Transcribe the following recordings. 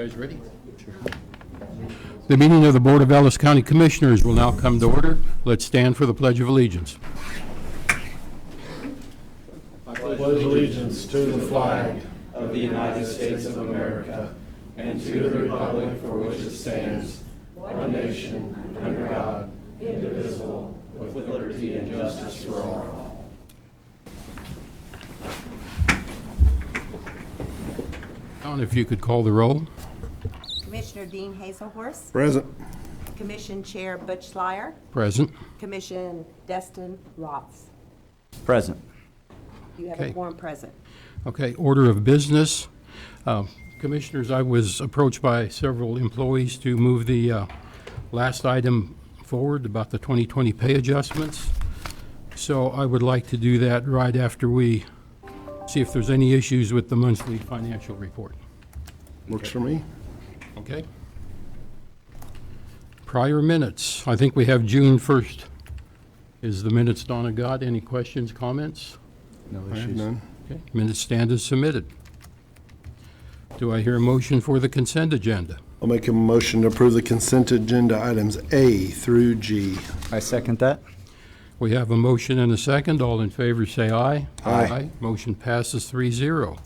guys ready? Sure. The meeting of the Board of Ellis County Commissioners will now come to order. Let's stand for the Pledge of Allegiance. I pledge allegiance to the flag of the United States of America and to the republic for which it stands, one nation, under God, indivisible, with liberty and justice for all. John, if you could call the roll. Commissioner Dean Hazelhorse. Present. Commission Chair Butch Schleier. Present. Commission Destin Roths. Present. You have Okay. a quorum present. Okay, order of business. Commissioners, I was approached by several employees to move the last item forward about the 2020 pay adjustments. So I would like to do that right after we see if there's any issues with the monthly financial report. Works for me. Okay? Prior minutes. I think we have June 1st. Is the minutes, Donna, got any questions, comments? No I have issues. none. Okay, minutes stand as submitted. Do I hear a motion for the consent agenda? I'll make a motion to approve the consent agenda items A through G. I second that. We have a motion and a second. All in favor say aye. Aye. Motion passes 3-0. Are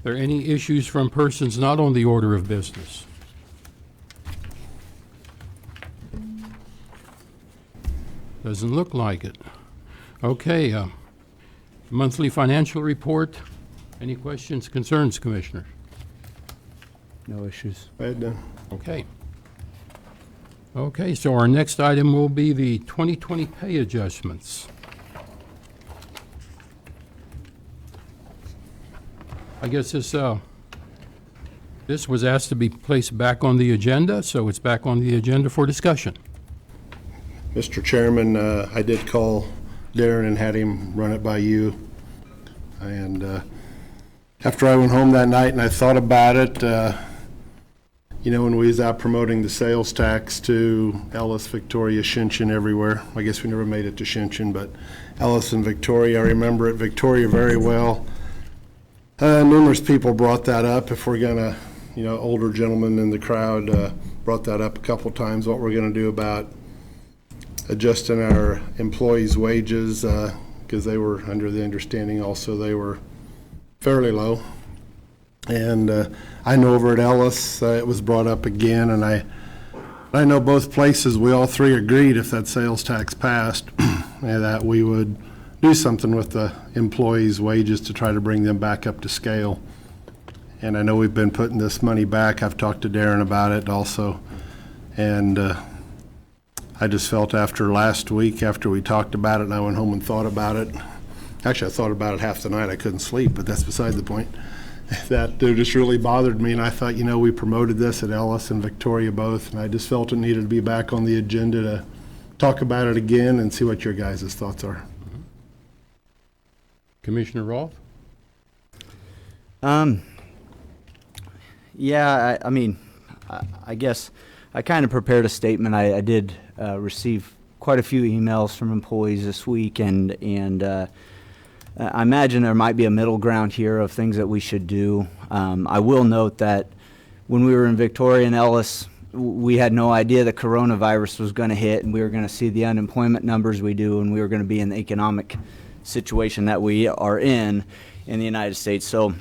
there any issues from persons not on the order of business? Doesn't look like it. Okay, monthly financial report. Any questions, concerns, Commissioner? No issues. I had none. Okay. Okay, so our next item will be the 2020 pay adjustments. I guess this was asked to be placed back on the agenda, so it's back on the agenda for discussion. Mr. Chairman, I did call Darren and had him run it by you. And after I went home that night and I thought about it, you know, when we was out promoting the sales tax to Ellis, Victoria, Shinchin, everywhere. I guess we never made it to Shinchin, but Ellis and Victoria, I remember it, Victoria very well. Numerous people brought that up. If we're gonna, you know, older gentlemen in the crowd brought that up a couple times, what we're gonna do about adjusting our employees' wages, because they were under the understanding also they were fairly low. And I know over at Ellis, it was brought up again, and I know both places, we all three agreed if that sales tax passed, that we would do something with the employees' wages to try to bring them back up to scale. And I know we've been putting this money back. I've talked to Darren about it also. And I just felt after last week, after we talked about it and I went home and thought about it, actually I thought about it half the night, I couldn't sleep, but that's beside the point, that it just really bothered me. And I thought, you know, we promoted this at Ellis and Victoria both, and I just felt it needed to be back on the agenda to talk about it again and see what your guys' thoughts are. Commissioner Roth? Yeah, I mean, I guess I kind of prepared a statement. I did receive quite a few emails from employees this week, and I imagine there might be a middle ground here of things that we should do. I will note that when we were in Victoria and Ellis, we had no idea the coronavirus was going to hit, and we were going to see the unemployment numbers we do, and we were going to be in the economic situation that we are in the United States. So,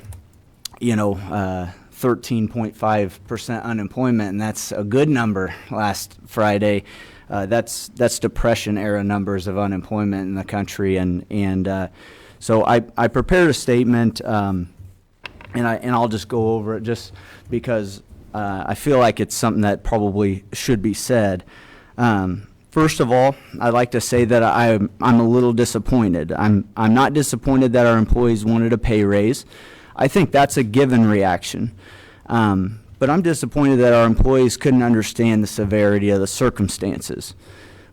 you know, 13.5% unemployment, and that's a good number last Friday. That's Depression era numbers of unemployment in the country, and so I prepared a statement, and I'll just go over it just because I feel like it's something that probably should be said. First of all, I'd like to say that I'm a little disappointed. I'm not disappointed that our employees wanted a pay raise. I think that's a given reaction. But I'm disappointed that our employees couldn't understand the severity of the circumstances.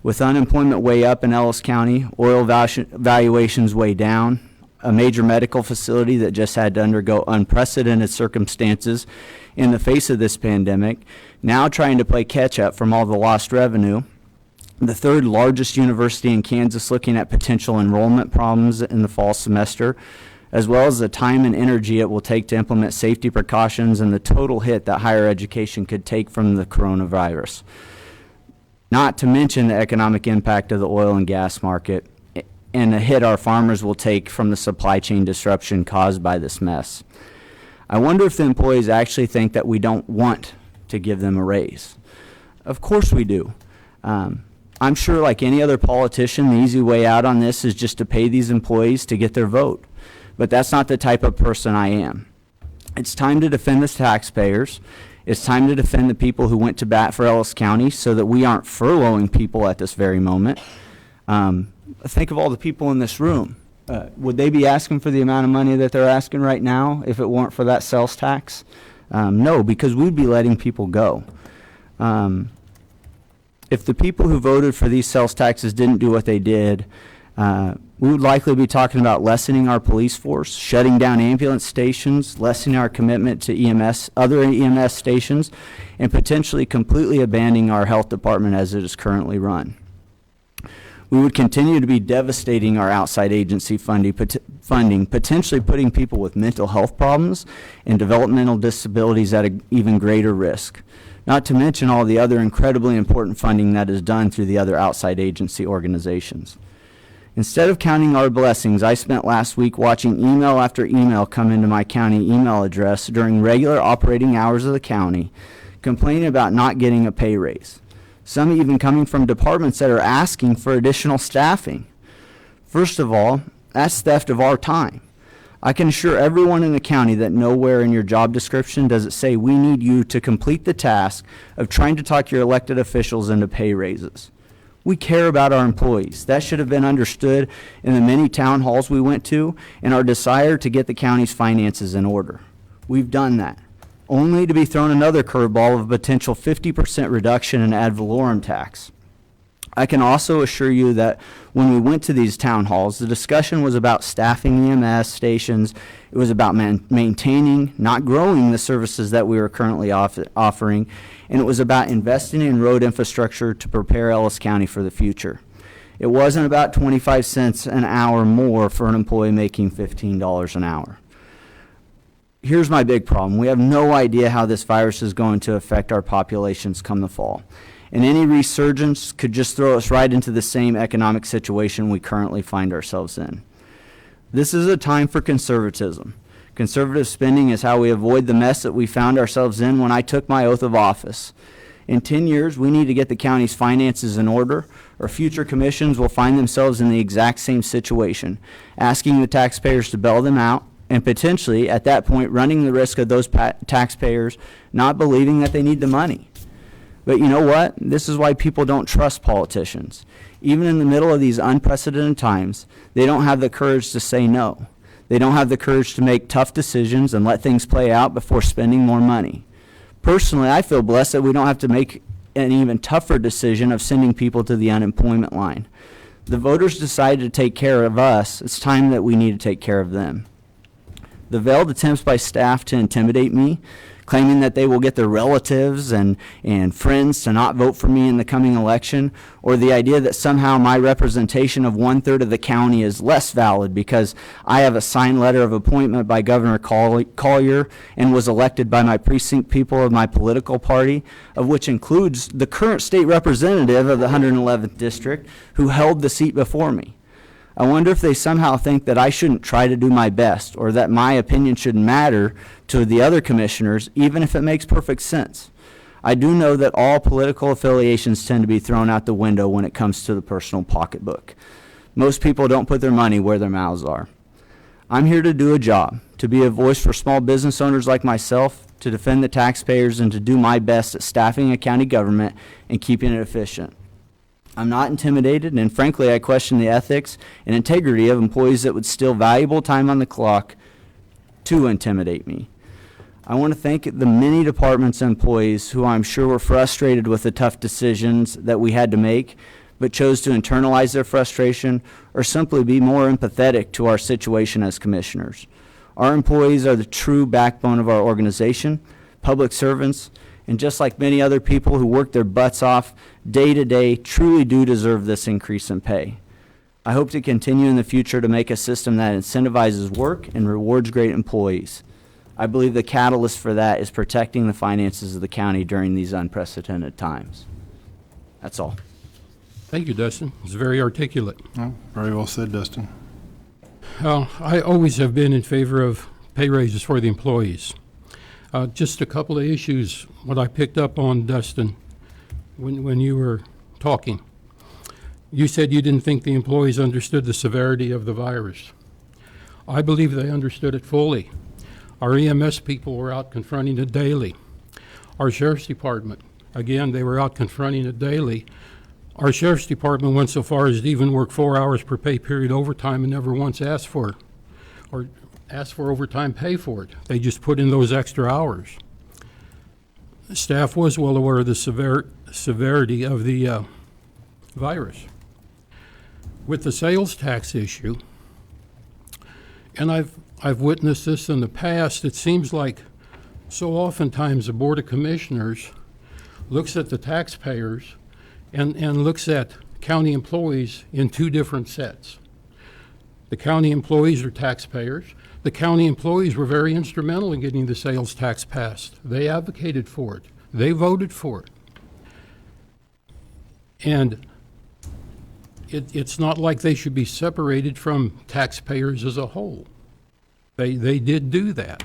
With unemployment way up in Ellis County, oil valuations way down, a major medical facility that just had to undergo unprecedented circumstances in the face of this pandemic, now trying to play catch up from all the lost revenue, the third largest university in Kansas looking at potential enrollment problems in the fall semester, as well as the time and energy it will take to implement safety precautions and the total hit that higher education could take from the coronavirus. Not to mention the economic impact of the oil and gas market and the hit our farmers will take from the supply chain disruption caused by this mess. I wonder if the employees actually think that we don't want to give them a raise. Of course we do. I'm sure, like any other politician, the easy way out on this is just to pay these employees to get their vote. But that's not the type of person I am. It's time to defend the taxpayers. It's time to defend the people who went to bat for Ellis County so that we aren't furloughing people at this very moment. Think of all the people in this room. Would they be asking for the amount of money that they're asking right now if it weren't for that sales tax? No, because we'd be letting people go. If the people who voted for these sales taxes didn't do what they did, we would likely be talking about lessening our police force, shutting down ambulance stations, lessening our commitment to EMS, other EMS stations, and potentially completely abandoning our health department as it is currently run. We would continue to be devastating our outside agency funding, potentially putting people with mental health problems and developmental disabilities at an even greater risk. Not to mention all the other incredibly important funding that is done through the other outside agency organizations. Instead of counting our blessings, I spent last week watching email after email come into my county email address during regular operating hours of the county, complaining about not getting a pay raise. Some even coming from departments that are asking for additional staffing. First of all, that's theft of our time. I can assure everyone in the county that nowhere in your job description does it say we need you to complete the task of trying to talk your elected officials into pay raises. We care about our employees. That should have been understood in the many town halls we went to and our desire to get the county's finances in order. We've done that, only to be thrown another curveball of a potential 50% reduction in ad valorem tax. I can also assure you that when we went to these town halls, the discussion was about staffing EMS stations. It was about maintaining, not growing the services that we were currently offering, and it was about investing in road infrastructure to prepare Ellis County for the future. It wasn't about 25 cents an hour more for an employee making $15 an hour. Here's my big problem. We have no idea how this virus is going to affect our populations come the fall. And any resurgence could just throw us right into the same economic situation we currently find ourselves in. This is a time for conservatism. Conservative spending is how we avoid the mess that we found ourselves in when I took my oath of office. In 10 years, we need to get the county's finances in order, or future commissions will find themselves in the exact same situation, asking the taxpayers to bail them out, and potentially, at that point, running the risk of those taxpayers not believing that they need the money. But you know what? This is why people don't trust politicians. Even in the middle of these unprecedented times, they don't have the courage to say no. They don't have the courage to make tough decisions and let things play out before spending more money. Personally, I feel blessed that we don't have to make an even tougher decision of sending people to the unemployment line. The voters decided to take care of us. It's time that we need to take care of them. The veiled attempts by staff to intimidate me, claiming that they will get their relatives and friends to not vote for me in the coming election, or the idea that somehow my representation of 1/3 of the county is less valid because I have a signed letter of appointment by Governor Collier and was elected by my precinct people of my political party, of which includes the current state representative of the 111th district who held the seat before me. I wonder if they somehow think that I shouldn't try to do my best, or that my opinion shouldn't matter to the other commissioners, even if it makes perfect sense. I do know that all political affiliations tend to be thrown out the window when it comes to the personal pocketbook. Most people don't put their money where their mouths are. I'm here to do a job, to be a voice for small business owners like myself, to defend the taxpayers, and to do my best at staffing a county government and keeping it efficient. I'm not intimidated, and frankly, I question the ethics and integrity of employees that would steal valuable time on the clock to intimidate me. I want to thank the many departments and employees who I'm sure were frustrated with the tough decisions that we had to make, but chose to internalize their frustration or simply be more empathetic to our situation as commissioners. Our employees are the true backbone of our organization, public servants, and just like many other people who work their butts off day to day, truly do deserve this increase in pay. I hope to continue in the future to make a system that incentivizes work and rewards great employees. I believe the catalyst for that is protecting the finances of the county during these unprecedented times. That's all. Thank you, Dustin. It's very articulate. Oh, very well said, Dustin. I always have been in favor of pay raises for the employees. Just a couple of issues, what I picked up on, Dustin, when you were talking. You said you didn't think the employees understood the severity of the virus. I believe they understood it fully. Our EMS people were out confronting it daily. Our Sheriff's Department, again, they were out confronting it daily. Our Sheriff's Department went so far as to even work 4 hours per pay period overtime and never once asked for overtime pay for it. They just put in those extra hours. Staff was well aware of the severity of the virus. With the sales tax issue, and I've witnessed this in the past, it seems like so oftentimes the Board of Commissioners looks at the taxpayers and looks at county employees in two different sets. The county employees are taxpayers. The county employees were very instrumental in getting the sales tax passed. They advocated for it. They voted for it. And it's not like they should be separated from taxpayers as a whole. They did do that.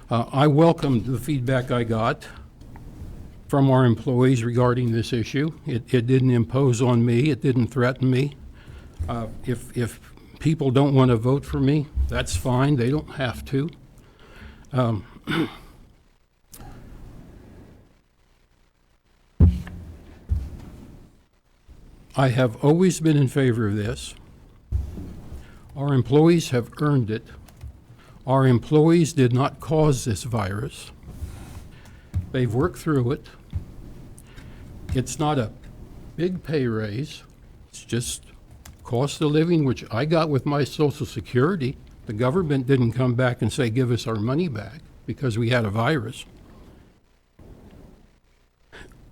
I welcomed the feedback I got from our employees regarding this issue. It didn't impose on me. It didn't threaten me. If people don't want to vote for me, that's fine. They don't have to. I have always been in favor of this. Our employees have earned it. Our employees did not cause this virus. They've worked through it. It's not a big pay raise. It's just cost of living, which I got with my Social Security. The government didn't come back and say, give us our money back because we had a virus.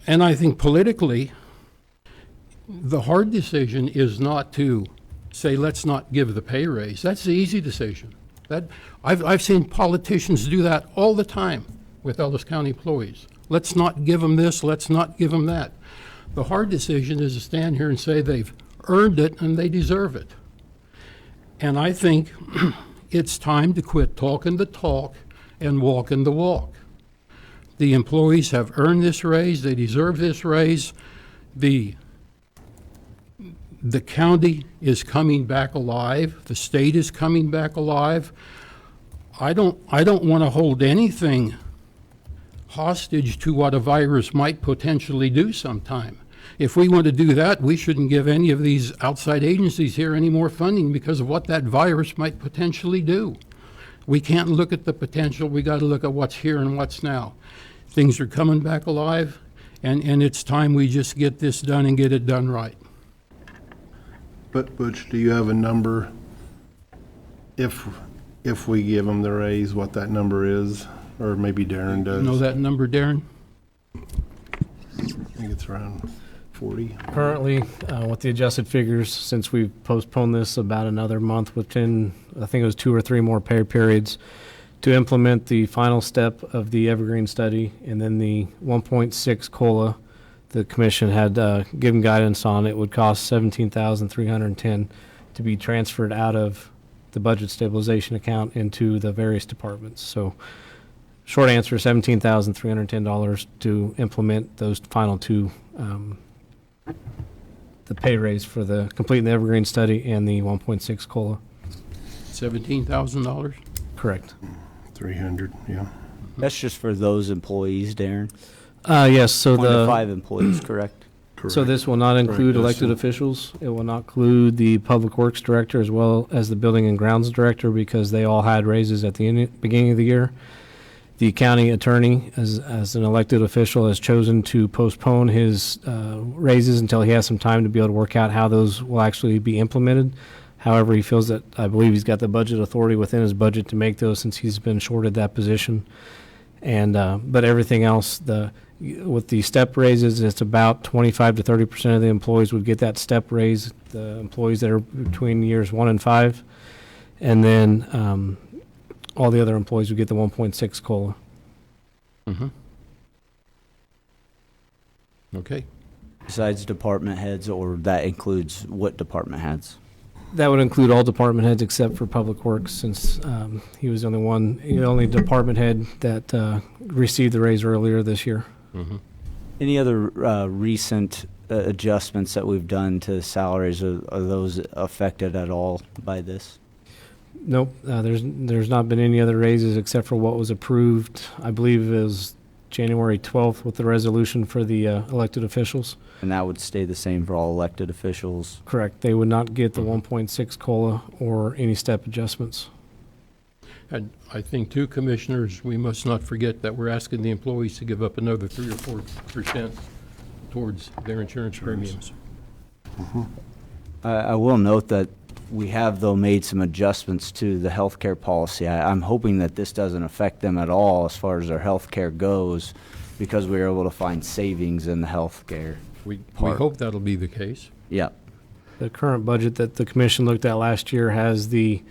And I think politically, the hard decision is not to say, let's not give the pay raise. That's the easy decision. I've seen politicians do that all the time with Ellis County employees. Let's not give them this, let's not give them that. The hard decision is to stand here and say they've earned it and they deserve it. And I think it's time to quit talking the talk and walking the walk. The employees have earned this raise, they deserve this raise. The county is coming back alive. The state is coming back alive. I don't want to hold anything hostage to what a virus might potentially do sometime. If we want to do that, we shouldn't give any of these outside agencies here any more funding because of what that virus might potentially do. We can't look at the potential. We got to look at what's here and what's now. Things are coming back alive, and it's time we just get this done and get it done right. But Butch, do you have a number, if we give them the raise, what that number is? Or maybe Darren does? You know that number, Darren? I think it's around 40. Currently, with the adjusted figures, since we've postponed this about another month within, I think it was 2 or 3 more pay periods, to implement the final step of the Evergreen study and then the 1.6 COLA the commission had given guidance on, it would cost $17,310 to be transferred out of the budget stabilization account into the various departments. So short answer, $17,310 to implement those final 2, the pay raise for the completing the Evergreen study and the 1.6 COLA. $17,000? Correct. 300, yeah. That's just for those employees, Darren? Yes, so 1 to 5 employees, correct? So this will not include Correct, elected yes. officials. It will not include the Public Works Director as well as the Building and Grounds Director because they all had raises at the beginning of the year. The county attorney, as an elected official, has chosen to postpone his raises until he has some time to be able to work out how those will actually be implemented. However, he feels that, I believe he's got the budget authority within his budget to make those since he's been shorted that position. And but everything else, With the step raises, it's about 25 to 30% of the employees would get that step raise, the employees that are between years 1 and 5. And then all the other employees would get the 1.6 COLA. Mm-hmm. Okay. Besides department heads, or that includes what department heads? That would include all department heads except for Public Works, since he was the only department head that received the raise earlier this year. Mm-hmm. Any other recent adjustments that we've done to salaries? Are those affected at all by this? Nope, there's not been any other raises except for what was approved, I believe it was January 12th with the resolution for the elected officials. And that would stay the same for all elected officials? Correct. They would not get the 1.6 COLA or any step adjustments. And I think, too, Commissioners, we must not forget that we're asking the employees to give up another 3 or 4% towards their insurance premiums. I will note that we have, though, made some adjustments to the healthcare policy. I'm hoping that this doesn't affect them at all as far as their healthcare goes, because we were able to find savings in the healthcare. We Part. hope that'll be the case. Yep. The current budget that the commission looked at last year has the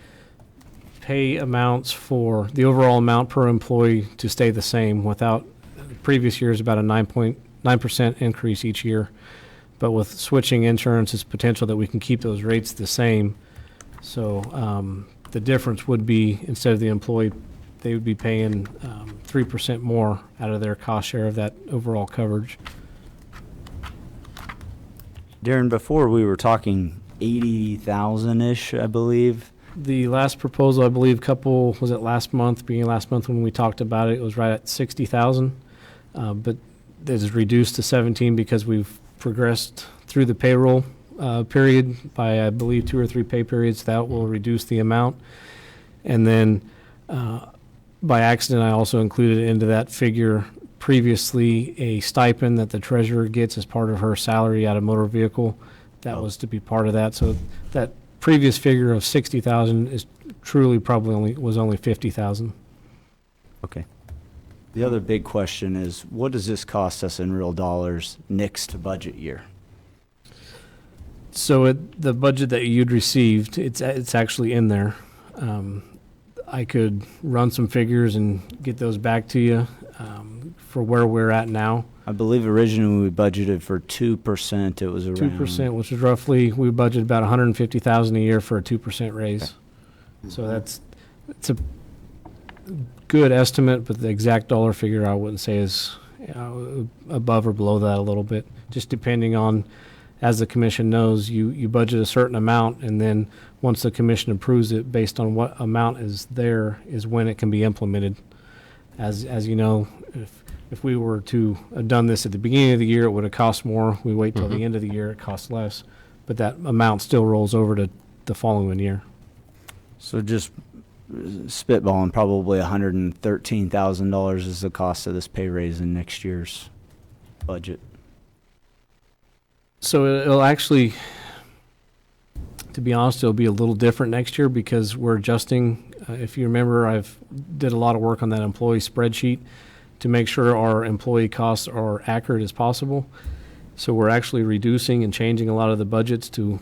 pay amounts for the overall amount per employee to stay the same, without previous years about a 9% increase each year. But with switching insurance, it's potential that we can keep those rates the same. So the difference would be, instead of the employee, they would be paying 3% more out of their cost share of that overall coverage. Darren, before we were talking 80,000-ish, I believe. The last proposal, I believe, was it last month, beginning of last month when we talked about it, it was right at 60,000. But it is reduced to 17 because we've progressed through the payroll period by, I believe, 2 or 3 pay periods. That will reduce the amount. And then by accident, I also included into that figure previously a stipend that the treasurer gets as part of her salary out of motor vehicle. That was to be part of that. So that previous figure of 60,000 is truly probably only 50,000. Okay. The other big question is, what does this cost us in real dollars next budget year? So the budget that you'd received, it's actually in there. I could run some figures and get those back to you for where we're at now. I believe originally we budgeted for 2%. It was around 2%, which is roughly, we budgeted about $150,000 a year for a 2% raise. Okay. So it's a good estimate, but the exact dollar figure I wouldn't say is above or below that a little bit, just depending on, as the commission knows, you budget a certain amount, and then once the commission approves it, based on what amount is there, is when it can be implemented. As you know, if we were to have done this at the beginning of the year, it would have cost more. We wait till the end of the year, it costs less, but that amount still rolls over to the following year. So just spitballing, probably $113,000 is the cost of this pay raise in next year's budget. So it'll actually, to be honest, it'll be a little different next year because we're adjusting. If you remember, I've did a lot of work on that employee spreadsheet to make sure our employee costs are accurate as possible. So we're actually reducing and changing a lot of the budgets to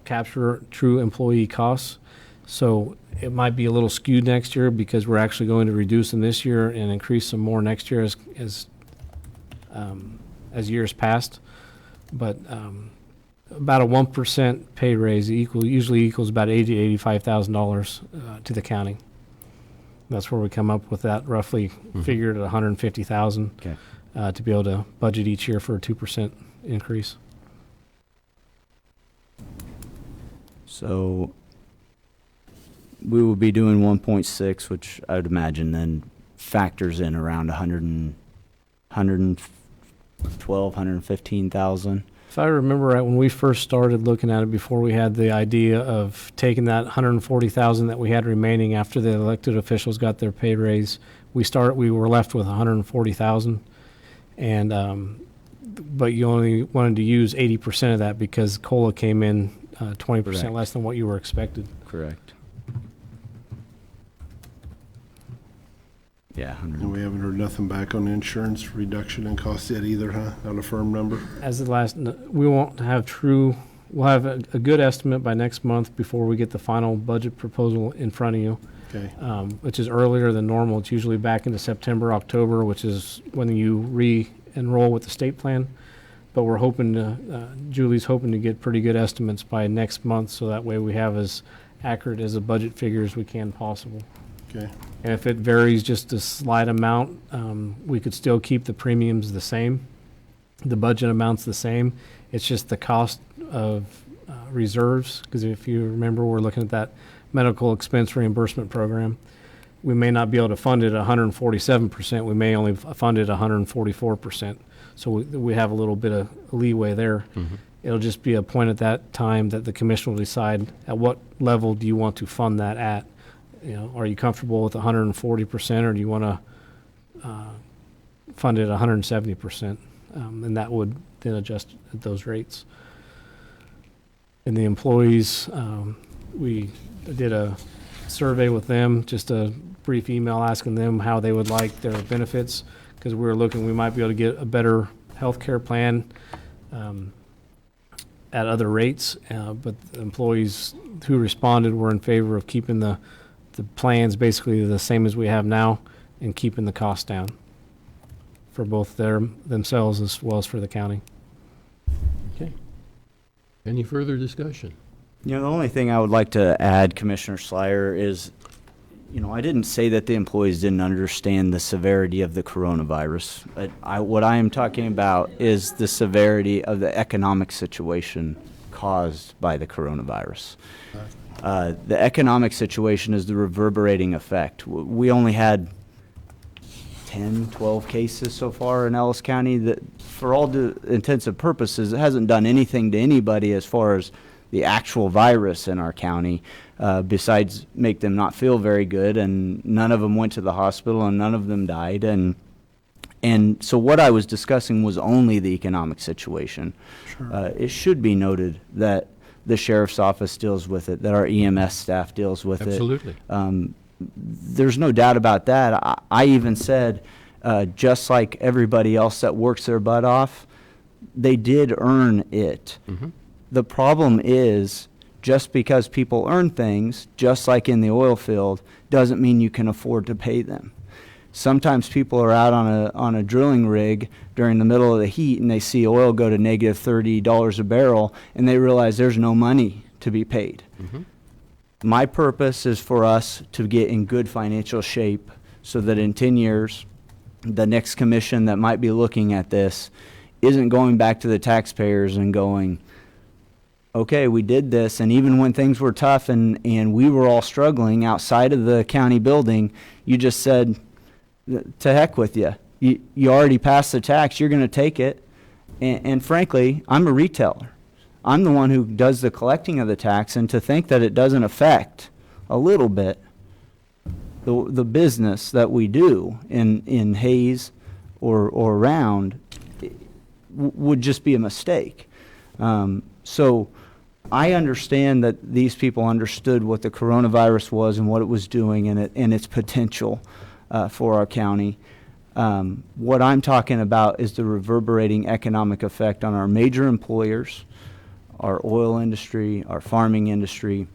capture true employee costs. So it might be a little skewed next year because we're actually going to reduce them this year and increase some more next year as years passed. But about a 1% pay raise usually equals about $80,000 to $85,000 to the county. That's where we come up with that roughly figured at $150,000 to be able to budget each year for a 2% increase. So we will be doing 1.6, which I would imagine then factors in around 115,000. If I remember right, when we first started looking at it, before we had the idea of taking that 140,000 that we had remaining after the elected officials got their pay raise, we were left with 140,000, and but you only wanted to use 80% of that because COLA came in 20% Correct. less than what you were expected. Correct. Yeah, And we haven't heard nothing back on insurance reduction in cost yet either, huh? Not a firm number? As the last, we won't have we'll have a good estimate by next month before we get the final budget proposal in front of you, Okay, which is earlier than normal. It's usually back into September, October, which is when you re-enroll with the state plan. But we're hoping to, Julie's hoping to get pretty good estimates by next month, so that way we have as accurate as a budget figure as we can possible. okay, And if it varies just a slight amount, we could still keep the premiums the same. The budget amount's the same. It's just the cost of reserves, because if you remember, we're looking at that medical expense reimbursement program. We may not be able to fund it 147%. We may only fund it 144%. So we have a little bit of leeway there. It'll just be a point at that time that the commission will decide at what level do you want to fund that at. You know, are you comfortable with 140%, or do you want to fund it 170%? And that would then adjust at those rates. And the employees, we did a survey with them, just a brief email asking them how they would like their benefits, because we were looking, we might be able to get a better health care plan at other rates, but the employees who responded were in favor of keeping the plans basically the same as we have now and keeping the cost down for both themselves as well as for the county. Okay. Any further discussion? You know, the only thing I would like to add, Commissioner Slyer, is, you know, I didn't say that the employees didn't understand the severity of the coronavirus. But what I am talking about is the severity of the economic situation caused by the coronavirus. The economic situation is the reverberating effect. We only had 10, 12 cases so far in Ellis County. That, for all the intents and purposes, it hasn't done anything to anybody as far as the actual virus in our county, besides make them not feel very good, and none of them went to the hospital and none of them died. And so what I was discussing was only the economic situation. sure. It should be noted that the sheriff's office deals with it, that our EMS staff deals with it. Absolutely. There's no doubt about that. I even said, just like everybody else that works their butt off, they did earn it. The problem is, just because people earn things, just like in the oil field, doesn't mean you can afford to pay them. Sometimes people are out on a drilling rig during the middle of the heat and they see oil go to negative $30 a barrel and they realize there's no money to be paid. My purpose is for us to get in good financial shape so that in 10 years, the next commission that might be looking at this isn't going back to the taxpayers and going, okay, we did this, and even when things were tough and we were all struggling outside of the county building, you just said, to heck with you. You already passed the tax, you're going to take it. And frankly, I'm a retailer. I'm the one who does the collecting of the tax, and to think that it doesn't affect a little bit the business that we do in Hayes or around would just be a mistake. So I understand that these people understood what the coronavirus was and what it was doing and its potential for our county. What I'm talking about is the reverberating economic effect on our major employers, our oil industry, our farming industry,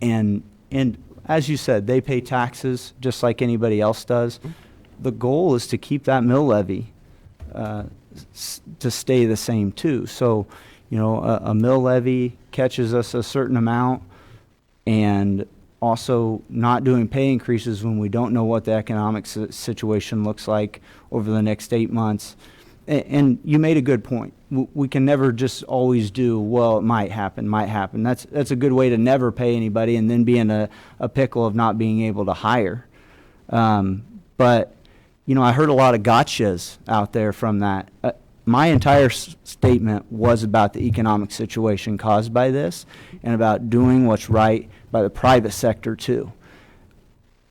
and as you said, they pay taxes just like anybody else does. The goal is to keep that mill levy to stay the same too. So, you know, a mill levy catches us a certain amount, and also not doing pay increases when we don't know what the economic situation looks like over the next 8 months. And you made a good point. We can never just always do, well, it might happen. That's a good way to never pay anybody and then be in a pickle of not being able to hire. But, you know, I heard a lot of gotchas out there from that. My entire statement was about the economic situation caused by this and about doing what's right by the private sector too.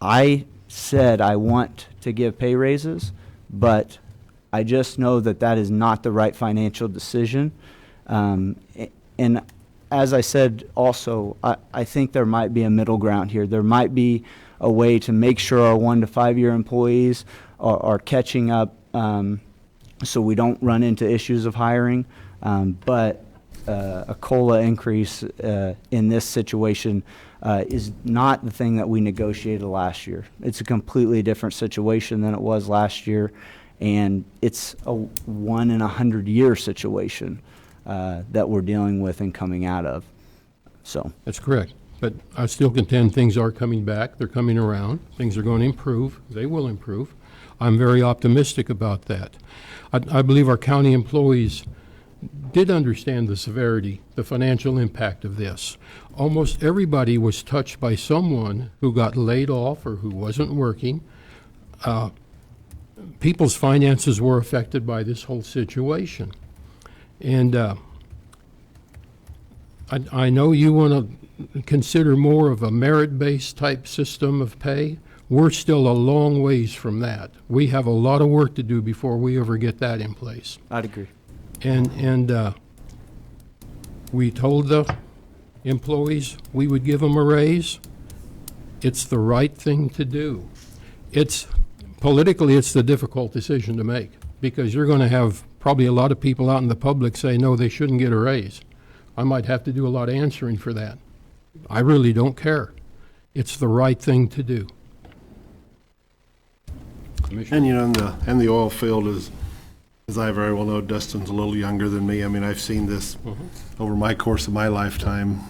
I said I want to give pay raises, but I just know that that is not the right financial decision. And as I said also, I think there might be a middle ground here. There might be a way to make sure our 1 to 5 year employees are catching up, so we don't run into issues of hiring. But a COLA increase in this situation is not the thing that we negotiated last year. It's a completely different situation than it was last year, and it's a 1 in 100 year situation that we're dealing with and coming out of. So That's correct. But I still contend things are coming back. They're coming around. Things are going to improve. They will improve. I'm very optimistic about that. I believe our county employees did understand the severity, the financial impact of this. Almost everybody was touched by someone who got laid off or who wasn't working. People's finances were affected by this whole situation. And I know you want to consider more of a merit-based type system of pay. We're still a long ways from that. We have a lot of work to do before we ever get that in place. I'd agree. And we told the employees we would give them a raise. It's the right thing to do. Politically, it's the difficult decision to make, because you're going to have probably a lot of people out in the public say, no, they shouldn't get a raise. I might have to do a lot of answering for that. I really don't care. It's the right thing to do. And, you know, in the oil field, as I very well know, Dustin's a little younger than me. I mean, I've seen this over my course of my lifetime.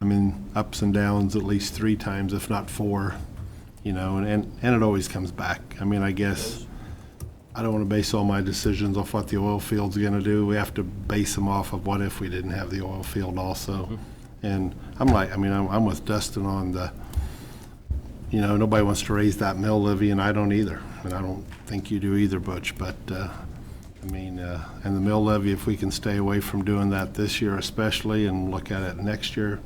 I mean, ups and downs at least 3 times, if not 4, you know, and it always comes back. I mean, I guess I don't want to base all my decisions off what the oil field's going to do. We have to base them off of what if we didn't have the oil field also. And I'm with Dustin on the, you know, nobody wants to raise that mill levy, and I don't either. And I don't think you do either, Butch. But, and the mill levy, if we can stay away from doing that this year especially and look at it next year,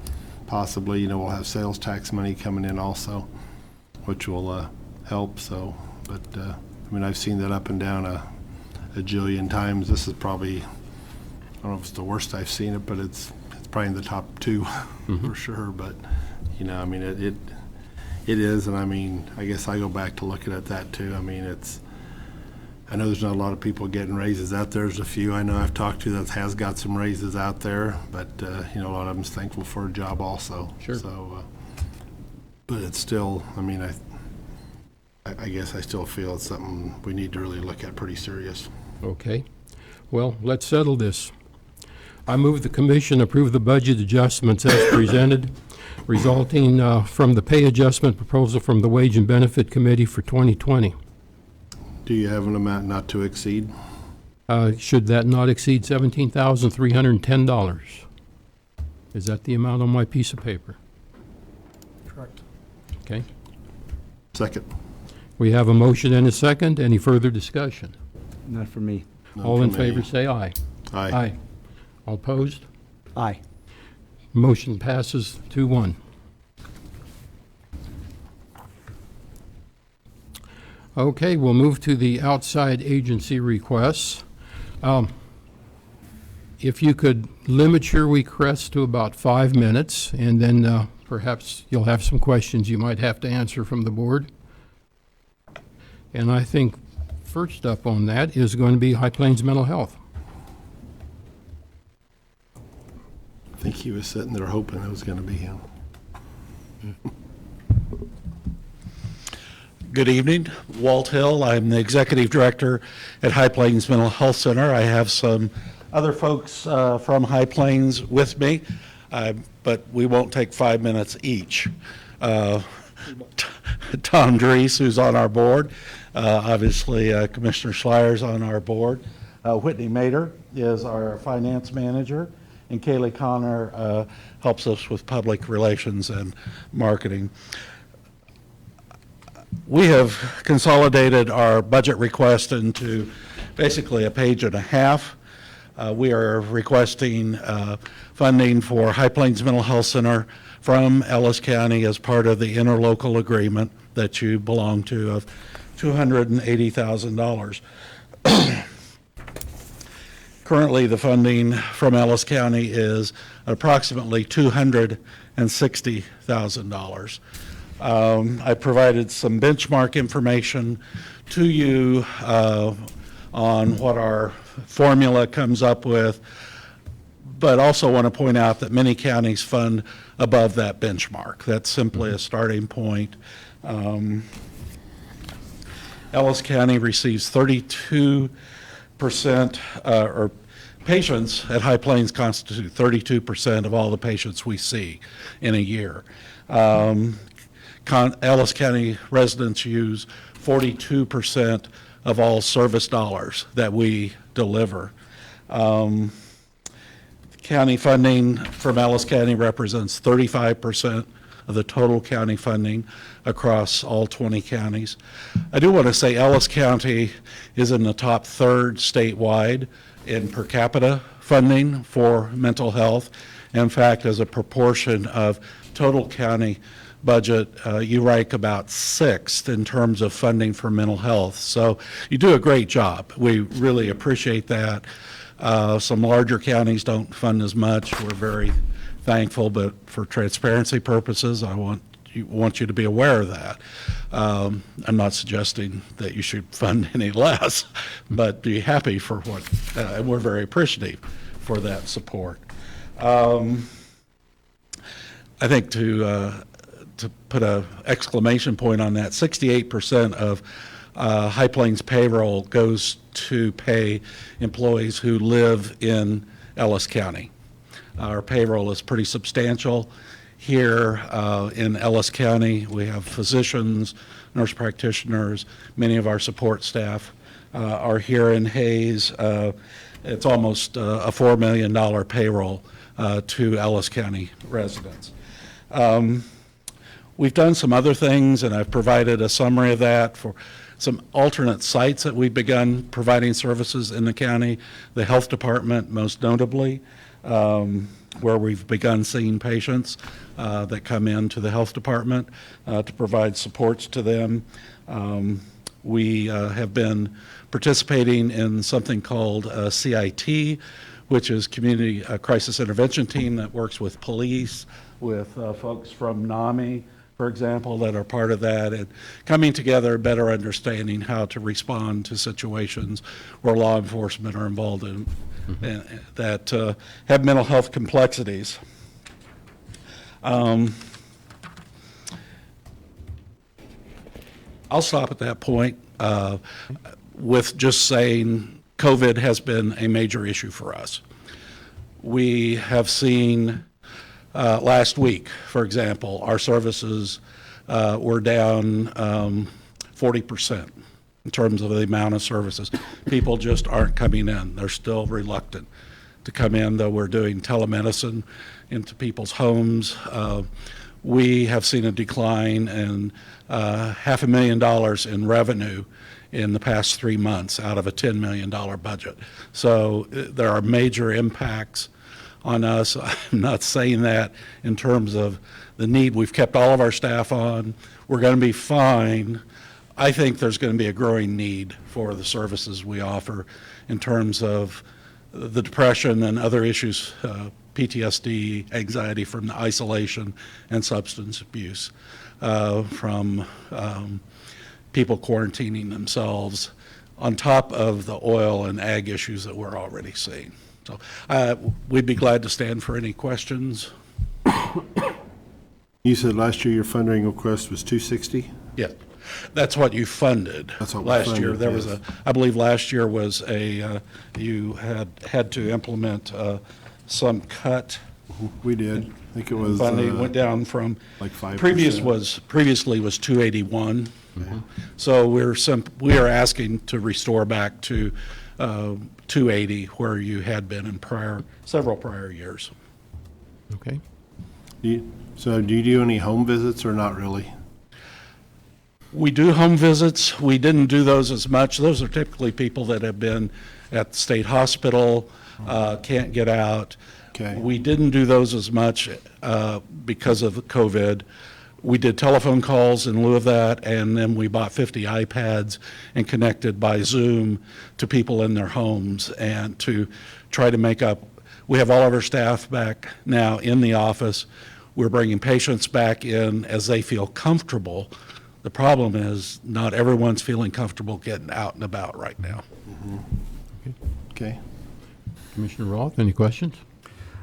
possibly, you know, we'll have sales tax money coming in also, which will help. So, but, I've seen that up and down a jillion times. This is probably, I don't know if it's the worst I've seen it, but it's probably in the top 2 for sure. But, you know, I mean, it is, and I mean, I guess I go back to looking at that too. I mean, I know there's not a lot of people getting raises out there. There's a few I know I've talked to that has got some raises out there, but, you know, a lot of them's thankful for a job also. Sure. So, but it's still, I mean, I guess I still feel it's something we need to really look at pretty serious. Okay. Well, let's settle this. I move the commission approve the budget adjustments as presented, resulting from the pay adjustment proposal from the Wage and Benefit Committee for 2020. Do you have an amount not to exceed? Should that not exceed $17,310? Is that the amount on my piece of paper? Correct. Okay. Second. We have a motion and a second. Any further discussion? Not for me. None All in for me. favor, say aye. Aye. All opposed? Aye. Motion passes 2-1. Okay, we'll move to the outside agency requests. If you could limit your requests to about 5 minutes, and then perhaps you'll have some questions you might have to answer from the board. And I think first up on that is going to be High Plains Mental Health. I think he was sitting there hoping it was going to be him. Good evening. Walt Hill. I'm the Executive Director at High Plains Mental Health Center. I have some other folks from High Plains with me, but we won't take 5 minutes each. Tom Dries, who's on our board, obviously Commissioner Schleier's on our board. Whitney Mater is our finance manager, and Kaylee Connor helps us with public relations and marketing. We have consolidated our budget request into basically a page and a half. We are requesting funding for High Plains Mental Health Center from Ellis County as part of the interlocal agreement that you belong to of $280,000. Currently, the funding from Ellis County is approximately $260,000. I provided some benchmark information to you on what our formula comes up with, but also want to point out that many counties fund above that benchmark. That's simply a starting point. Ellis County receives 32%, or patients at High Plains constitute 32% of all the patients we see in a year. Ellis County residents use 42% of all service dollars that we deliver. County funding from Ellis County represents 35% of the total county funding across all 20 counties. I do want to say Ellis County is in the top third statewide in per capita funding for mental health. In fact, as a proportion of total county budget, you rank about sixth in terms of funding for mental health. So you do a great job. We really appreciate that. Some larger counties don't fund as much. We're very thankful, but for transparency purposes, I want you to be aware of that. I'm not suggesting that you should fund any less, but be happy for what, and we're very appreciative for that support. I think to put an exclamation point on that, 68% of High Plains payroll goes to pay employees who live in Ellis County. Our payroll is pretty substantial. Here in Ellis County, we have physicians, nurse practitioners, many of our support staff are here in Hayes. It's almost a $4 million payroll to Ellis County residents. We've done some other things, and I've provided a summary of that for some alternate sites that we've begun providing services in the county. The health department, most notably, where we've begun seeing patients that come into the health department to provide supports to them. We have been participating in something called CIT, which is Community Crisis Intervention Team that works with police, with folks from NAMI, for example, that are part of that, and coming together, better understanding how to respond to situations where law enforcement are involved in that have mental health complexities. I'll stop at that point with just saying COVID has been a major issue for us. We have seen last week, for example, our services were down 40% in terms of the amount of services. People just aren't coming in. They're still reluctant to come in, though we're doing telemedicine into people's homes. We have seen a decline in $500,000 in revenue in the past 3 months out of a $10 million budget. So there are major impacts on us. I'm not saying that in terms of the need. We've kept all of our staff on. We're going to be fine. I think there's going to be a growing need for the services we offer in terms of the depression and other issues, PTSD, anxiety from the isolation and substance abuse, from people quarantining themselves, on top of the oil and ag issues that we're already seeing. So we'd be glad to stand for any questions. You said last year your funding request was 260? Yeah, that's what you funded. That's what we last funded, year. There yes. was I believe last year was you had to implement some cut. We did. I think it was Funding went down from like 5%. Previously was 281. Mm-hmm. So we are asking to restore back to 280 where you had been in several prior years. Okay. So do you do any home visits or not really? We do home visits. We didn't do those as much. Those are typically people that have been at the state hospital, can't get out. Okay. We didn't do those as much because of COVID. We did telephone calls in lieu of that, and then we bought 50 iPads and connected by Zoom to people in their homes and to try to make up. We have all of our staff back now in the office. We're bringing patients back in as they feel comfortable. The problem is not everyone's feeling comfortable getting out and about right now. Okay. Commissioner Roth, any questions?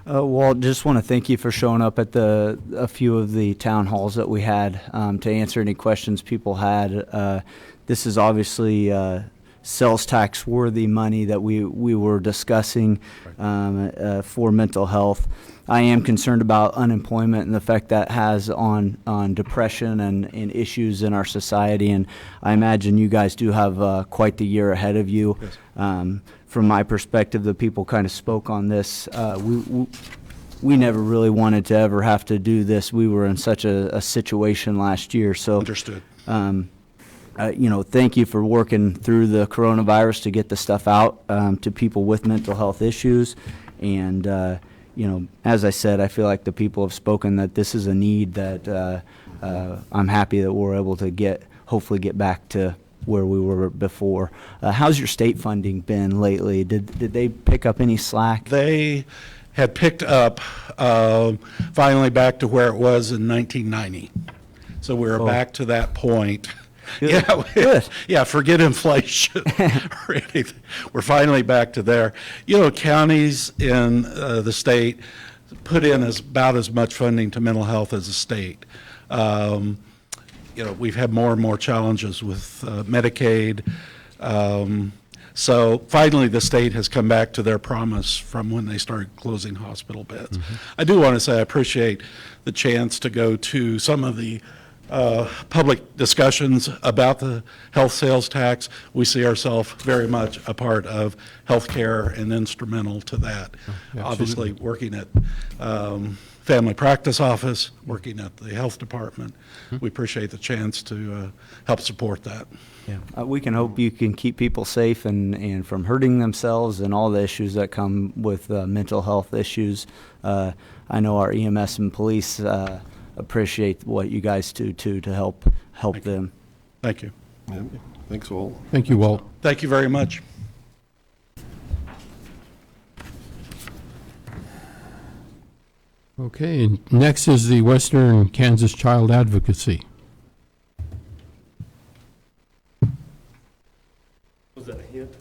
Walt, just want to thank you for showing up at a few of the town halls that we had to answer any questions people had. This is obviously sales tax worthy money that we were discussing for mental health. I am concerned about unemployment and the effect that has on depression and issues in our society, and I imagine you guys do have quite the year ahead of you. Yes. From my perspective, the people kind of spoke on this. We never really wanted to ever have to do this. We were in such a situation last year. So, Understood. Thank you for working through the coronavirus to get the stuff out to people with mental health issues. And, as I said, I feel like the people have spoken that this is a need that I'm happy that we're able to hopefully get back to where we were before. How's your state funding been lately? Did they pick up any slack? They had picked up finally back to where it was in 1990. So we're back to that point. Good. Yeah, Good. Yeah, forget inflation or anything. We're finally back to there. Counties in the state put in about as much funding to mental health as the state. We've had more and more challenges with Medicaid. So finally, the state has come back to their promise from when they started closing hospital beds. I do want to say I appreciate the chance to go to some of the public discussions about the health sales tax. We see ourselves very much a part of healthcare and instrumental to that. Yeah, Obviously, working at family practice office, working at the health department. We appreciate the chance to help support that. Yeah. We can hope you can keep people safe and from hurting themselves and all the issues that come with mental health issues. I know our EMS and police appreciate what you guys do too to help them. Thank you. Yeah. Thanks, Walt. Thank you, Walt. Thank you very much. Okay, and next is the Western Kansas Child Advocacy. Was that a hint?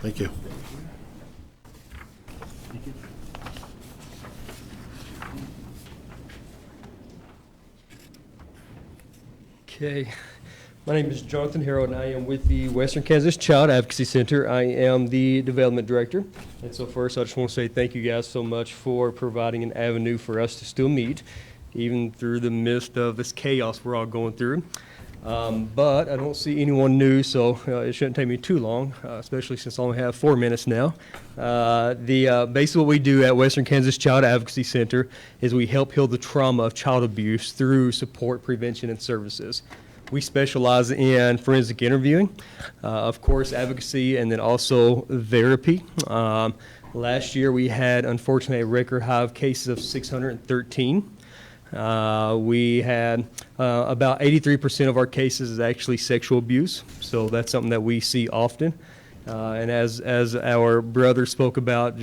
Thank you. Thank you. Okay. My name is Jonathan Harrow, and I am with the Western Kansas Child Advocacy Center. I am the Development Director. And so first, I just want to say thank you guys so much for providing an avenue for us to still meet, even through the midst of this chaos we're all going through. But I don't see anyone new, so it shouldn't take me too long, especially since I only have 4 minutes now. Basically what we do at Western Kansas Child Advocacy Center is we help heal the trauma of child abuse through support, prevention, and services. We specialize in forensic interviewing, of course, advocacy, and then also therapy. Last year we had, unfortunately, a record high of cases of 613. We had about 83% of our cases is actually sexual abuse, so that's something that we see often. And as our brother spoke about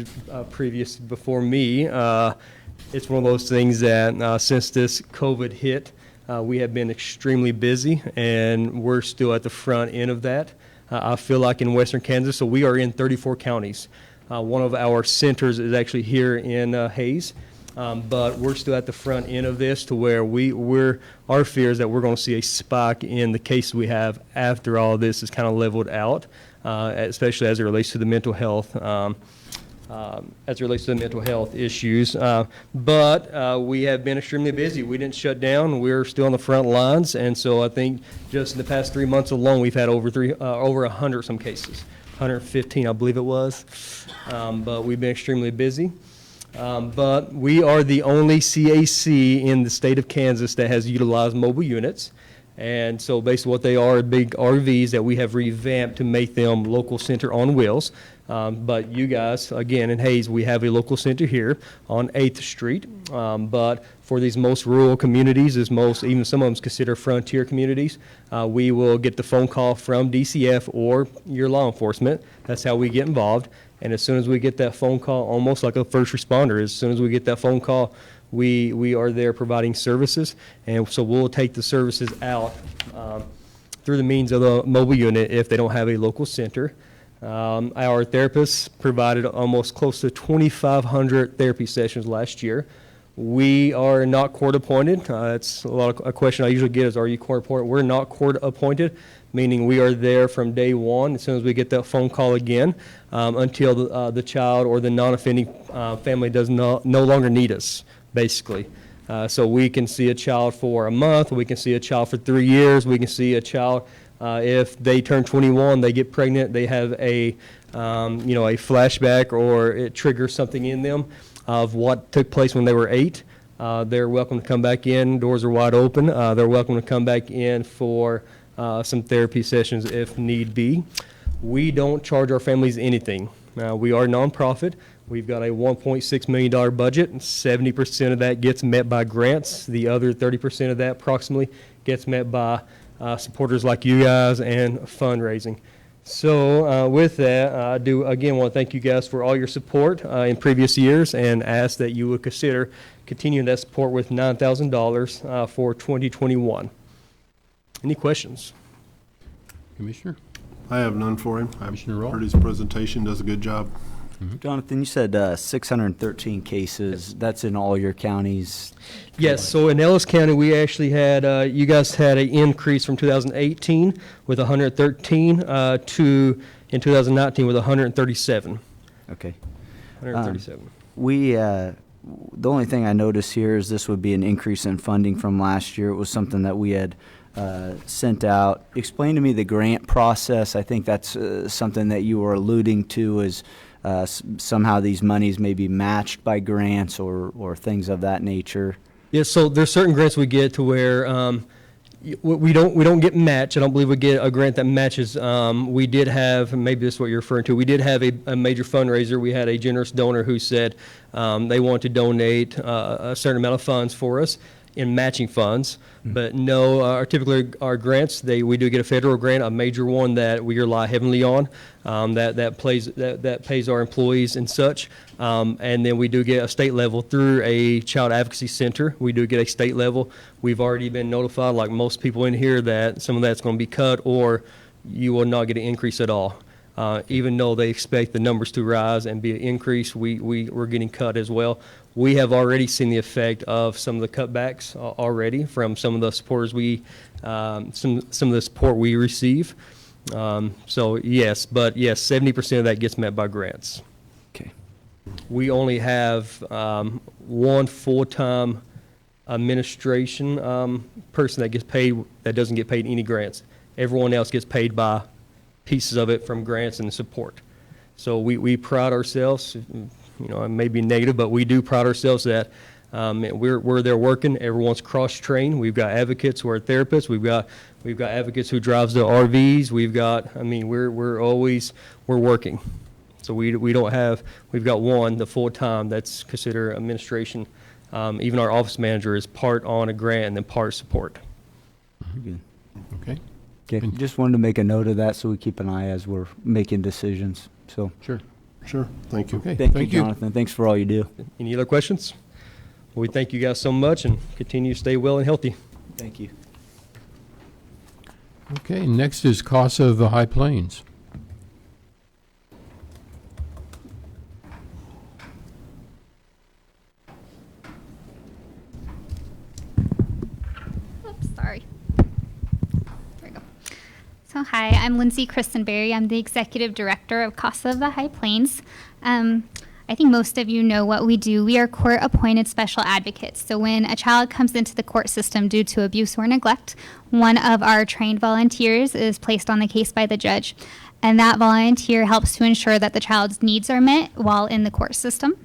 before me, it's one of those things that since this COVID hit, we have been extremely busy, and we're still at the front end of that. I feel like in Western Kansas, so we are in 34 counties. One of our centers is actually here in Hayes. But we're still at the front end of this to where our fear is that we're going to see a spike in the cases we have after all of this is kind of leveled out, especially as it relates to the mental health, issues. But we have been extremely busy. We didn't shut down. We're still on the front lines, and so I think just in the past 3 months alone, we've had over 100 some cases, 115, I believe it was. But we've been extremely busy. But we are the only CAC in the state of Kansas that has utilized mobile units. And so basically what they are big RVs that we have revamped to make them local center on wheels. But you guys, again, in Hayes, we have a local center here on 8th Street. But for these most rural communities, even some of them consider frontier communities, we will get the phone call from DCF or your law enforcement. That's how we get involved. And as soon as we get that phone call, almost like a first responder, as soon as we get that phone call, we are there providing services. And so we'll take the services out through the means of the mobile unit if they don't have a local center. Our therapists provided almost close to 2,500 therapy sessions last year. We are not court appointed. It's a question I usually get is, are you court appointed? We're not court appointed, meaning we are there from day one as soon as we get that phone call again until the child or the non-offending family does no longer need us, basically. So we can see a child for a month, we can see a child for 3 years, we can see a child if they turn 21, they get pregnant, they have a flashback or it triggers something in them of what took place when they were 8. They're welcome to come back in. Doors are wide open. They're welcome to come back in for some therapy sessions if need be. We don't charge our families anything. We are a nonprofit. We've got a $1.6 million budget, and 70% of that gets met by grants. The other 30% of that approximately gets met by supporters like you guys and fundraising. So with that, I do again want to thank you guys for all your support in previous years and ask that you would consider continuing that support with $9,000 for 2021. Any questions? Commissioner? I have none for him. I've Commissioner Roll? heard his presentation, does a good job. Jonathan, you said 613 cases. That's in all your counties? Yes, so in Ellis County, we actually had, you guys had an increase from 2018 with 113 to in 2019 with 137. Okay. 137. The only thing I notice here is this would be an increase in funding from last year. It was something that we had sent out. Explain to me the grant process. I think that's something that you were alluding to is somehow these monies may be matched by grants or things of that nature. Yes, so there's certain grants we get to where we don't get matched. I don't believe we get a grant that matches. We did have, maybe this is what you're referring to, we did have a major fundraiser. We had a generous donor who said they want to donate a certain amount of funds for us in matching funds, but no, typically our grants, we do get a federal grant, a major one that we rely heavily on, that pays our employees and such, and then we do get a state level through a child advocacy center. We do get a state level. We've already been notified, like most people in here, that some of that's going to be cut or you will not get an increase at all. Even though they expect the numbers to rise and be an increase, we're getting cut as well. We have already seen the effect of some of the cutbacks already from some of the supporters some of the support we receive. So yes, but yes, 70% of that gets met by grants. Okay. We only have one full-time administration person that gets paid, that doesn't get paid any grants. Everyone else gets paid by pieces of it from grants and support. So we pride ourselves, it may be negative, but we do pride ourselves that we're there working. Everyone's cross-trained. We've got advocates who are therapists. We've got advocates who drives the RVs. We're working. So we've got one, the full-time, that's considered administration. Even our office manager is part on a grant and then part support. Good. Okay. Okay. Just wanted to make a note of that so we keep an eye as we're making decisions. So Sure. Sure, thank you. Okay. thank you, you. Jonathan. Thanks for all you do. Any other questions? Well, we thank you guys so much and continue to stay well and healthy. Thank you. Okay, next is CASA of the High Plains. Oops, sorry. There we go. So hi, I'm Lindsay Christenberry. I'm the Executive Director of CASA of the High Plains. I think most of you know what we do. We are court-appointed special advocates. So when a child comes into the court system due to abuse or neglect, one of our trained volunteers is placed on the case by the judge. And that volunteer helps to ensure that the child's needs are met while in the court system.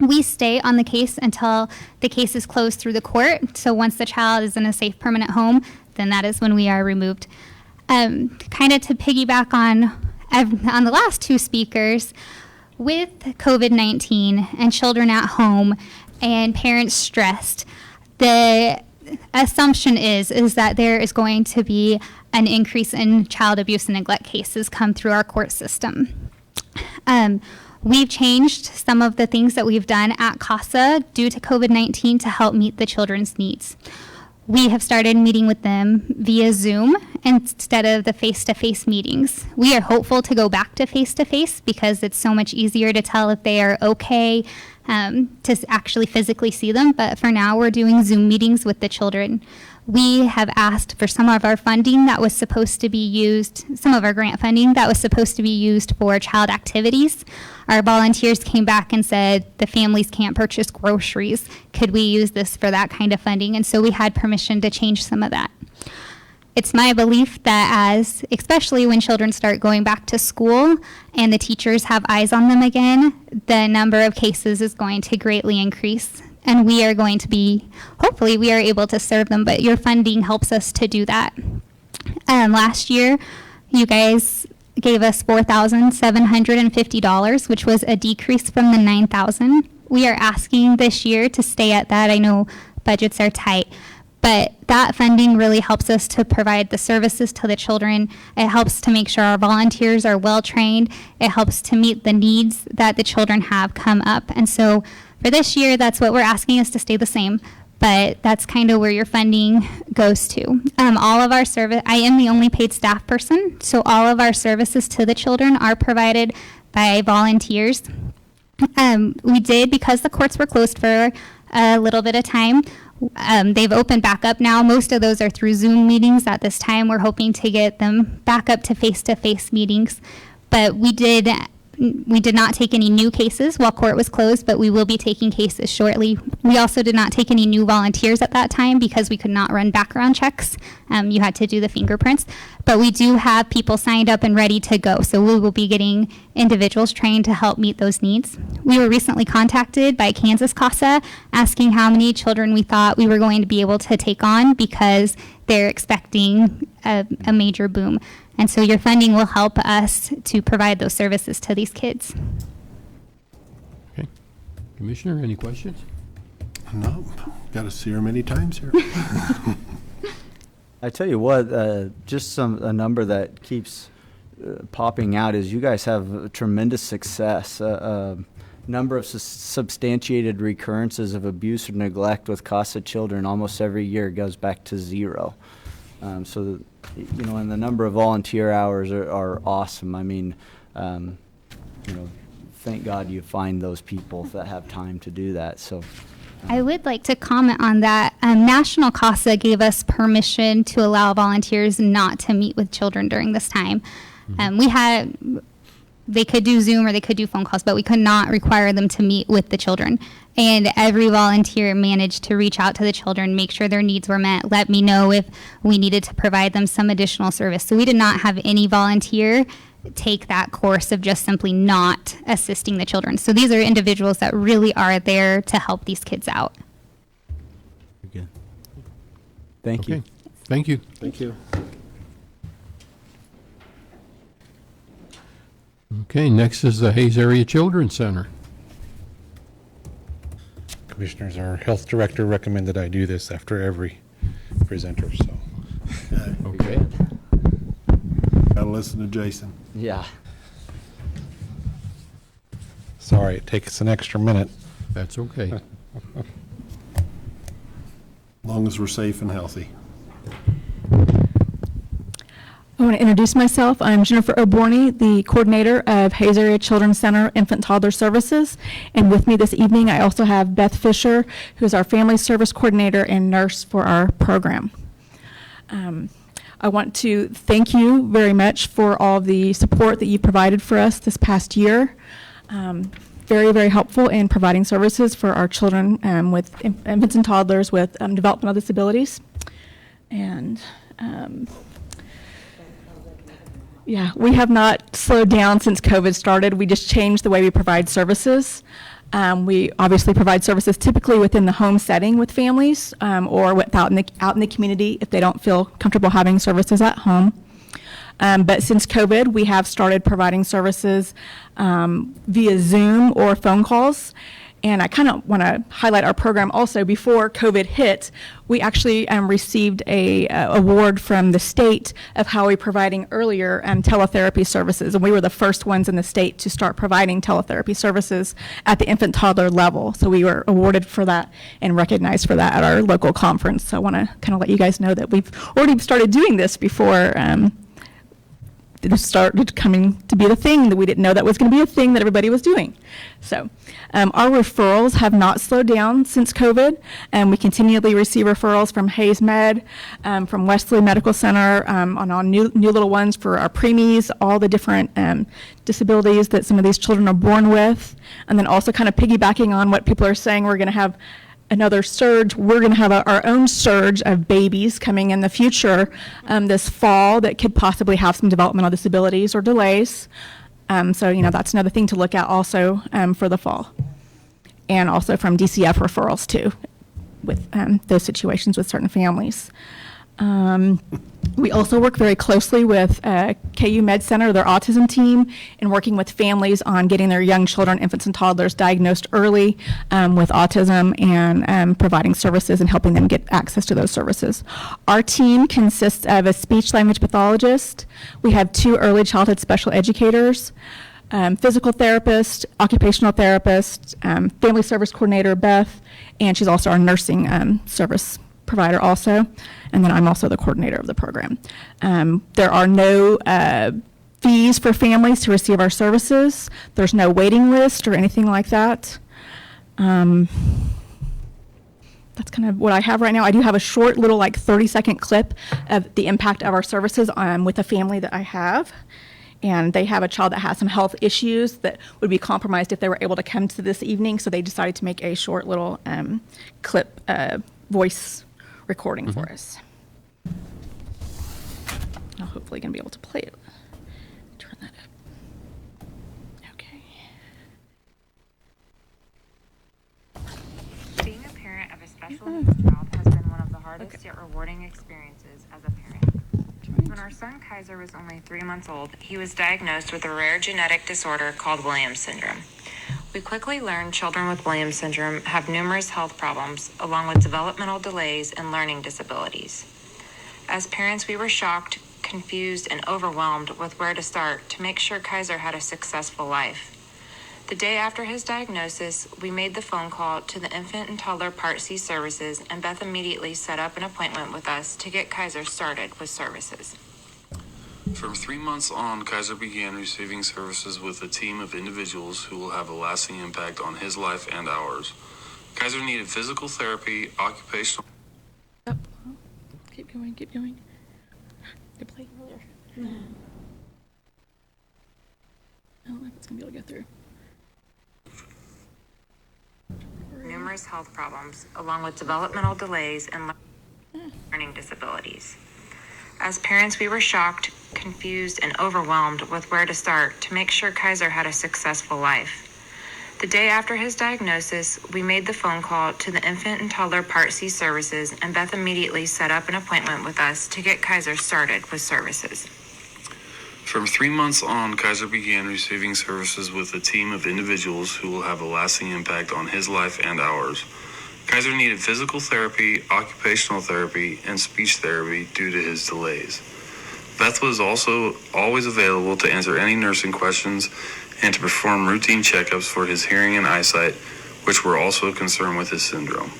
We stay on the case until the case is closed through the court. So once the child is in a safe permanent home, then that is when we are removed. Kind of to piggyback on on the last two speakers, with COVID-19 and children at home and parents stressed, the assumption is that there is going to be an increase in child abuse and neglect cases come through our court system. We've changed some of the things that we've done at CASA due to COVID-19 to help meet the children's needs. We have started meeting with them via Zoom instead of the face-to-face meetings. We are hopeful to go back to face-to-face because it's so much easier to tell if they are okay, to actually physically see them. But for now, we're doing Zoom meetings with the children. We have asked for some of our funding that was supposed to be used, some of our grant funding that was supposed to be used for child activities. Our volunteers came back and said the families can't purchase groceries. Could we use this for that kind of funding? And so we had permission to change some of that. It's my belief that especially when children start going back to school and the teachers have eyes on them again, the number of cases is going to greatly increase. And we are going to be, hopefully we are able to serve them, but your funding helps us to do that. Last year, you guys gave us $4,750, which was a decrease from the $9,000. We are asking this year to stay at that. I know budgets are tight, but that funding really helps us to provide the services to the children. It helps to make sure our volunteers are well trained. It helps to meet the needs that the children have come up. And so for this year, that's what we're asking us to stay the same, but that's kind of where your funding goes to. All of our service, I am the only paid staff person, so all of our services to the children are provided by volunteers. We did, because the courts were closed for a little bit of time, they've opened back up now. Most of those are through Zoom meetings at this time. We're hoping to get them back up to face-to-face meetings, but we did not take any new cases while court was closed, but we will be taking cases shortly. We also did not take any new volunteers at that time because we could not run background checks. You had to do the fingerprints, but we do have people signed up and ready to go. So we will be getting individuals trained to help meet those needs. We were recently contacted by Kansas CASA asking how many children we thought we were going to be able to take on because they're expecting a major boom. And so your funding will help us to provide those services to these kids. Okay. Commissioner, any questions? No, got to see her many times here. I tell you what, just a number that keeps popping out is you guys have tremendous success. Number of substantiated recurrences of abuse or neglect with CASA children almost every year goes back to 0. So, and the number of volunteer hours are awesome. I mean, thank God you find those people that have time to do that. So, I would like to comment on that. National CASA gave us permission to allow volunteers not to meet with children during this time. They could do Zoom or they could do phone calls, but we could not require them to meet with the children. And every volunteer managed to reach out to the children, make sure their needs were met, let me know if we needed to provide them some additional service. So we did not have any volunteer take that course of just simply not assisting the children. So these are individuals that really are there to help these kids out. Good. Thank you. Thank you. Thank you. Okay, next is the Hayes Area Children's Center. Commissioners, our health director recommended I do this after every presenter, so. Okay. Got to listen to Jason. Yeah. Sorry, it takes an extra minute. That's okay. As long as we're safe and healthy. I want to introduce myself. I'm Jennifer O'Borney, the coordinator of Hayes Area Children's Center Infant Toddler Services. And with me this evening, I also have Beth Fisher, who is our family service coordinator and nurse for our program. I want to thank you very much for all the support that you provided for us this past year. Very, very helpful in providing services for our children with infants and toddlers with developmental disabilities. And yeah, we have not slowed down since COVID started. We just changed the way we provide services. We obviously provide services typically within the home setting with families or out in the community if they don't feel comfortable having services at home. But since COVID, we have started providing services via Zoom or phone calls. And I kind of want to highlight our program also. Before COVID hit, we actually received a award from the state of how we're providing earlier teletherapy services. And we were the first ones in the state to start providing teletherapy services at the infant toddler level. So we were awarded for that and recognized for that at our local conference. So I want to kind of let you guys know that we've already started doing this before it started coming to be the thing that we didn't know that was going to be a thing that everybody was doing. So our referrals have not slowed down since COVID, and we continually receive referrals from Hayes Med, from Wesley Medical Center, on our new little ones for our preemies, all the different disabilities that some of these children are born with, and then also kind of piggybacking on what people are saying, we're going to have another surge. We're going to have our own surge of babies coming in the future this fall that could possibly have some developmental disabilities or delays. So, that's another thing to look at also for the fall. And also from DCF referrals too, with those situations with certain families. We also work very closely with KU Med Center, their autism team, in working with families on getting their young children, infants and toddlers, diagnosed early with autism and providing services and helping them get access to those services. Our team consists of a speech-language pathologist. We have 2 early childhood special educators, physical therapist, occupational therapist, family service coordinator, Beth, and she's also our nursing service provider also, and then I'm also the coordinator of the program. There are no fees for families to receive our services. There's no waiting list or anything like that. That's kind of what I have right now. I do have a short little 30-second clip of the impact of our services with a family that I have. And they have a child that has some health issues that would be compromised if they were able to come to this evening, so they decided to make a short little clip voice recording for us. I'm hopefully going to be able to play it. Turn that up. Okay. Being a parent of a special needs child has been one of the hardest yet rewarding experiences as a parent. When our son Kaiser was only 3 months old, he was diagnosed with a rare genetic disorder called Williams syndrome. We quickly learned children with Williams syndrome have numerous health problems, along with developmental delays and learning disabilities. As parents, we were shocked, confused, and overwhelmed with where to start to make sure Kaiser had a successful life. The day after his diagnosis, we made the phone call to the Infant and Toddler Part C services, and Beth immediately set up an appointment with us to get Kaiser started with services. From 3 months on, Kaiser began receiving services with a team of individuals who will have a lasting impact on his life and ours. Kaiser needed physical therapy, occupational... Up. Keep going, keep going. Good play earlier. I don't know if it's going to be able to go through. Numerous health problems, along with developmental delays and learning disabilities. As parents, we were shocked, confused, and overwhelmed with where to start to make sure Kaiser had a successful life. The day after his diagnosis, we made the phone call to the Infant and Toddler Part C services, and Beth immediately set up an appointment with us to get Kaiser started with services. From 3 months on, Kaiser began receiving services with a team of individuals who will have a lasting impact on his life and ours. Kaiser needed physical therapy, occupational therapy, and speech therapy due to his delays. Beth was also always available to answer any nursing questions and to perform routine checkups for his hearing and eyesight, which were also concerned with his syndrome.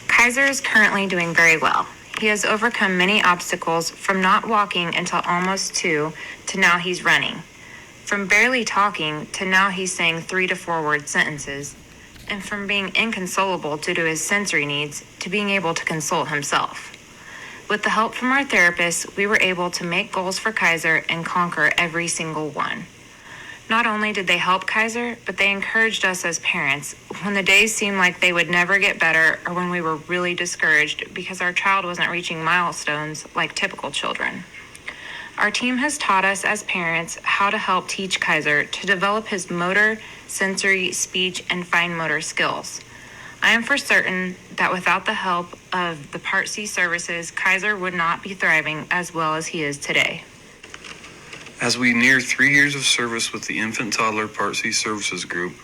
Kaiser is currently doing very well. He has overcome many obstacles, from not walking until almost 2 to now he's running. From barely talking to now he's saying 3 to 4 word sentences. And from being inconsolable due to his sensory needs to being able to console himself. With the help from our therapists, we were able to make goals for Kaiser and conquer every single one. Not only did they help Kaiser, but they encouraged us as parents when the days seemed like they would never get better, or when we were really discouraged because our child wasn't reaching milestones like typical children. Our team has taught us as parents how to help teach Kaiser to develop his motor, sensory, speech, and fine motor skills. I am for certain that without the help of the Part C services, Kaiser would not be thriving as well as he is today. As we near 3 years of service with the Infant Toddler Part C Services Group,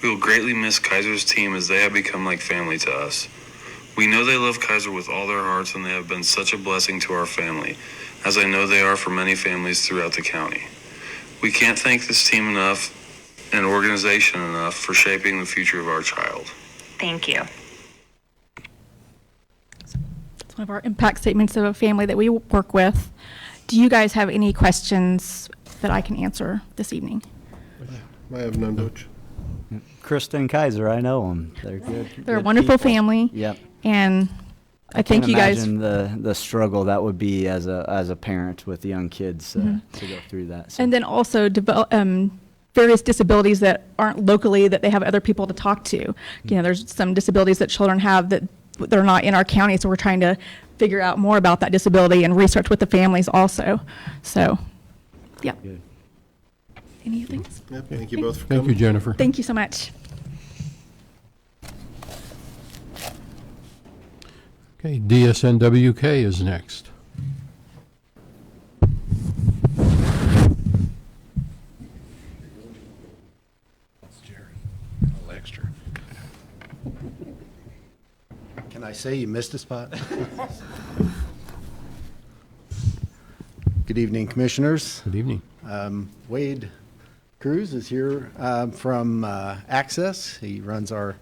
we will greatly miss Kaiser's team as they have become like family to us. We know they love Kaiser with all their hearts, and they have been such a blessing to our family, as I know they are for many families throughout the county. We can't thank this team enough and organization enough for shaping the future of our child. Thank you. It's one of our impact statements of a family that we work with. Do you guys have any questions that I can answer this evening? I have none, Butch. Kristen Kaiser, I know them. They're good. They're a good wonderful people. family. Yep. And I think you guys. Can't imagine the struggle that would be as a parent with young kids to go through that. So. And then also various disabilities that aren't locally that they have other people to talk to. You know, there's some disabilities that children have that they're not in our county, so we're trying to figure out more about that disability and research with the families also. So, yeah. Good. Any things? Yep, thank you both for Thank coming. you, Jennifer. Thank you so much. Okay, DSNWK is next. Extra. Can I say you missed a spot? Good evening, Commissioners. Good evening. Wade Cruz is here from Access. He runs our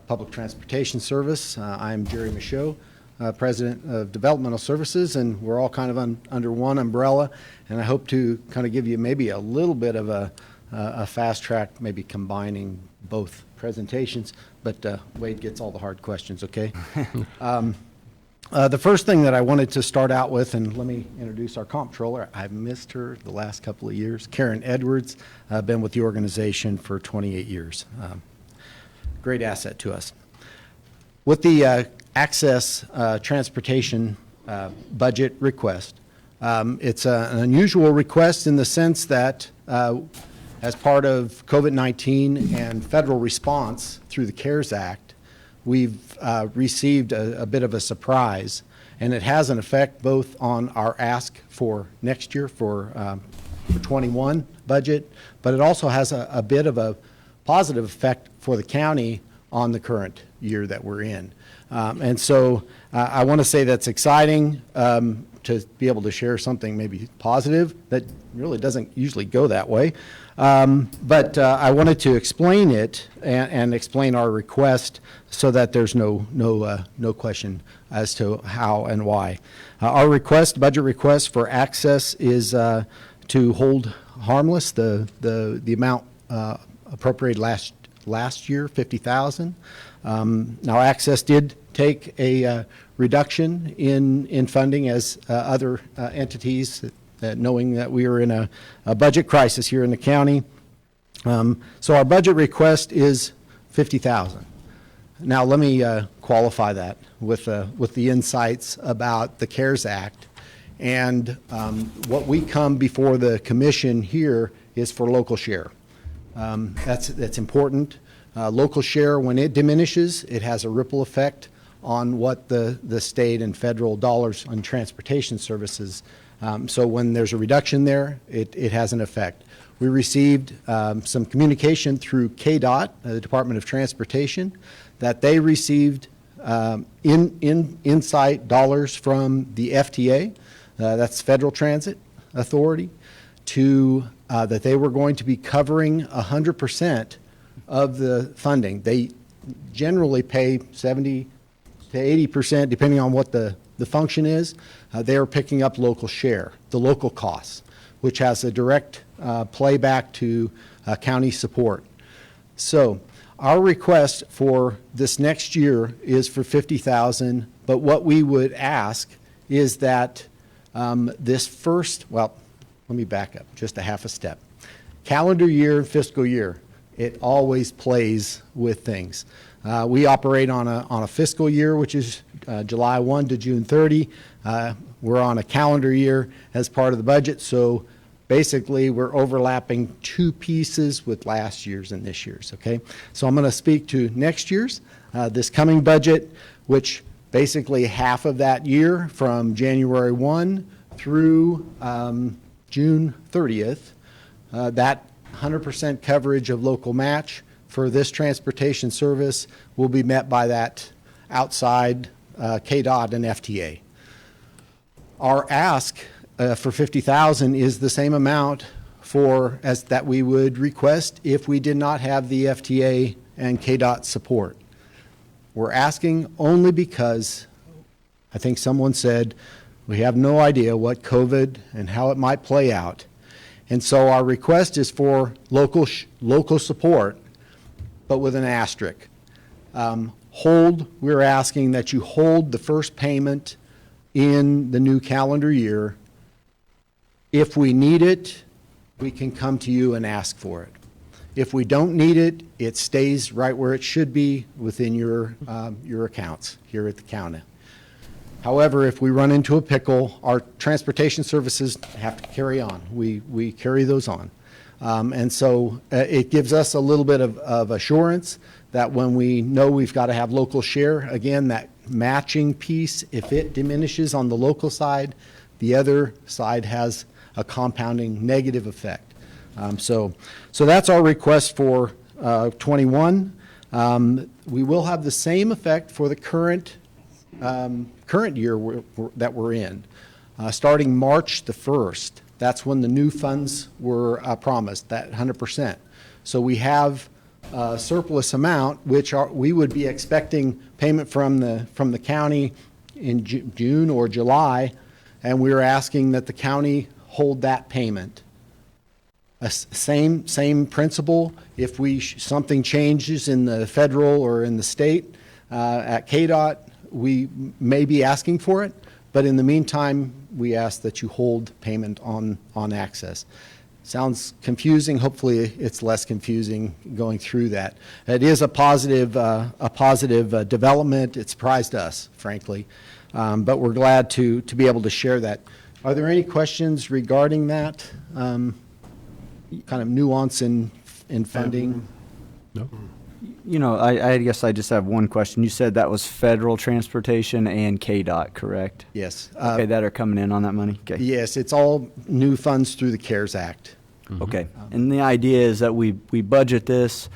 public transportation service. I'm Jerry Michaud, President of Developmental Services, and we're all kind of under one umbrella. And I hope to kind of give you maybe a little bit of a fast track, maybe combining both presentations, but Wade gets all the hard questions, okay? The first thing that I wanted to start out with, and let me introduce our comptroller. I've missed her the last couple of years. Karen Edwards, been with the organization for 28 years. Great asset to us. With the Access Transportation budget request, it's an unusual request in the sense that as part of COVID-19 and federal response through the CARES Act, we've received a bit of a surprise, and it has an effect both on our ask for next year for 21 budget, but it also has a bit of a positive effect for the county on the current year that we're in. And so I want to say that's exciting to be able to share something maybe positive that really doesn't usually go that way. But I wanted to explain it and explain our request so that there's no question as to how and why. Our request, budget request for Access, is to hold harmless the amount appropriated last year, $50,000. Now Access did take a reduction in funding as other entities, knowing that we are in a budget crisis here in the county. So our budget request is $50,000. Now let me qualify that with the insights about the CARES Act. And what we come before the commission here is for local share. That's important. Local share, when it diminishes, it has a ripple effect on what the state and federal dollars on transportation services. So when there's a reduction there, it has an effect. We received some communication through KDOT, the Department of Transportation, that they received insight dollars from the FTA, that's Federal Transit Authority, that they were going to be covering 100% of the funding. They generally pay 70 to 80%, depending on what the function is. They are picking up local share, the local costs, which has a direct playback to county support. So our request for this next year is for $50,000, but what we would ask is that this first, well, let me back up just a half a step. Calendar year, fiscal year, it always plays with things. We operate on a fiscal year, which is July 1 to June 30. We're on a calendar year as part of the budget, so basically we're overlapping two pieces with last year's and this year's, okay? So I'm going to speak to next year's, this coming budget, which basically half of that year from January 1 through June 30th, that 100% coverage of local match for this transportation service will be met by that outside KDOT and FTA. Our ask for $50,000 is the same amount as that we would request if we did not have the FTA and KDOT support. We're asking only because I think someone said we have no idea what COVID and how it might play out. And so our request is for local support, but with an asterisk. We're asking that you hold the first payment in the new calendar year. If we need it, we can come to you and ask for it. If we don't need it, it stays right where it should be within your accounts here at the county. However, if we run into a pickle, our transportation services have to carry on. We carry those on. And so it gives us a little bit of assurance that when we know we've got to have local share, again, that matching piece, if it diminishes on the local side, the other side has a compounding negative effect. So that's our request for 21. We will have the same effect for the current year that we're in. Starting March the 1st, that's when the new funds were promised, that 100%. So we have a surplus amount, which we would be expecting payment from the county in June or July, and we're asking that the county hold that payment. Same principle. If something changes in the federal or in the state at KDOT, we may be asking for it, but in the meantime, we ask that you hold payment on access. Sounds confusing. Hopefully, it's less confusing going through that. It is a positive development. It surprised us, frankly, but we're glad to be able to share that. Are there any questions regarding that kind of nuance in funding? No. You know, I guess I just have one question. You said that was federal transportation and KDOT, correct? Yes. Okay, that are coming in on that money? Okay. Yes, it's all new funds through the CARES Act. Okay. And the idea is that we budget this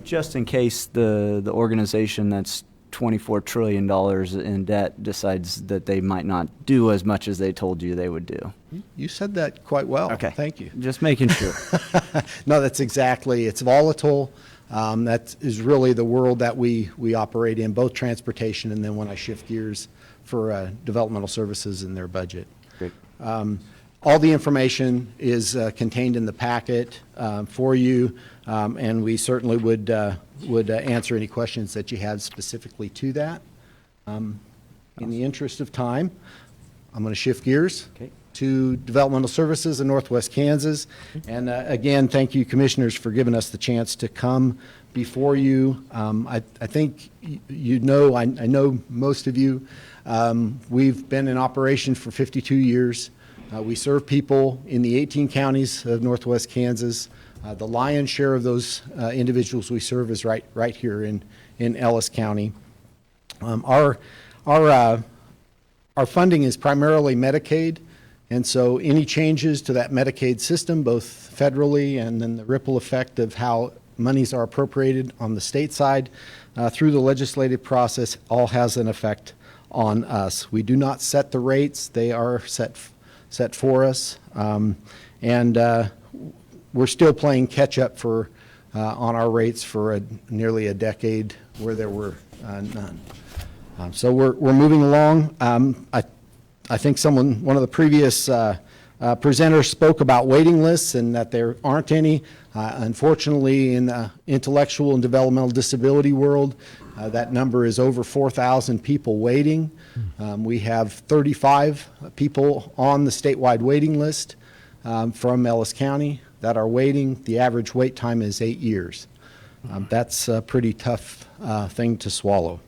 just in case the organization that's $24 trillion in debt decides that they might not do as much as they told you they would do. You said that quite well. Okay. Thank you. Just making sure. No, that's exactly. It's volatile. That is really the world that we operate in, both transportation and then when I shift gears for developmental services and their budget. Great. All the information is contained in the packet for you, and we certainly would answer any questions that you had specifically to that. In the interest of time, I'm going to shift gears to developmental services in Northwest Kansas. And again, thank you, commissioners, for giving us the chance to come before you. I think I know most of you. We've been in operation for 52 years. We serve people in the 18 counties of Northwest Kansas. The lion's share of those individuals we serve is right here in Ellis County. Our funding is primarily Medicaid, and so any changes to that Medicaid system, both federally and then the ripple effect of how monies are appropriated on the state side through the legislative process, all has an effect on us. We do not set the rates. They are set for us, and we're still playing catch up on our rates for nearly a decade where there were none. So we're moving along. I think one of the previous presenters spoke about waiting lists and that there aren't any. Unfortunately, in the intellectual and developmental disability world, that number is over 4,000 people waiting. We have 35 people on the statewide waiting list from Ellis County that are waiting. The average wait time is 8 years. That's a pretty tough thing to swallow.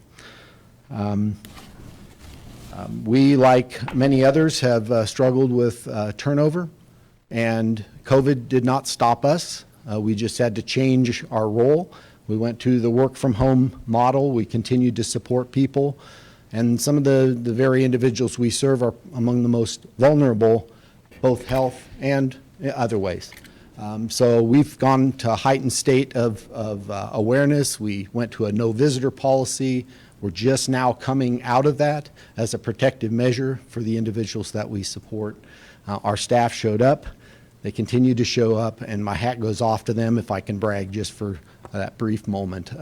We, like many others, have struggled with turnover, and COVID did not stop us. We just had to change our role. We went to the work-from-home model. We continued to support people, and some of the very individuals we serve are among the most vulnerable both health and other ways. So we've gone to a heightened state of awareness. We went to a no visitor policy. We're just now coming out of that as a protective measure for the individuals that we support. Our staff showed up. They continue to show up, and my hat goes off to them if I can brag just for that brief moment.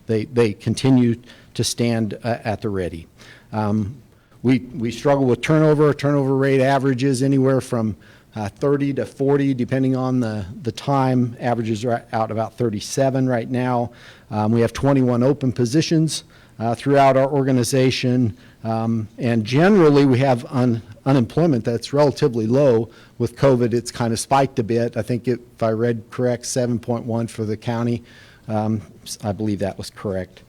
They continue to stand at the ready. We struggle with turnover. Turnover rate averages anywhere from 30 to 40, depending on the time. Averages are out about 37 right now. We have 21 open positions throughout our organization, and generally we have unemployment that's relatively low. With COVID, it's kind of spiked a bit. I think if I read correct, 7.1 for the county. I believe that was correct.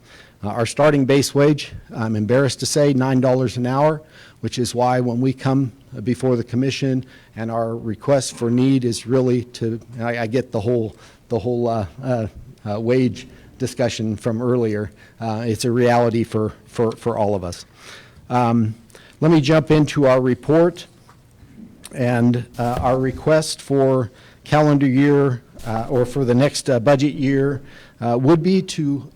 Our starting base wage, I'm embarrassed to say, $9 an hour, which is why when we come before the commission and our request for need is really to, I get the whole wage discussion from earlier. It's a reality for all of us. Let me jump into our report, and our request for calendar year or for the next budget year would be to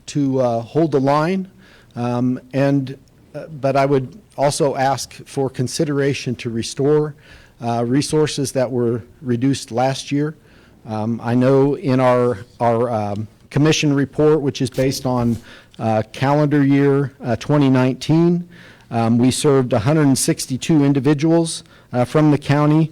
hold the line, but I would also ask for consideration to restore resources that were reduced last year. I know in our commission report, which is based on calendar year 2019, we served 162 individuals from the county.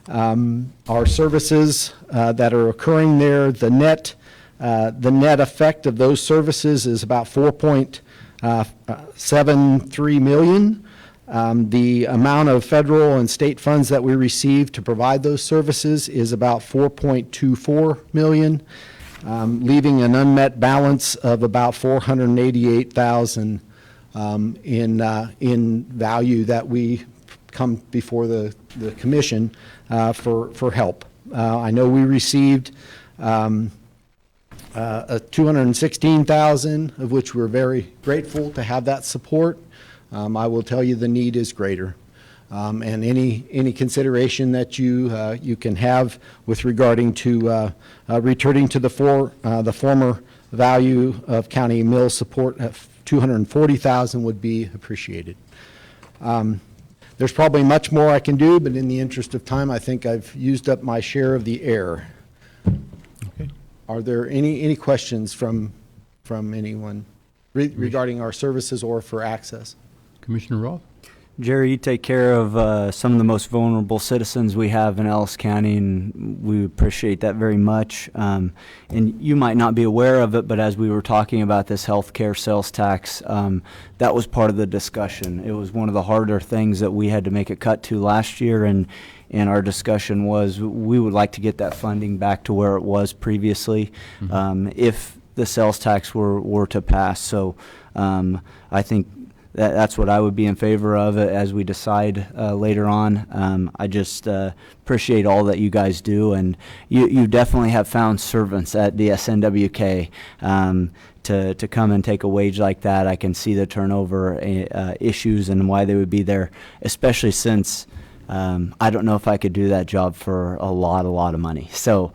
Our services that are occurring there, the net effect of those services is about $4.73 million. The amount of federal and state funds that we receive to provide those services is about $4.24 million, leaving an unmet balance of about $488,000 in value that we come before the commission for help. I know we received $216,000, of which we're very grateful to have that support. I will tell you the need is greater. And any consideration that you can have with regarding to returning to the former value of county mill support of $240,000 would be appreciated. There's probably much more I can do, but in the interest of time, I think I've used up my share of the air. Okay. Are there any questions from anyone regarding our services or for access? Commissioner Roth? Jerry, you take care of some of the most vulnerable citizens we have in Ellis County, and we appreciate that very much. And you might not be aware of it, but as we were talking about this health care sales tax, that was part of the discussion. It was one of the harder things that we had to make a cut to last year, and our discussion was we would like to get that funding back to where it was previously, if the sales tax were to pass. So I think that's what I would be in favor of as we decide later on. I just appreciate all that you guys do, and you definitely have found servants at the SNWK to come and take a wage like that. I can see the turnover issues and why they would be there, especially since I don't know if I could do that job for a lot of money. So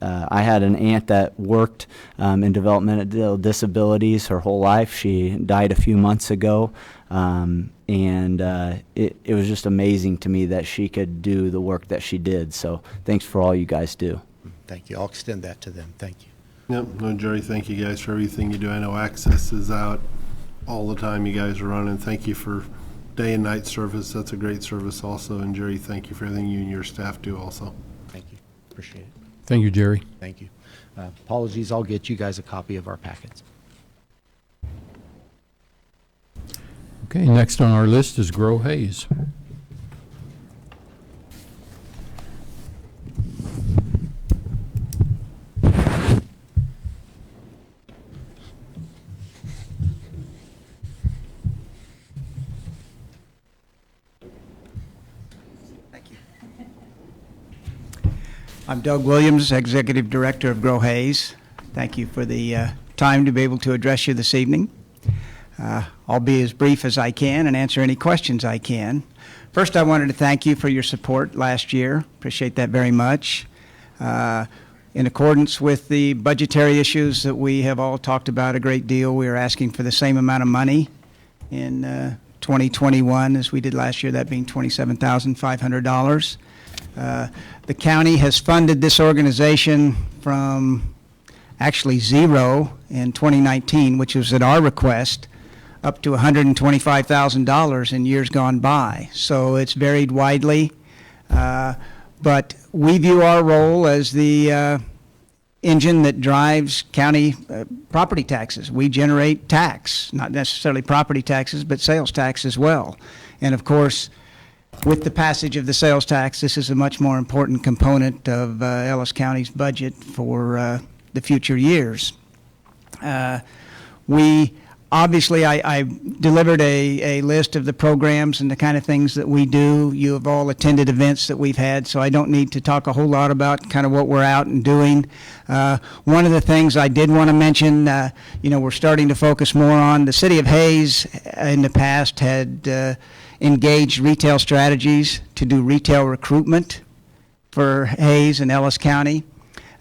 I had an aunt that worked in developmental disabilities her whole life. She died a few months ago, and it was just amazing to me that she could do the work that she did. So thanks for all you guys do. Thank you. I'll extend that to them. Thank you. Yep, no, Jerry, thank you guys for everything you do. I know Access is out all the time. You guys are running. Thank you for day and night service. That's a great service also. And Jerry, thank you for everything you and your staff do also. Thank you. Appreciate it. Thank you, Jerry. Thank you. Apologies, I'll get you guys a copy of our packets. Okay, next on our list is Grow Hayes. I'm Doug Williams, Executive Director of Grow Hayes. Thank you for the time to be able to address you this evening. I'll be as brief as I can and answer any questions I can. First, I wanted to thank you for your support last year. Appreciate that very much. In accordance with the budgetary issues that we have all talked about a great deal, we are asking for the same amount of money in 2021 as we did last year, that being $27,500. The county has funded this organization from actually zero in 2019, which was at our request, up to $125,000 in years gone by. So it's varied widely. But we view our role as the engine that drives county property taxes. We generate tax, not necessarily property taxes, but sales tax as well. And of course, with the passage of the sales tax, this is a much more important component of Ellis County's budget for the future years. Obviously, I delivered a list of the programs and the kind of things that we do. You have all attended events that we've had, so I don't need to talk a whole lot about kind of what we're out and doing. One of the things I did want to mention, we're starting to focus more on, the city of Hayes in the past had engaged retail strategies to do retail recruitment for Hayes and Ellis County.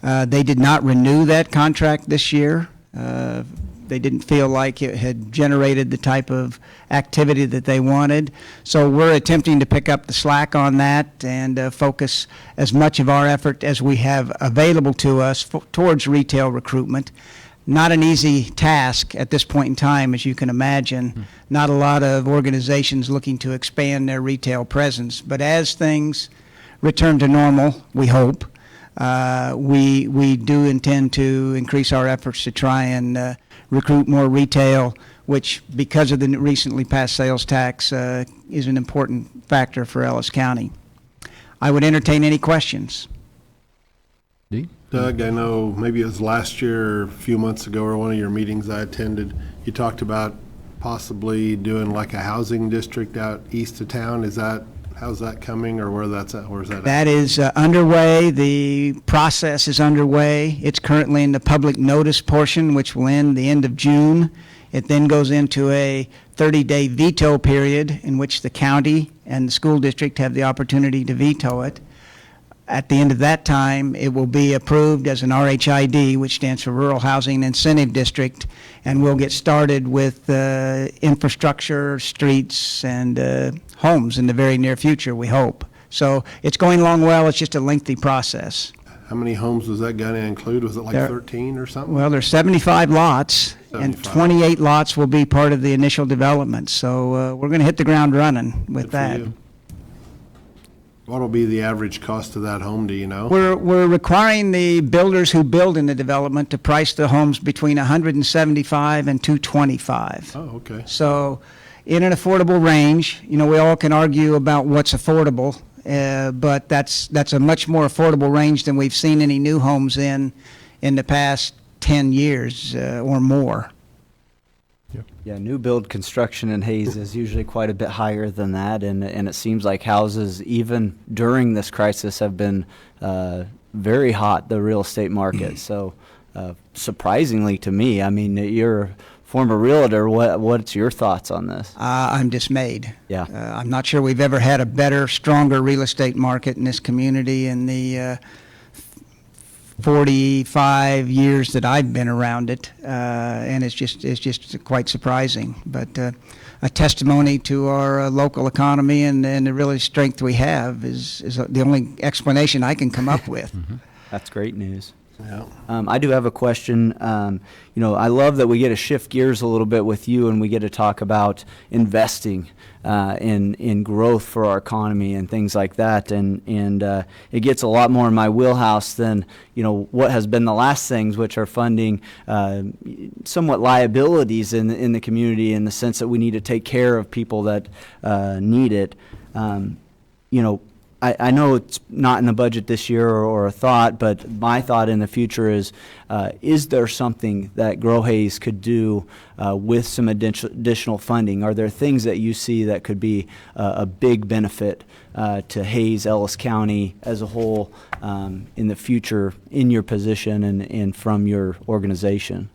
They did not renew that contract this year. They didn't feel like it had generated the type of activity that they wanted. So we're attempting to pick up the slack on that and focus as much of our effort as we have available to us towards retail recruitment. Not an easy task at this point in time, as you can imagine. Not a lot of organizations looking to expand their retail presence. But as things return to normal, we hope, we do intend to increase our efforts to try and recruit more retail, which, because of the recently passed sales tax, is an important factor for Ellis County. I would entertain any questions. Doug, I know maybe it was last year, or a few months ago, or one of your meetings I attended, you talked about possibly doing like a housing district out east of town. How's that coming, or where's that at? That is underway. The process is underway. It's currently in the public notice portion, which will end the end of June. It then goes into a 30-day veto period in which the county and the school district have the opportunity to veto it. At the end of that time, it will be approved as an RHID, which stands for Rural Housing Incentive District, and we'll get started with infrastructure, streets, and homes in the very near future, we hope. So it's going along well. It's just a lengthy process. How many homes was that going to include? Was it like 13 or something? Well, there's 75 lots, 75. And 28 lots will be part of the initial development. So we're going to hit the ground running with that. What will be the average cost of that home, do you know? We're requiring the builders who build in the development to price the homes between $175 and $225. Oh, okay. So in an affordable range. We all can argue about what's affordable, but that's a much more affordable range than we've seen any new homes in the past 10 years or more. Yeah, new build construction in Hayes is usually quite a bit higher than that, and it seems like houses, even during this crisis, have been very hot, the real estate market. So surprisingly to me, I mean, you're a former realtor, what's your thoughts on this? I'm dismayed. Yeah. I'm not sure we've ever had a better, stronger real estate market in this community in the 45 years that I've been around it, and it's just quite surprising. But a testimony to our local economy and the really strength we have is the only explanation I can come up with. Mm-hmm. That's great news. Yeah. I do have a question. I love that we get to shift gears a little bit with you, and we get to talk about investing in growth for our economy and things like that. And it gets a lot more in my wheelhouse than what has been the last things, which are funding somewhat liabilities in the community, in the sense that we need to take care of people that need it. I know it's not in the budget this year or a thought, but my thought in the future is there something that Grow Hayes could do with some additional funding? Are there things that you see that could be a big benefit to Hayes, Ellis County as a whole in the future, in your position and from your organization?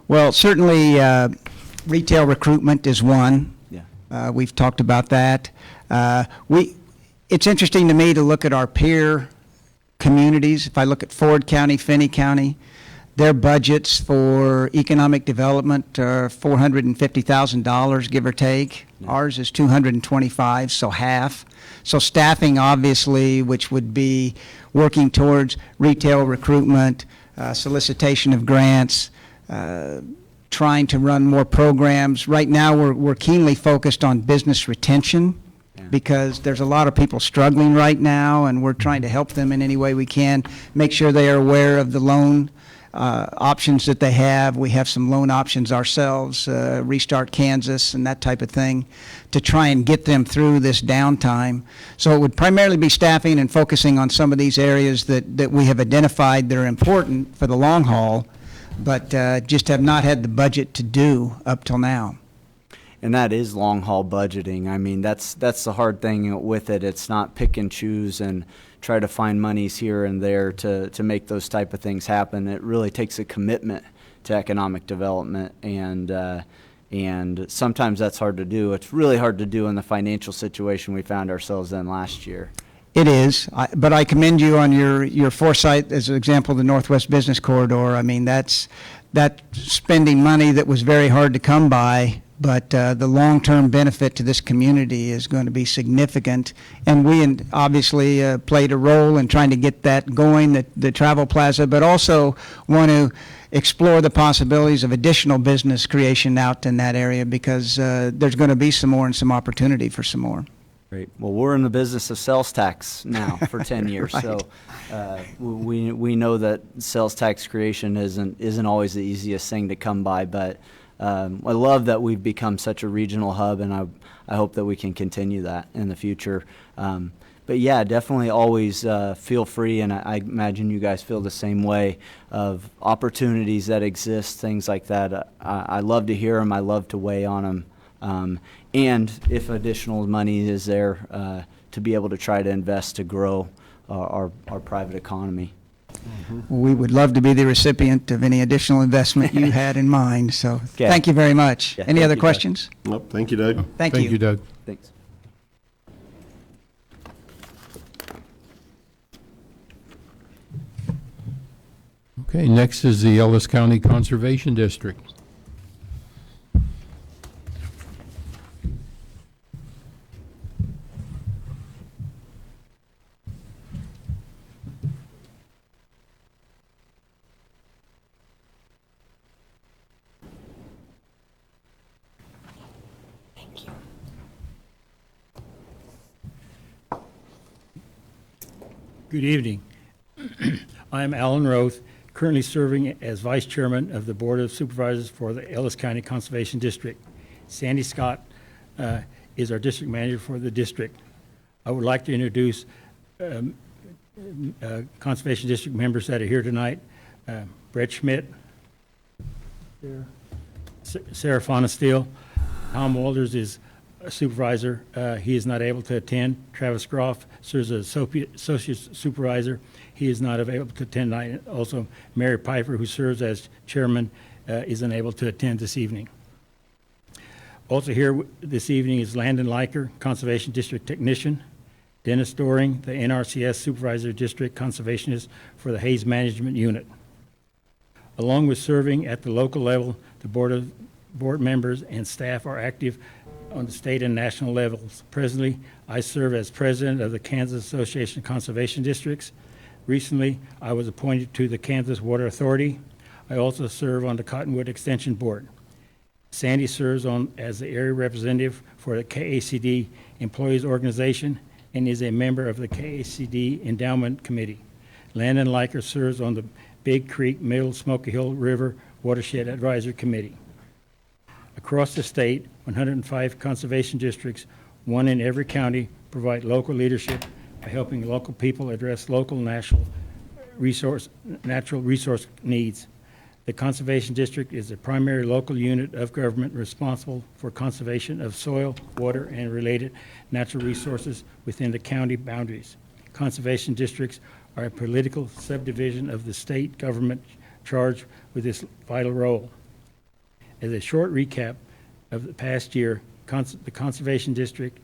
Well, certainly retail recruitment is one. Yeah. We've talked about that. It's interesting to me to look at our peer communities. If I look at Ford County, Finney County, their budgets for economic development are $450,000, give or take. Ours is $225,000, so half. So staffing, obviously, which would be working towards retail recruitment, solicitation of grants, trying to run more programs. Right now, we're keenly focused on business retention, because there's a lot of people struggling right now, and we're trying to help them in any way we can, make sure they are aware of the loan options that they have. We have some loan options ourselves, Restart Kansas and that type of thing, to try and get them through this downtime. So it would primarily be staffing and focusing on some of these areas that we have identified that are important for the long haul, but just have not had the budget to do up till now. And that is long haul budgeting. I mean, that's the hard thing with it. It's not pick and choose and try to find monies here and there to make those type of things happen. It really takes a commitment to economic development, and sometimes that's hard to do. It's really hard to do in the financial situation we found ourselves in last year. It is, but I commend you on your foresight as an example of the Northwest Business Corridor. I mean, that's spending money that was very hard to come by, but the long-term benefit to this community is going to be significant. And we obviously played a role in trying to get that going, the travel plaza, but also want to explore the possibilities of additional business creation out in that area, because there's going to be some more and some opportunity for some more. Great. Well, we're in the business of sales tax now for 10 years, Right. so we know that sales tax creation isn't always the easiest thing to come by, but I love that we've become such a regional hub, and I hope that we can continue that in the future. But yeah, definitely always feel free, and I imagine you guys feel the same way, of opportunities that exist, things like that. I love to hear them. I love to weigh on them. And if additional money is there, to be able to try to invest to grow our private economy. We would love to be the recipient of any additional investment you had in mind, so Okay. thank you very much. Yeah, Any thank other you, Doug. questions? Nope, thank you, Doug. Thank you. Thank you, Doug. Thanks. Okay, next is the Ellis County Conservation District. Good evening. I am Alan Roth, currently serving as Vice Chairman of the Board of Supervisors for the Ellis County Conservation District. Sandy Scott is our district manager for the district. I would like to introduce Conservation District members that are here tonight. Brett Schmidt, Sarah Fonesteel, Tom Walters is a supervisor. He is not able to attend. Travis Groff serves as associate supervisor. He is not able to attend tonight. Also, Mary Piper, who serves as chairman, is unable to attend this evening. Also here this evening is Landon Liker, Conservation District Technician. Dennis Doring, the NRCS Supervisor District Conservationist for the Haze Management Unit. Along with serving at the local level, the board members and staff are active on the state and national levels. Presently, I serve as president of the Kansas Association of Conservation Districts. Recently, I was appointed to the Kansas Water Authority. I also serve on the Cottonwood Extension Board. Sandy serves as the area representative for the KACD Employees Organization and is a member of the KACD Endowment Committee. Landon Liker serves on the Big Creek Middle Smoky Hill River Watershed Advisory Committee. Across the state, 105 conservation districts, one in every county, provide local leadership by helping local people address local natural resource needs. The Conservation District is the primary local unit of government responsible for conservation of soil, water, and related natural resources within the county boundaries. Conservation districts are a political subdivision of the state government charged with this vital role. As a short recap of the past year, the Conservation District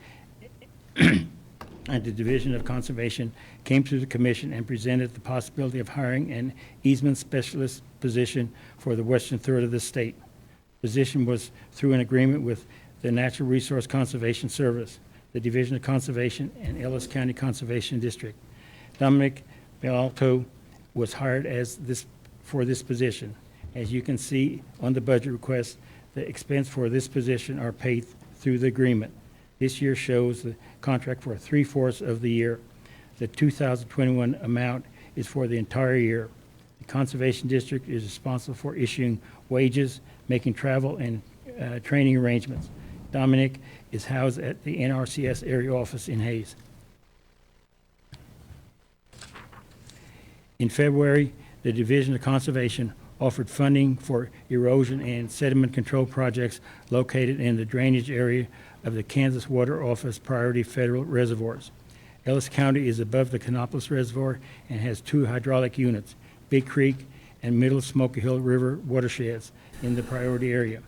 and the Division of Conservation came to the commission and presented the possibility of hiring an easement specialist position for the western third of the state. Position was through an agreement with the Natural Resource Conservation Service, the Division of Conservation, and Ellis County Conservation District. Dominic Belalto was hired for this position. As you can see on the budget request, the expense for this position are paid through the agreement. This year shows the contract for 3/4 of the year. The 2021 amount is for the entire year. The Conservation District is responsible for issuing wages, making travel and training arrangements. Dominic is housed at the NRCS area office in Hayes. In February, the Division of Conservation offered funding for erosion and sediment control projects located in the drainage area of the Kansas Water Office priority federal reservoirs. Ellis County is above the Canopolis Reservoir and has 2 hydraulic units, Big Creek and Middle Smoky Hill River watersheds in the priority area.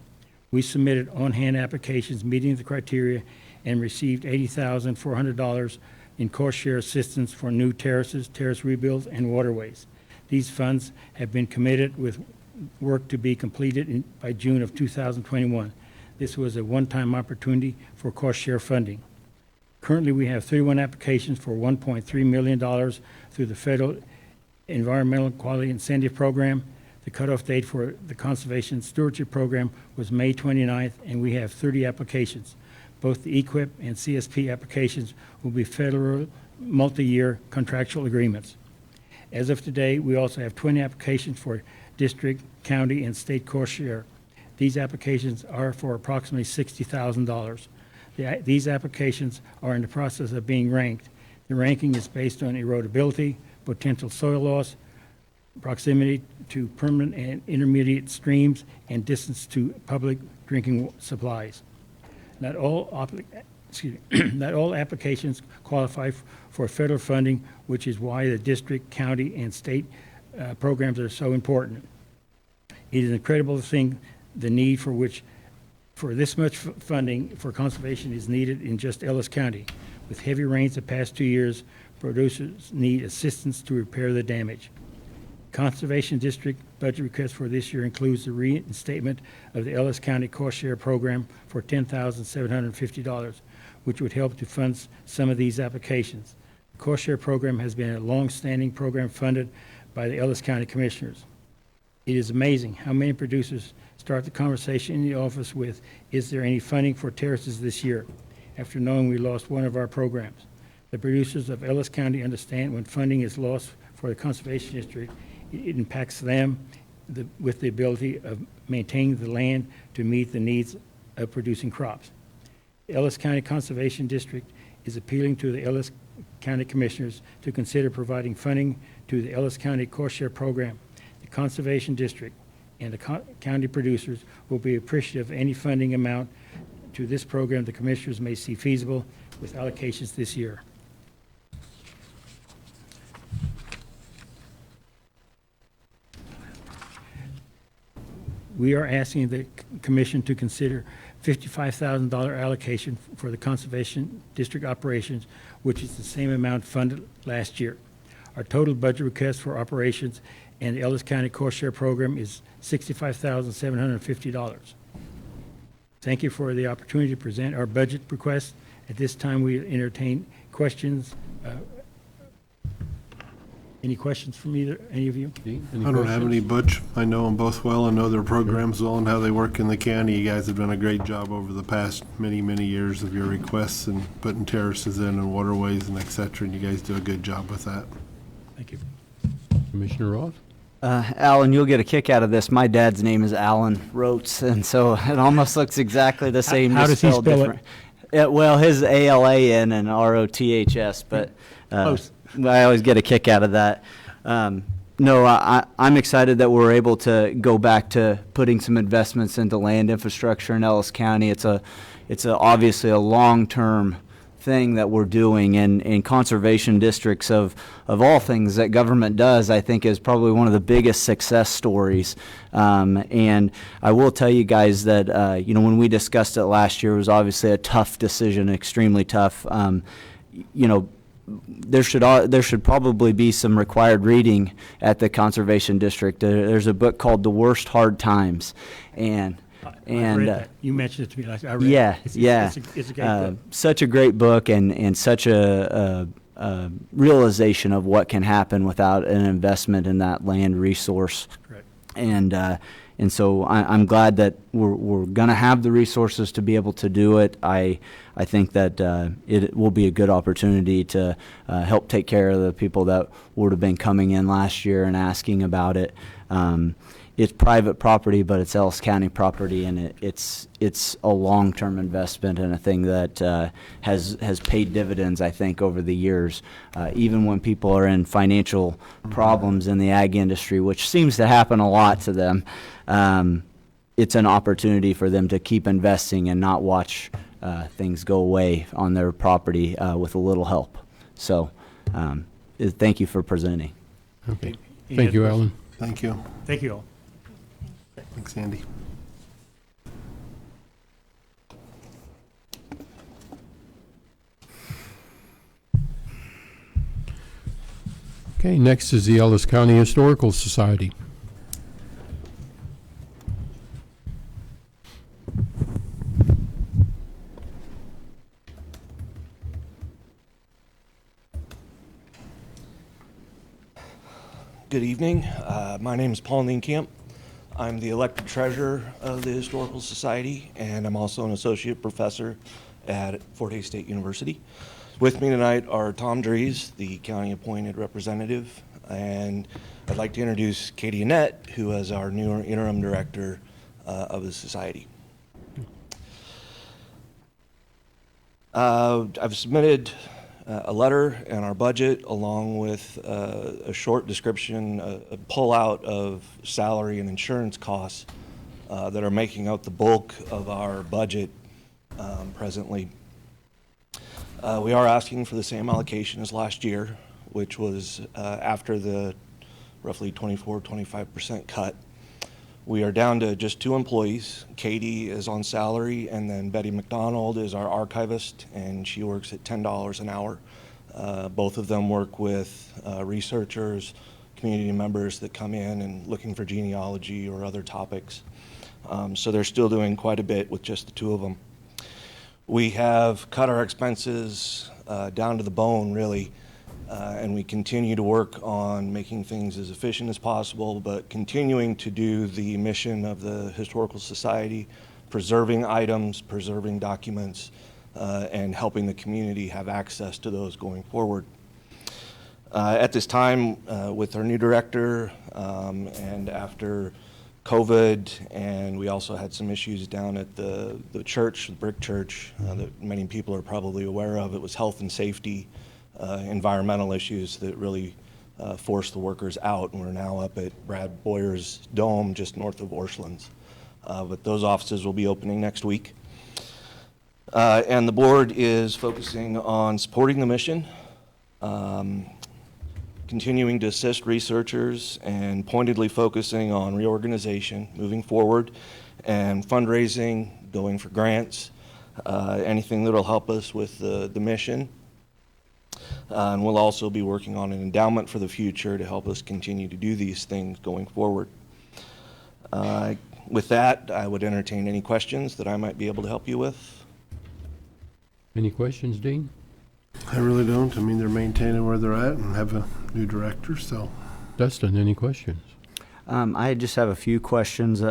We submitted on-hand applications meeting the criteria and received $80,400 in cost share assistance for new terraces, terrace rebuilds, and waterways. These funds have been committed with work to be completed by June of 2021. This was a one-time opportunity for cost share funding. Currently, we have 31 applications for $1.3 million through the Federal Environmental Quality Incentive Program. The cutoff date for the Conservation Stewardship Program was May 29th, and we have 30 applications. Both the EQIP and CSP applications will be federal multi-year contractual agreements. As of today, we also have 20 applications for district, county, and state cost share. These applications are for approximately $60,000. These applications are in the process of being ranked. The ranking is based on erodibility, potential soil loss, proximity to permanent and intermediate streams, and distance to public drinking supplies. Not all applications qualify for federal funding, which is why the district, county, and state programs are so important. It is incredible to think the need for this much funding for conservation is needed in just Ellis County. With heavy rains the past 2 years, producers need assistance to repair the damage. Conservation District budget request for this year includes the reinstatement of the Ellis County Cost Share Program for $10,750, which would help to fund some of these applications. The Cost Share Program has been a long-standing program funded by the Ellis County Commissioners. It is amazing how many producers start the conversation in the office with, "Is there any funding for terraces this year?" after knowing we lost one of our programs. The producers of Ellis County understand when funding is lost for the Conservation District, it impacts them with the ability of maintaining the land to meet the needs of producing crops. The Ellis County Conservation District is appealing to the Ellis County Commissioners to consider providing funding to the Ellis County Cost Share Program. The Conservation District and the county producers will be appreciative of any funding amount to this program the Commissioners may see feasible with allocations this year. We are asking the Commission to consider $55,000 allocation for the Conservation District operations, which is the same amount funded last year. Our total budget request for operations and the Ellis County Cost Share Program is $65,750. Thank you for the opportunity to present our budget request. At this time, we entertain questions. Any questions from any of you? I don't have any, Butch. I know them both well and know their programs well and how they work in the county. You guys have done a great job over the past many, many years of your requests and putting terraces in and waterways and et cetera, and you guys do a good job with that. Thank you. Commissioner Roth? Alan, you'll get a kick out of this. My dad's name is Alan Rotes, and so it almost looks exactly the same. How does he spell different. Well, his ALAN and ROTHS, but Close. I always get a kick out of that. No, I'm excited that we're able to go back to putting some investments into land infrastructure in Ellis County. It's obviously a long-term thing that we're doing in conservation districts of all things that government does, I think is probably one of the biggest success stories. And I will tell you guys that, when we discussed it last year, it was obviously a tough decision, extremely tough. There should probably be some required reading at the conservation district. There's a book called The Worst Hard Times, and I've read that. You mentioned it to me last. I read yeah, it. yeah, It's a great book. Such a great book, and such a realization of what can happen without an investment in that land resource. Correct. And so I'm glad that we're going to have the resources to be able to do it. I think that it will be a good opportunity to help take care of the people that would have been coming in last year and asking about it. It's private property, but it's Ellis County property, and it's a long-term investment and a thing that has paid dividends, I think, over the years. Even when people are in financial problems in the ag industry, which seems to happen a lot to them, it's an opportunity for them to keep investing and not watch things go away on their property with a little help. So thank you for presenting. Okay. Thank you, Alan. Thank you. Thank you all. Thanks, Andy. Okay, next is the Ellis County Historical Society. Good evening. My name is Paul Nienkamp. I'm the elected treasurer of the Historical Society, and I'm also an associate professor at Fort Hays State University. With me tonight are Tom Dries, the county appointed representative, and I'd like to introduce Katie Annette, who is our new interim director of the society. I've submitted a letter and our budget along with a short description, a pullout of salary and insurance costs that are making out the bulk of our budget presently. We are asking for the same allocation as last year, which was after the roughly 24-25% cut. We are down to just 2 employees. Katie is on salary, and then Betty McDonald is our archivist, and she works at $10 an hour. Both of them work with researchers, community members that come in and looking for genealogy or other topics. So they're still doing quite a bit with just the 2 of them. We have cut our expenses down to the bone, really, and we continue to work on making things as efficient as possible, but continuing to do the mission of the Historical Society, preserving items, preserving documents, and helping the community have access to those going forward. At this time, with our new director, and after COVID, and we also had some issues down at the church, the brick church, that many people are probably aware of. It was health and safety, environmental issues that really forced the workers out, and we're now up at Brad Boyer's Dome just north of Orchlands. But those offices will be opening next week. And the board is focusing on supporting the mission, continuing to assist researchers, and pointedly focusing on reorganization moving forward, and fundraising, going for grants, anything that will help us with the mission. And we'll also be working on an endowment for the future to help us continue to do these things going forward. With that, I would entertain any questions that I might be able to help you with. Any questions, Dean? I really don't. I mean, they're maintaining where they're at and have a new director, so. Dustin, any questions? I just have a few questions,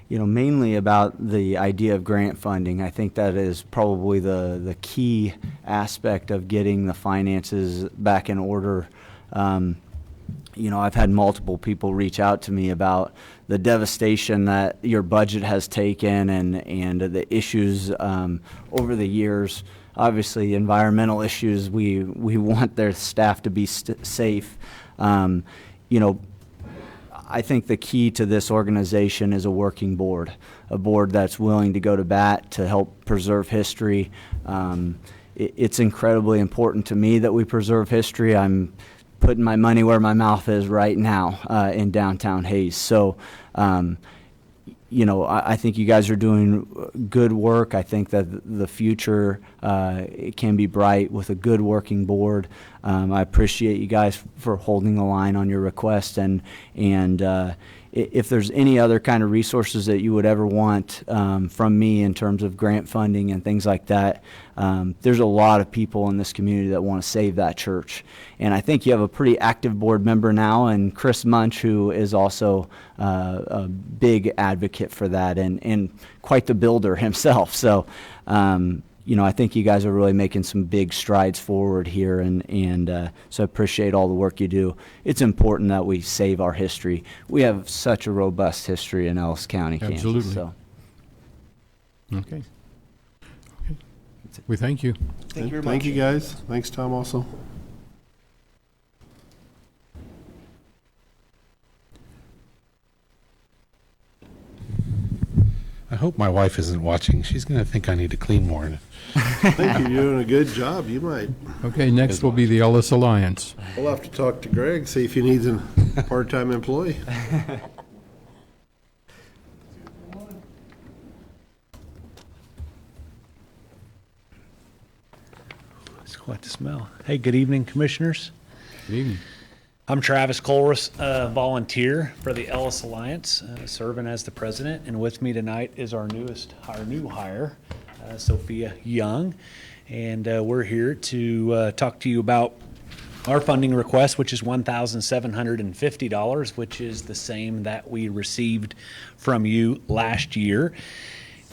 mainly about the idea of grant funding. I think that is probably the key aspect of getting the finances back in order. I've had multiple people reach out to me about the devastation that your budget has taken and the issues over the years. Obviously, environmental issues, we want their staff to be safe. I think the key to this organization is a working board, a board that's willing to go to bat to help preserve history. it's incredibly important to me that we preserve history. I'm putting my money where my mouth is right now in downtown Hayes. So, you know, I think you guys are doing good work. I think that the future it can be bright with a good working board. I appreciate you guys for holding the line on your request, and if there's any other kind of resources that you would ever want from me in terms of grant funding and things like that, there's a lot of people in this community that want to save that church. And I think you have a pretty active board member now, and Chris Munch, who is also a big advocate for that and quite the builder himself. So, you know, I think you guys are really making some big strides forward here, and so I appreciate all the work you do. It's important that we save our history. We have such a robust history in Ellis County, Kansas. Absolutely. So. Okay. We thank you. Thank you very much. Thank you, guys. Thanks, Tom, also. I hope my wife isn't watching. She's going to think I need to clean more. I think you're doing a good job. You might. Okay, next will be the Ellis Alliance. We'll have to talk to Greg, see if he needs a part-time employee. It's quite the smell. Hey, good evening, Commissioners. Good evening. I'm Travis Colress, volunteer for the Ellis Alliance, serving as the president. And with me tonight is our new hire, Sophia Young. And we're here to talk to you about our funding request, which is $1,750, which is the same that we received from you last year.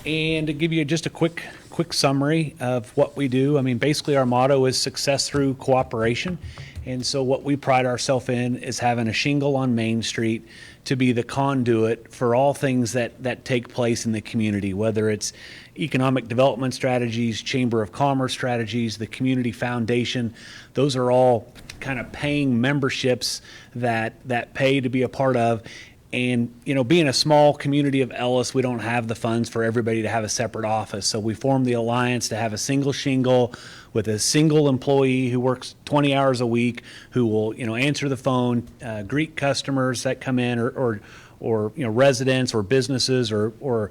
And to give you just a quick summary of what we do, I mean, basically our motto is success through cooperation. And so what we pride ourselves in is having a shingle on Main Street to be the conduit for all things that take place in the community, whether it's economic development strategies, Chamber of Commerce strategies, the Community Foundation. Those are all kind of paying memberships that pay to be a part of. And, you know, being a small community of Ellis, we don't have the funds for everybody to have a separate office. So we formed the alliance to have a single shingle with a single employee who works 20 hours a week, who will, you know, answer the phone, greet customers that come in, or you know, residents or businesses or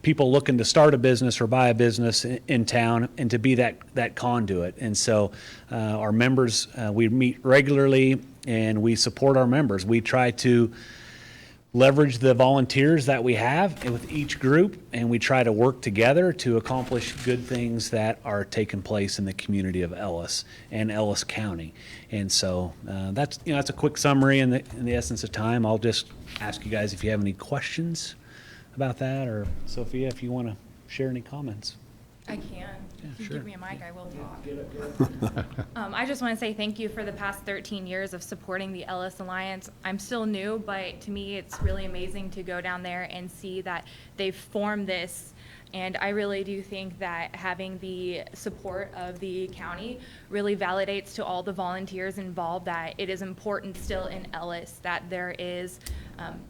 people looking to start a business or buy a business in town, and to be that conduit. And so our members, we meet regularly and we support our members. We try to leverage the volunteers that we have with each group, and we try to work together to accomplish good things that are taking place in the community of Ellis and Ellis County. And so that's a quick summary in the essence of time. I'll just ask you guys if you have any questions about that, or Sophia, if you want to share any comments. I can. Yeah, If you sure. give me a mic, I will talk. I just want to say thank you for the past 13 years of supporting the Ellis Alliance. I'm still new, but to me, it's really amazing to go down there and see that they've formed this. And I really do think that having the support of the county really validates to all the volunteers involved that it is important still in Ellis that there is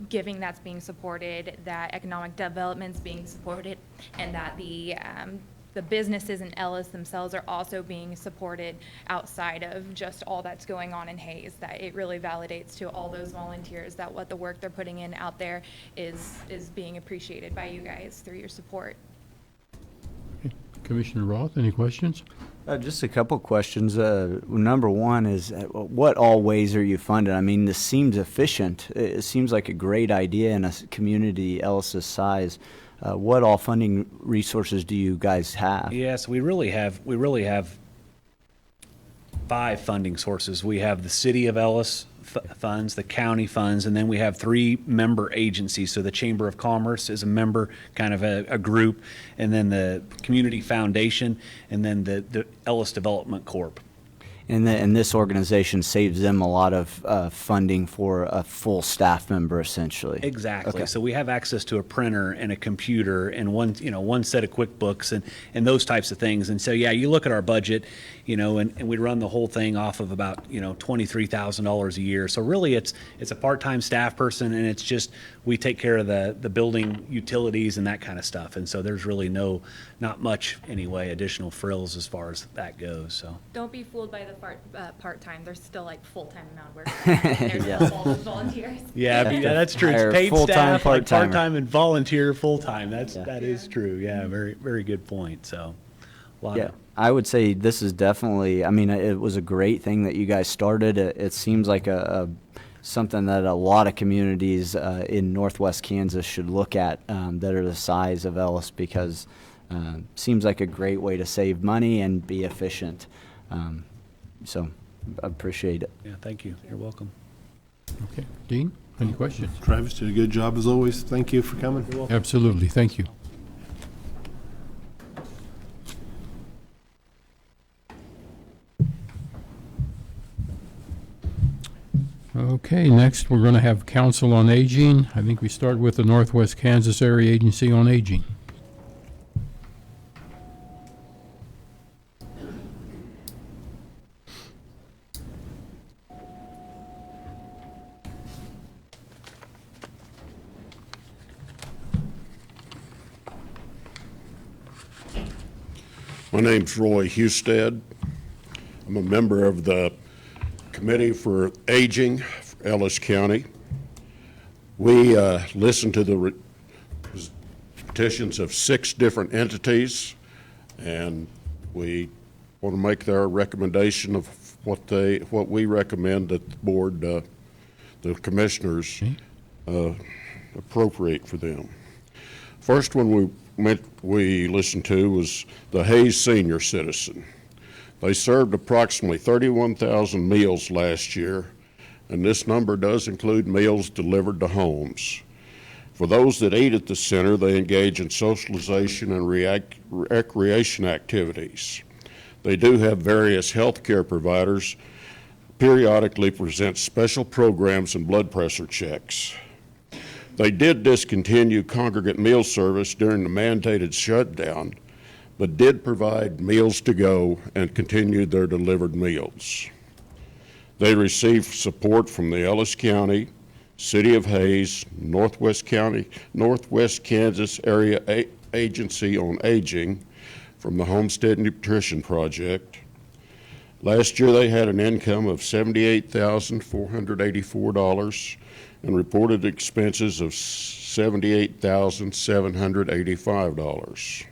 giving that's being supported, that economic development's being supported, and that the businesses in Ellis themselves are also being supported outside of just all that's going on in Hayes, that it really validates to all those volunteers that what the work they're putting in out there is being appreciated by you guys through your support. Commissioner Roth, any questions? Just a couple questions. Number one is, what all ways are you funded? I mean, this seems efficient. It seems like a great idea in a community Ellis's size. What all funding resources do you guys have? Yes, we really have 5 funding sources. We have the City of Ellis funds, the county funds, and then we have 3 member agencies. So the Chamber of Commerce is a member, kind of a group, and then the Community Foundation, and then the Ellis Development Corp. and this organization saves them a lot of funding for a full staff member, essentially. Exactly. Okay. So we have access to a printer and a computer and one set of QuickBooks and those types of things. And so, yeah, you look at our budget, and we run the whole thing off of about, $23,000 a year. So really it's a part-time staff person, and it's just, we take care of the building utilities and that kind of stuff. And so there's really not much anyway, additional frills as far as that goes, so. Don't be fooled by the part-time. There's still like full-time amount of work. There's Yeah. all those volunteers. Yeah, that's true. Hire It's paid full-time, staff, like part-timer. part-time and volunteer full-time. That is true. Yeah, very, very good point. So, a lot Yeah, of, I would say this is definitely, it was a great thing that you guys started. It seems like something that a lot of communities in Northwest Kansas should look at that are the size of Ellis, because seems like a great way to save money and be efficient. So I appreciate it. yeah, thank you. You're welcome. Okay. Dean, any questions? Travis did a good job as always. Thank you for coming. Absolutely, thank you. Okay, next we're going to have Council on Aging. I think we start with the Northwest Kansas Area Agency on Aging. My name's Roy Husted. I'm a member of the Committee for Aging for Ellis County. We listened to the petitions of 6 different entities, and we want to make their recommendation of what we recommend that the board, the commissioners, appropriate for them. First one we listened to was the Hayes Senior Citizen. They served approximately 31,000 meals last year, and this number does include meals delivered to homes. For those that eat at the center, they engage in socialization and recreation activities. They do have various health care providers periodically present special programs and blood pressure checks. They did discontinue congregate meal service during the mandated shutdown, but did provide meals to go and continued their delivered meals. They received support from the Ellis County, City of Hayes, Northwest Kansas Area Agency on Aging, from the Homestead Nutrition Project. Last year they had an income of $78,484 and reported expenses of $78,785.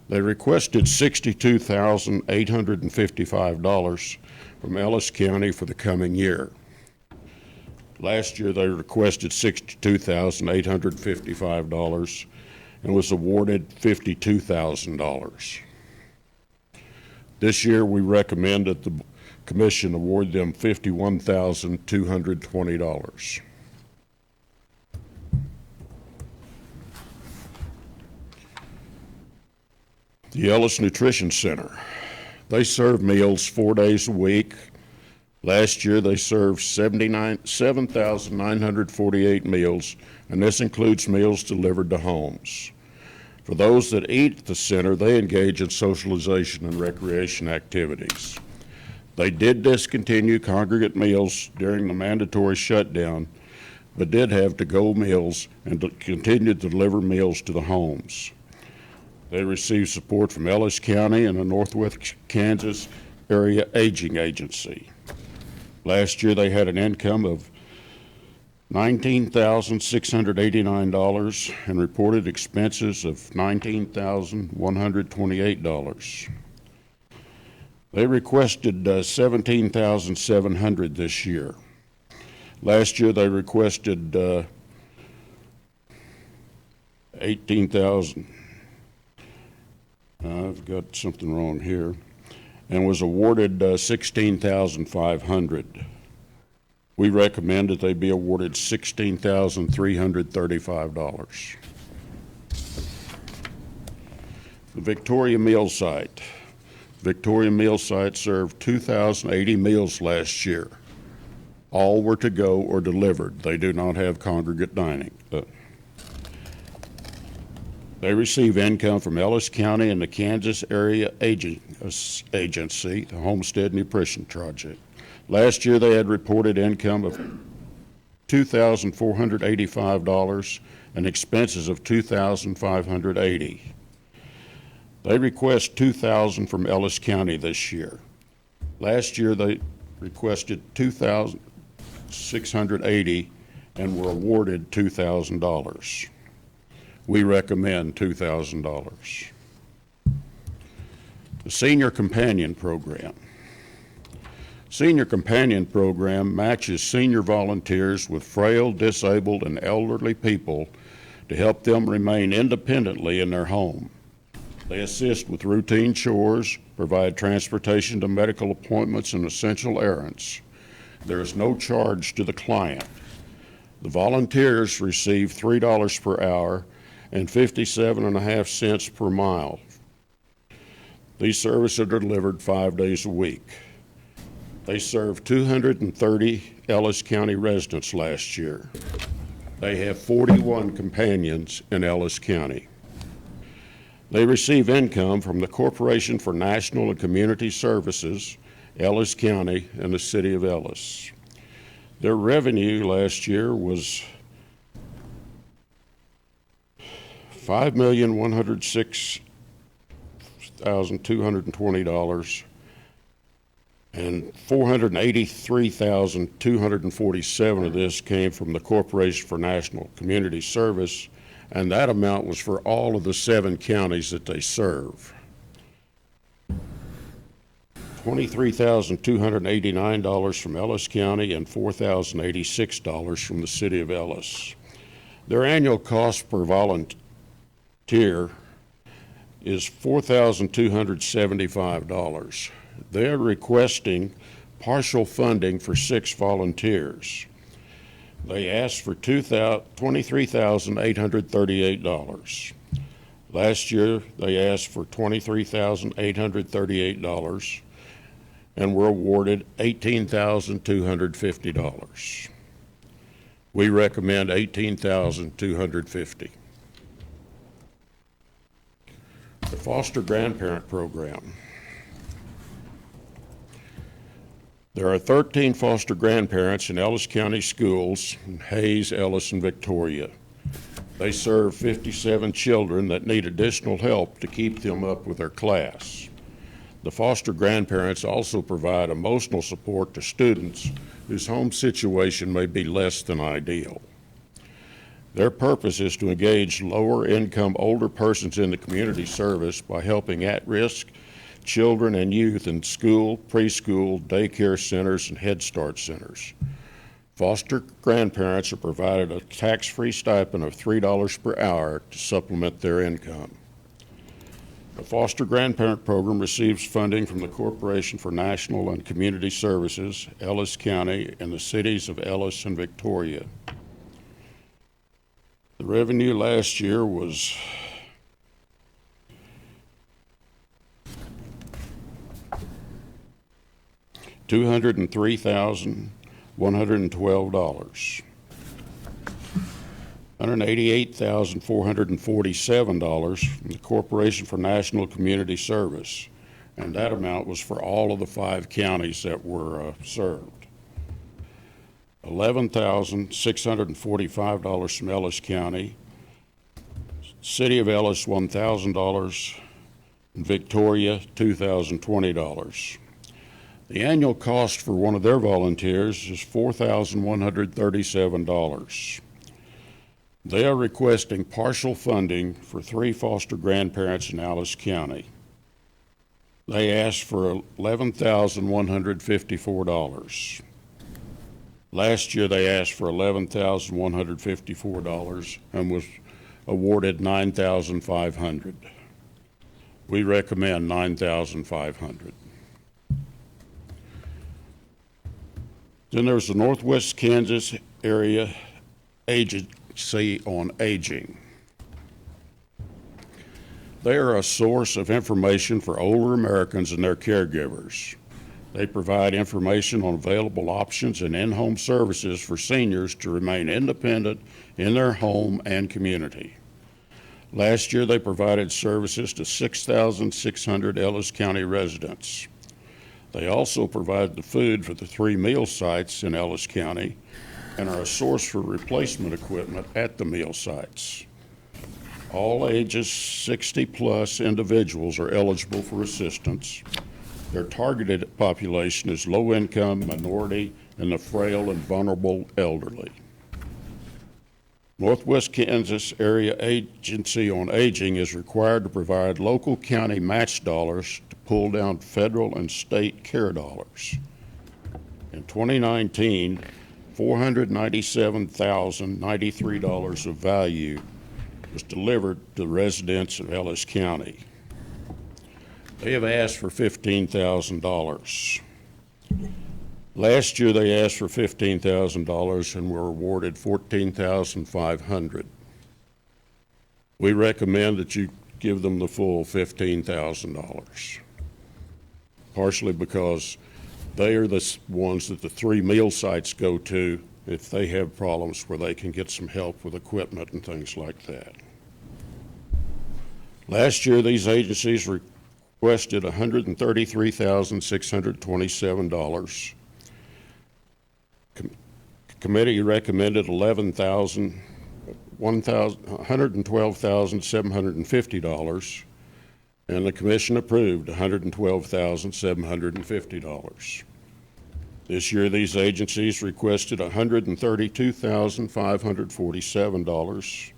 They requested $62,855 from Ellis County for the coming year. Last year they requested $62,855 and was awarded $52,000. This year we recommend that the Commission award them $51,220. The Ellis Nutrition Center. They serve meals 4 days a week. Last year they served 7,948 meals, and this includes meals delivered to homes. For those that eat at the center, they engage in socialization and recreation activities. They did discontinue congregate meals during the mandatory shutdown, but did have to-go meals and continued to deliver meals to the homes. They received support from Ellis County and the Northwest Kansas Area Aging Agency. Last year they had an income of $19,689 and reported expenses of $19,128. They requested $17,700 this year. Last year they requested $18,000. I've got something wrong here, and was awarded $16,500. We recommend that they be awarded $16,335. The Victoria Meal Site. Victoria Meal Site served 2,080 meals last year. All were to go or delivered. They do not have congregate dining. They receive income from Ellis County and the Kansas Area Agency, the Homestead Nutrition Project. Last year, they had reported income of $2,485 and expenses of $2,580. They request $2,000 from Ellis County this year. Last year, they requested $2,680 and were awarded $2,000. We recommend $2,000. The Senior Companion Program. Senior Companion Program matches senior volunteers with frail, disabled, and elderly people to help them remain independently in their home. They assist with routine chores, provide transportation to medical appointments and essential errands. There is no charge to the client. The volunteers receive $3 per hour and 57.5 cents per mile. These services are delivered 5 days a week. They served 230 Ellis County residents last year. They have 41 companions in Ellis County. They receive income from the Corporation for National and Community Services, Ellis County, and the City of Ellis. Their revenue last year was $5,106,220, and $483,247 of this came from the Corporation for National Community Service, and that amount was for all of the 7 counties that they serve. $23,289 from Ellis County and $4,086 from the City of Ellis. Their annual cost per volunteer is $4,275. They're requesting partial funding for 6 volunteers. They asked for $23,838. Last year, they asked for $23,838 and were awarded $18,250. We recommend $18,250. The Foster Grandparent Program. There are 13 foster grandparents in Ellis County schools in Hayes, Ellis, and Victoria. They serve 57 children that need additional help to keep them up with their class. The foster grandparents also provide emotional support to students whose home situation may be less than ideal. Their purpose is to engage lower-income older persons in the community service by helping at-risk children and youth in school, preschool, daycare centers, and Head Start centers. Foster grandparents are provided a tax-free stipend of $3 per hour to supplement their income. The Foster Grandparent Program receives funding from the Corporation for National and Community Services, Ellis County, and the cities of Ellis and Victoria. The revenue last year was $203,112. $188,447 from the Corporation for National Community Service, and that amount was for all of the 5 counties that were served. $11,645 from Ellis County, City of Ellis $1,000, and Victoria $2,020. The annual cost for one of their volunteers is $4,137. They are requesting partial funding for 3 foster grandparents in Ellis County. They asked for $11,154. Last year they asked for $11,154 and was awarded $9,500. We recommend $9,500. Then there's the Northwest Kansas Area Agency on Aging. They are a source of information for older Americans and their caregivers. They provide information on available options and in-home services for seniors to remain independent in their home and community. Last year, they provided services to 6,600 Ellis County residents. They also provide the food for the 3 meal sites in Ellis County and are a source for replacement equipment at the meal sites. All ages 60-plus individuals are eligible for assistance. Their targeted population is low-income, minority, and the frail and vulnerable elderly. Northwest Kansas Area Agency on Aging is required to provide local county match dollars to pull down federal and state care dollars. In 2019, $497,093 of value was delivered to residents of Ellis County. They have asked for $15,000. Last year, they asked for $15,000 and were awarded $14,500. We recommend that you give them the full $15,000, partially because they are the ones that the 3 meal sites go to if they have problems where they can get some help with equipment and things like that. Last year, these agencies requested $133,627. Committee recommended $112,750, and the commission approved $112,750. This year, these agencies requested $132,547.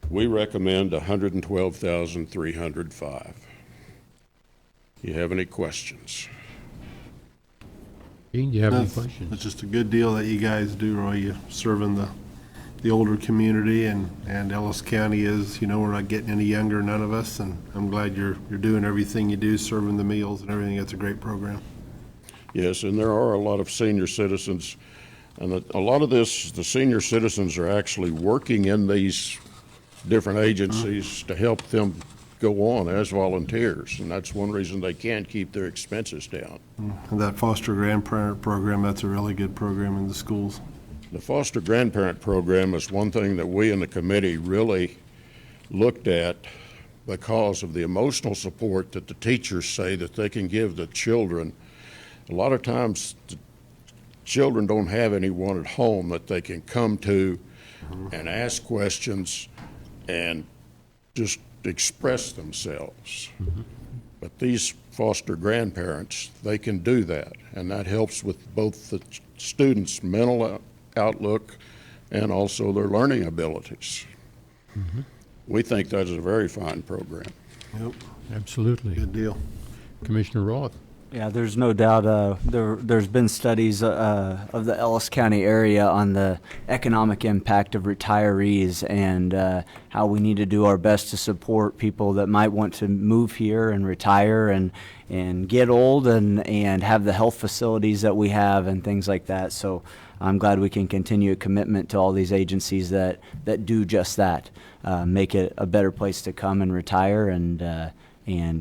We recommend $112,305. You have any questions? Gene, do you have any That's questions? It's just a good deal that you guys do, Roy. You serving the older community, and Ellis County is, we're not getting any younger, none of us, and I'm glad you're doing everything you do, serving the meals and everything. It's a great program. Yes, and there are a lot of senior citizens, and a lot of this, the senior citizens are actually working in these different agencies to help them go on as volunteers, and that's one reason they can't keep their expenses down. And that foster grandparent program, that's a really good program in the schools. The foster grandparent program is one thing that we in the committee really looked at because of the emotional support that the teachers say that they can give the children. A lot of times, the children don't have anyone at home that they can come to and ask questions and just express themselves. But these foster grandparents, they can do that, and that helps with both the students' mental outlook and also their learning abilities. We think that is a very fine program. Yep. Absolutely. Good deal. Commissioner Roth? Yeah, there's no doubt there's been studies of the Ellis County area on the economic impact of retirees and how we need to do our best to support people that might want to move here and retire and get old and have the health facilities that we have and things like that. So I'm glad we can continue a commitment to all these agencies that do just that, make it a better place to come and retire and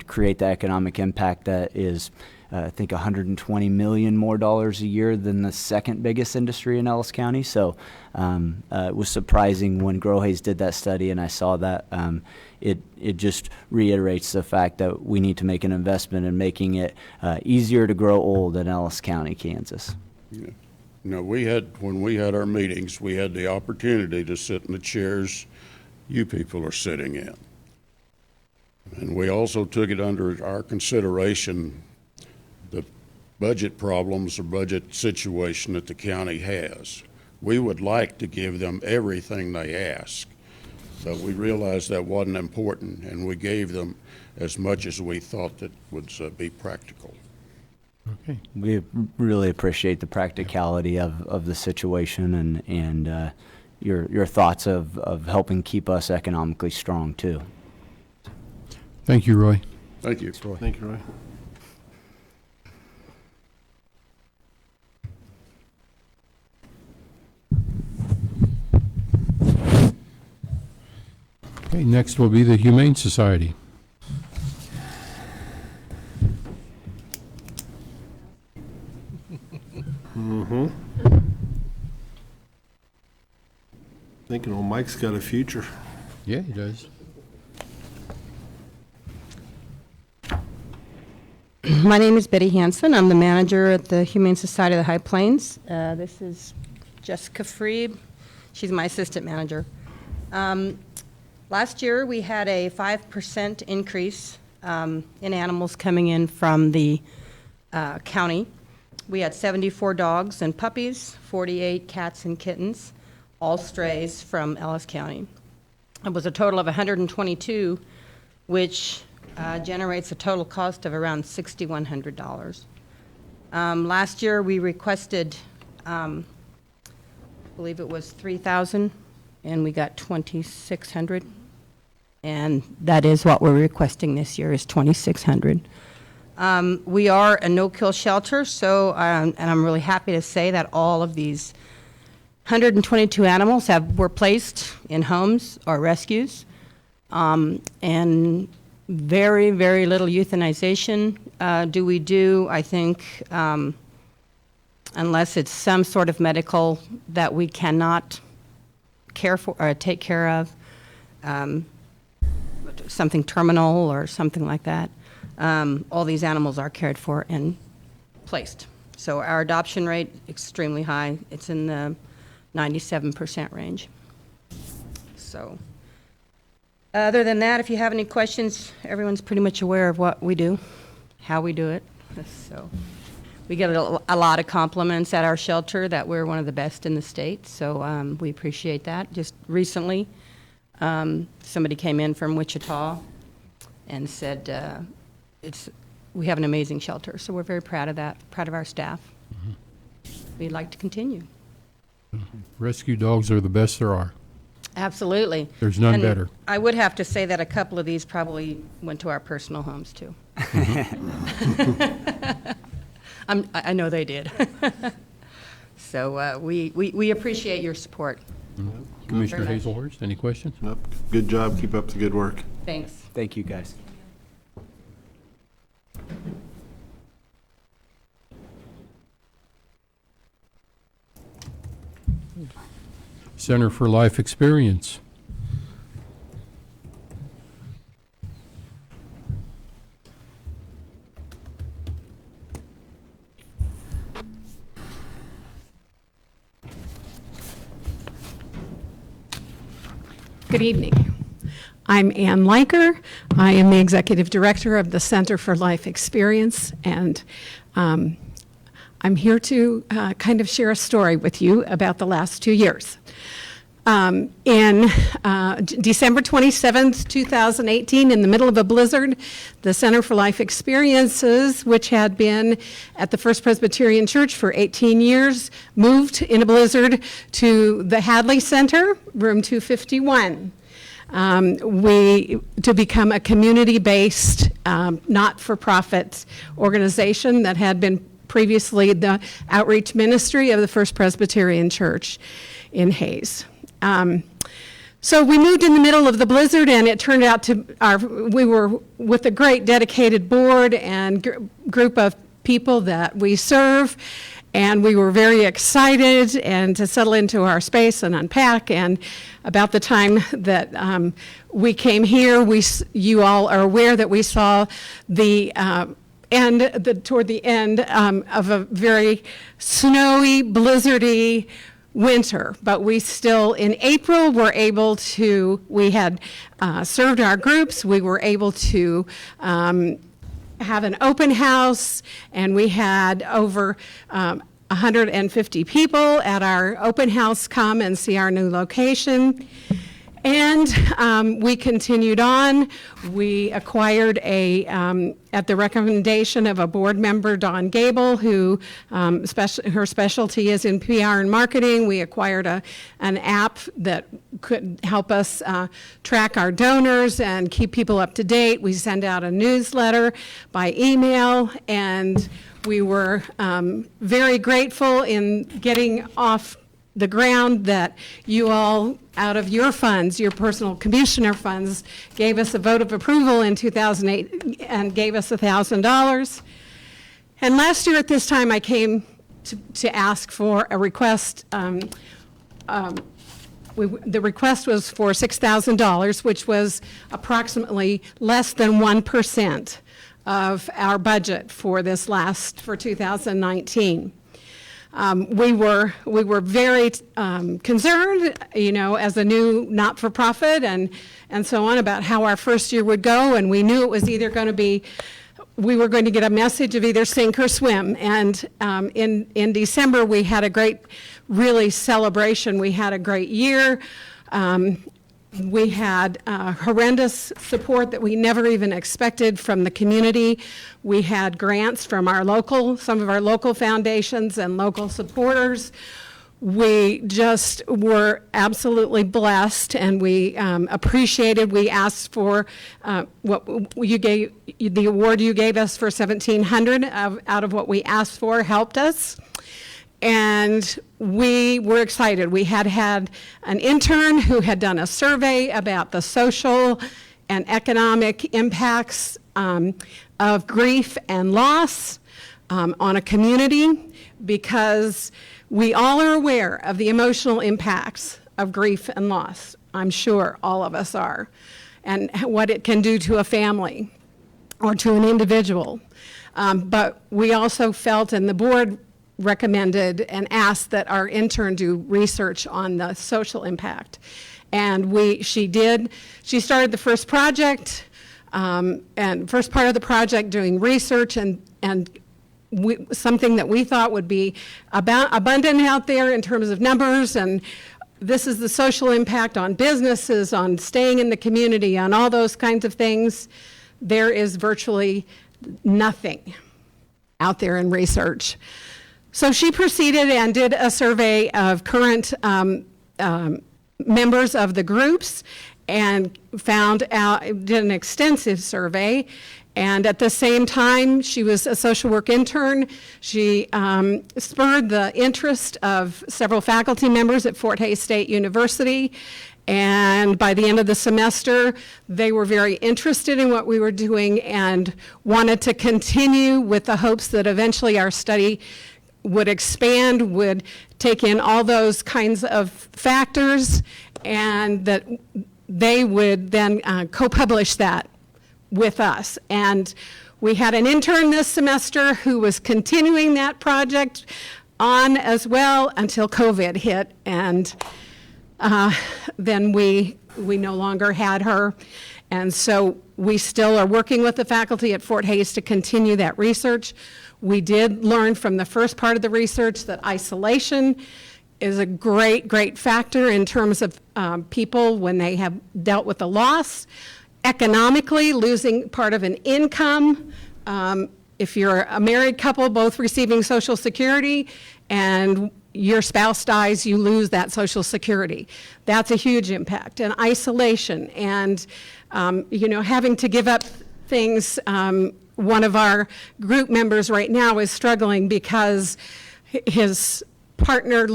create the economic impact that is, I think, $120 million more a year than the second biggest industry in Ellis County. So it was surprising when Grohays did that study, and I saw that. It just reiterates the fact that we need to make an investment in making it easier to grow old in Ellis County, Kansas. Yeah. When we had our meetings, we had the opportunity to sit in the chairs you people are sitting in. And we also took it under our consideration the budget problems or budget situation that the county has. We would like to give them everything they ask, but we realized that wasn't important, and we gave them as much as we thought that would be practical. Okay. We really appreciate the practicality of the situation and your thoughts of helping keep us economically strong, too. Thank you, Roy. Thank you. Thank you, Roy. Okay, next will be the Humane Society. Thinking old Mike's got a future. Yeah, he does. My name is Betty Hansen. I'm the manager at the Humane Society of the High Plains. This is Jessica Freeb. She's my assistant manager. Last year, we had a 5% increase in animals coming in from the county. We had 74 dogs and puppies, 48 cats and kittens, all strays from Ellis County. It was a total of 122, which generates a total cost of around $6,100. Last year, we requested, I believe it was $3,000, and we got $2,600. And that is what we're requesting this year, is $2,600. We are a no-kill shelter, so, and I'm really happy to say that all of these 122 animals were placed in homes or rescues, and very, very little euthanization do we do. I think unless it's some sort of medical that we cannot care for or take care of, something terminal or something like that, all these animals are cared for and placed. So our adoption rate extremely high. It's in the 97% range. So other than that, if you have any questions, everyone's pretty much aware of what we do, how we do it. So we get a lot of compliments at our shelter that we're one of the best in the state. So we appreciate that. Just recently, somebody came in from Wichita and said we have an amazing shelter. So we're very proud of that, proud of our staff. We'd like to continue. Rescue dogs are the best there are. Absolutely. There's none And better. I would have to say that a couple of these probably went to our personal homes too. I know they did. So we appreciate your support. Commissioner Very much. Hazelhurst, any questions? Nope. Good job. Keep up the good work. Thanks. Thank you, guys. Center for Life Experience. Good evening. I'm Ann Leiker. I am the Executive Director of the Center for Life Experience, and I'm here to kind of share a story with you about the last 2 years. In December 27th, 2018, in the middle of a blizzard, the Center for Life Experiences, which had been at the First Presbyterian Church for 18 years, moved in a blizzard to the Hadley Center, room 251. To become a community-based, not-for-profit organization that had been previously the outreach ministry of the First Presbyterian Church in Hayes. So we moved in the middle of the blizzard, and it turned out we were with a great dedicated board and group of people that we serve, and we were very excited and to settle into our space and unpack. And about the time that we came here, you all are aware that we saw toward the end of a very snowy, blizzardy winter, but we still, in April, we had served our groups, we were able to have an open house, and we had over 150 people at our open house come and see our new location. And we continued on. We acquired at the recommendation of a board member, Dawn Gable, who her specialty is in PR and marketing. We acquired an app that could help us track our donors and keep people up to date. We send out a newsletter by email, and we were very grateful in getting off the ground that you all, out of your funds, your personal commissioner funds, gave us a vote of approval in 2008 and gave us $1,000. And last year at this time, I came to ask for a request. The request was for $6,000, which was approximately less than 1% of our budget for for 2019. We were very concerned, as a new not-for-profit and so on, about how our first year would go, and we knew it was either going to be, we were going to get a message of either sink or swim. And in December, we had a great, really celebration. We had a great year. We had horrendous support that we never even expected from the community. We had grants from some of our local foundations and local supporters. We just were absolutely blessed, and we appreciated. We asked for what you gave, the award you gave us for $1,700 out of what we asked for helped us. And we were excited. We had an intern who had done a survey about the social and economic impacts of grief and loss on a community, because we all are aware of the emotional impacts of grief and loss. I'm sure all of us are, and what it can do to a family or to an individual. But we also felt, and the board recommended and asked, that our intern do research on the social impact. And she did. She started the first project, and first part of the project doing research and something that we thought would be abundant out there in terms of numbers. And this is the social impact on businesses, on staying in the community, on all those kinds of things. There is virtually nothing out there in research. So she proceeded and did a survey of current members of the groups, and did an extensive survey. And at the same time, she was a social work intern. She spurred the interest of several faculty members at Fort Hays State University. And by the end of the semester, they were very interested in what we were doing and wanted to continue, with the hopes that eventually our study would expand, would take in all those kinds of factors, and that they would then co-publish that with us. And we had an intern this semester who was continuing that project on as well until COVID hit, and then we no longer had her. And so we still are working with the faculty at Fort Hays to continue that research. We did learn from the first part of the research that isolation is a great factor in terms of people when they have dealt with a loss. Economically, losing part of an income, if you're a married couple both receiving Social Security and your spouse dies, you lose that Social Security. That's a huge impact. And isolation and having to give up things. One of our group members right now is struggling because his partner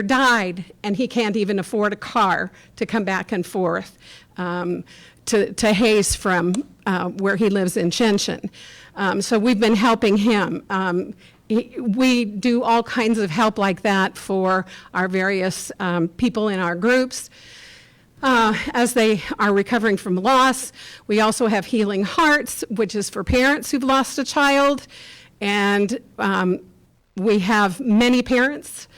died, and he can't even afford a car to come back and forth to Hays from where he lives in Shenshen. So we've been helping him. We do all kinds of help like that for our various people in our groups. As they are recovering from loss. We also have Healing Hearts, which is for parents who've lost a child. And we have many parents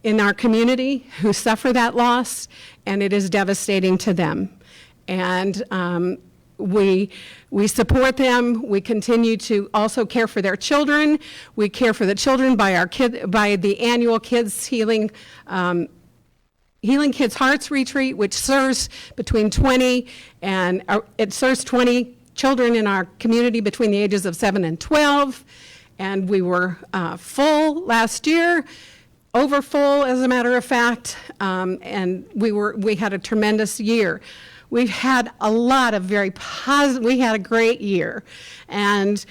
in our community who suffer that loss, and it is devastating to them. And we support them. We continue to also care for their children. We care for the children by the annual Kids Healing Kids Hearts Retreat, which serves between 20 and it serves 20 children in our community between the ages of 7 and 12. And we were full last year, over full as a matter of fact, and we had a tremendous year. We've had a lot of very positive, we had a great year. And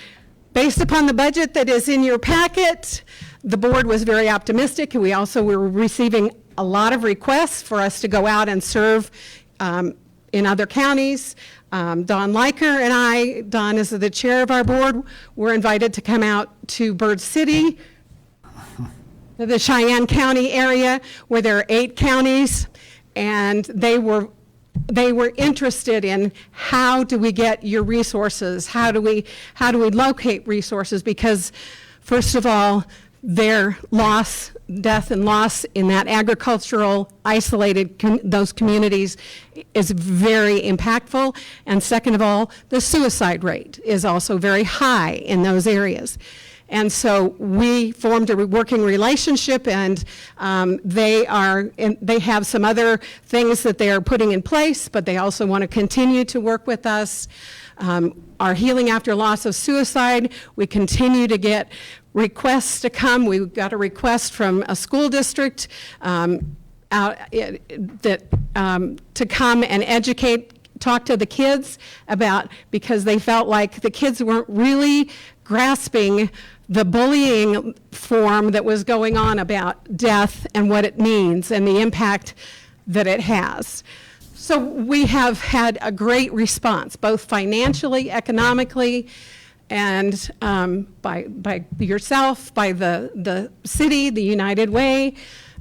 based upon the budget that is in your packet, the board was very optimistic. We also were receiving a lot of requests for us to go out and serve in other counties. Don Leiker and I, Don is the chair of our board, were invited to come out to Bird City, the Cheyenne County area, where there are 8 counties, and they were interested in how do we get your resources, how do we locate resources, because first of all, their loss, death and loss in that agricultural isolated those communities is very impactful, and second of all, the suicide rate is also very high in those areas. And so we formed a working relationship, and they have some other things that they are putting in place, but they also want to continue to work with us. Our Healing After Loss of Suicide, we continue to get requests to come. We got a request from a school district to come and talk to the kids about, because they felt like the kids weren't really grasping the bullying form that was going on about death and what it means and the impact that it has. So we have had a great response, both financially, economically, and by yourself, by the city, the United Way.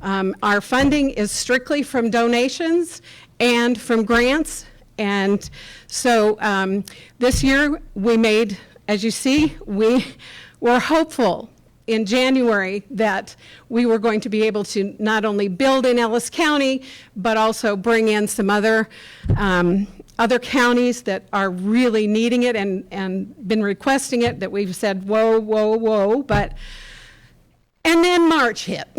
Our funding is strictly from donations and from grants. And so this year we made, as you see, we were hopeful in January that we were going to be able to not only build in Ellis County, but also bring in some other counties that are really needing it and been requesting it, that we've said, whoa, whoa, whoa, and then March hit,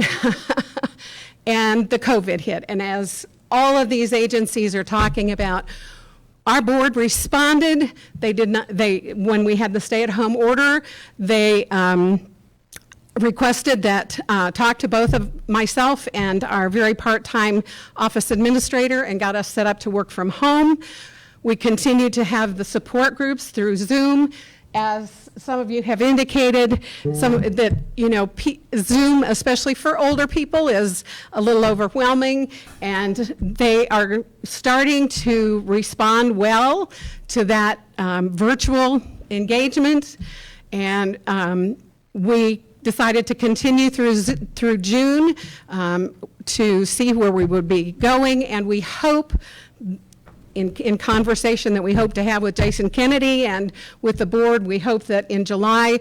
and the COVID hit, and as all of these agencies are talking about, our board responded. When we had the stay-at-home order, they requested that talk to both of myself and our very part-time office administrator and got us set up to work from home. We continue to have the support groups through Zoom. As some of you have indicated, Zoom, especially for older people, is a little overwhelming, and they are starting to respond well to that virtual engagement, and we decided to continue through June to see where we would be going, and we hope, in conversation that we hope to have with Jason Kennedy and with the board, we hope that in July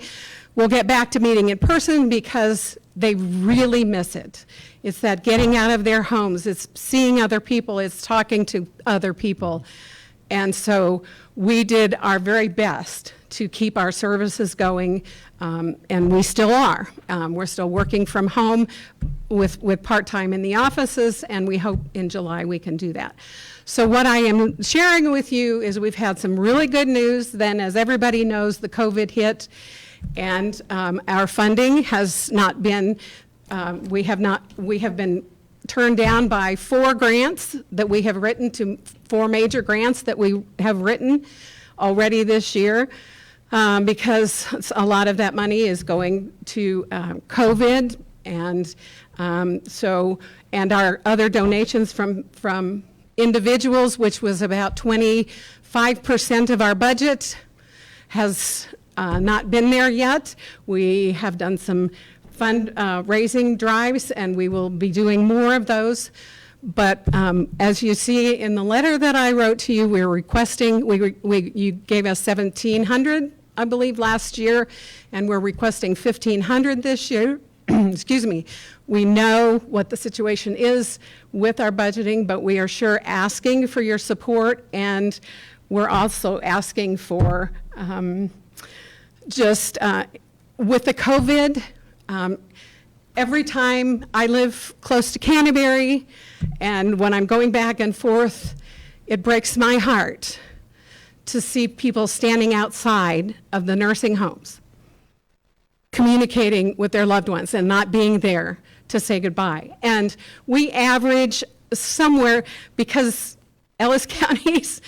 we'll get back to meeting in person, because they really miss it. It's that getting out of their homes, it's seeing other people, it's talking to other people. And so we did our very best to keep our services going, and we still are. We're still working from home with part-time in the offices, and we hope in July we can do that. So what I am sharing with you is we've had some really good news. Then, as everybody knows, the COVID hit, and our funding has not been, we have been turned down by 4 grants that we have written, to 4 major grants that we have written already this year, because a lot of that money is going to COVID, and and our other donations from individuals, which was about 25% of our budget, has not been there yet. We have done some fundraising drives, and we will be doing more of those. But as you see in the letter that I wrote to you, we're requesting, you gave us $1,700, I believe, last year, and we're requesting $1,500 this year. Excuse me. We know what the situation is with our budgeting, but we are sure asking for your support, and we're also asking for with the COVID, every time I live close to Canterbury, and when I'm going back and forth, it breaks my heart to see people standing outside of the nursing homes, communicating with their loved ones and not being there to say goodbye. And we average somewhere, because Ellis County's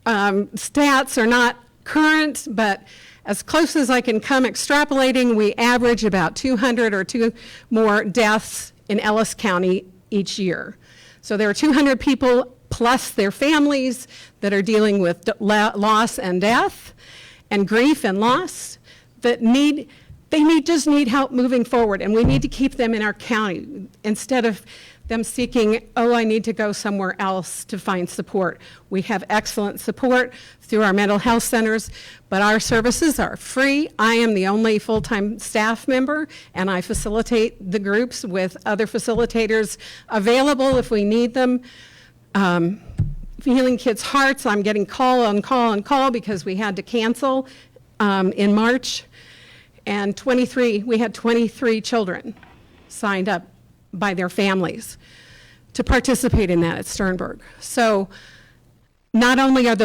stats are not current, but as close as I can come extrapolating, we average about 200 or two more deaths in Ellis County each year. So there are 200 people plus their families that are dealing with loss and death and grief and loss that just need help moving forward, and we need to keep them in our county instead of them seeking, oh, I need to go somewhere else to find support. We have excellent support through our mental health centers, but our services are free. I am the only full-time staff member, and I facilitate the groups with other facilitators available if we need them. Healing Kids Hearts, I'm getting call on call on call because we had to cancel in March. And we had 23 children signed up by their families to participate in that at Sternberg. So not only are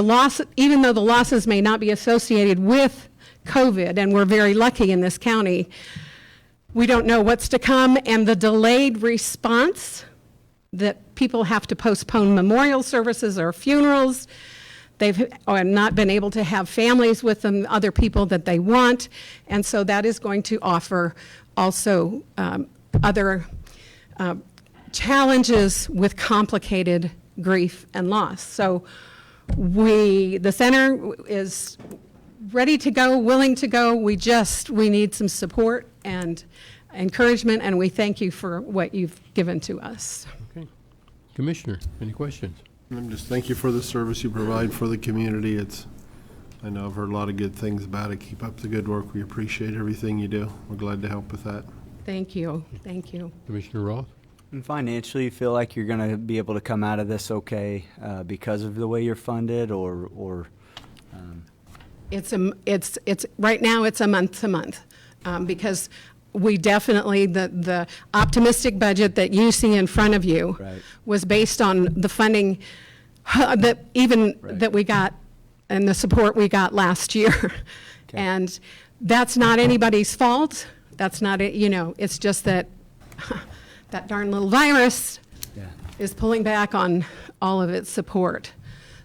even though the losses may not be associated with COVID, and we're very lucky in this county, we don't know what's to come, and the delayed response that people have to postpone memorial services or funerals. They've not been able to have families with them, other people that they want, and so that is going to offer also other challenges with complicated grief and loss. So the center is ready to go, willing to go. We need some support and encouragement, and we thank you for what you've given to us. Okay. Commissioner, any questions? And just thank you for the service you provide for the community. I know I've heard a lot of good things about it. Keep up the good work. We appreciate everything you do. We're glad to help with that. Thank you. Thank you. Commissioner Roth? And financially, you feel like you're going to be able to come out of this okay because of the way you're funded, or It's right now it's a month to month because we definitely, the optimistic budget that you see in front of you was based on the funding that we got and the support we got last year. Okay. And that's not anybody's fault. That's not it, it's just that that darn little virus is pulling back on all of its support.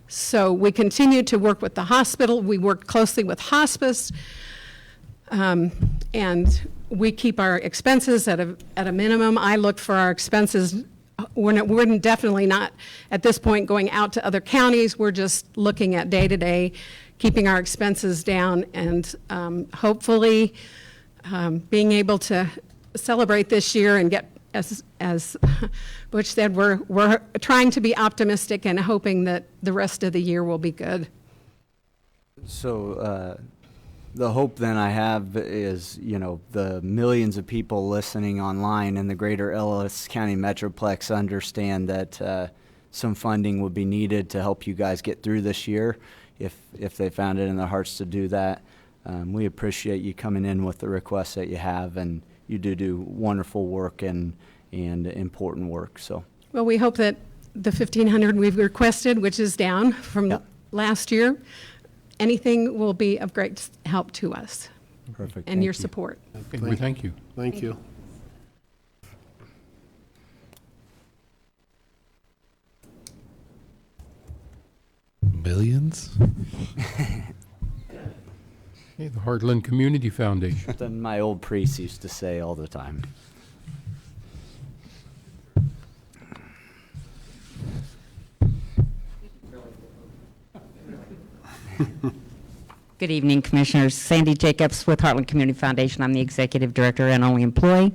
So we continue to work with the hospital. We work closely with hospice, and we keep our expenses at a minimum. I look for our expenses. We're definitely not at this point going out to other counties. We're just looking at day to day, keeping our expenses down, and hopefully being able to celebrate this year and get, as Butch said, we're trying to be optimistic and hoping that the rest of the year will be good. So the hope then I have is, the millions of people listening online in the greater Ellis County Metroplex understand that some funding would be needed to help you guys get through this year if they found it in their hearts to do that. We appreciate you coming in with the requests that you have, and you do wonderful work and important work. So, well, we hope that the $1,500 we've requested, which is down from last year, anything will be of great help to us. Perfect. And your support. Okay, we thank you. Thank you. Billions? Okay, the Heartland Community Foundation. Something my old priest used to say all the time. Good evening, Commissioners. Sandy Jacobs with Heartland Community Foundation. I'm the Executive Director and only employee.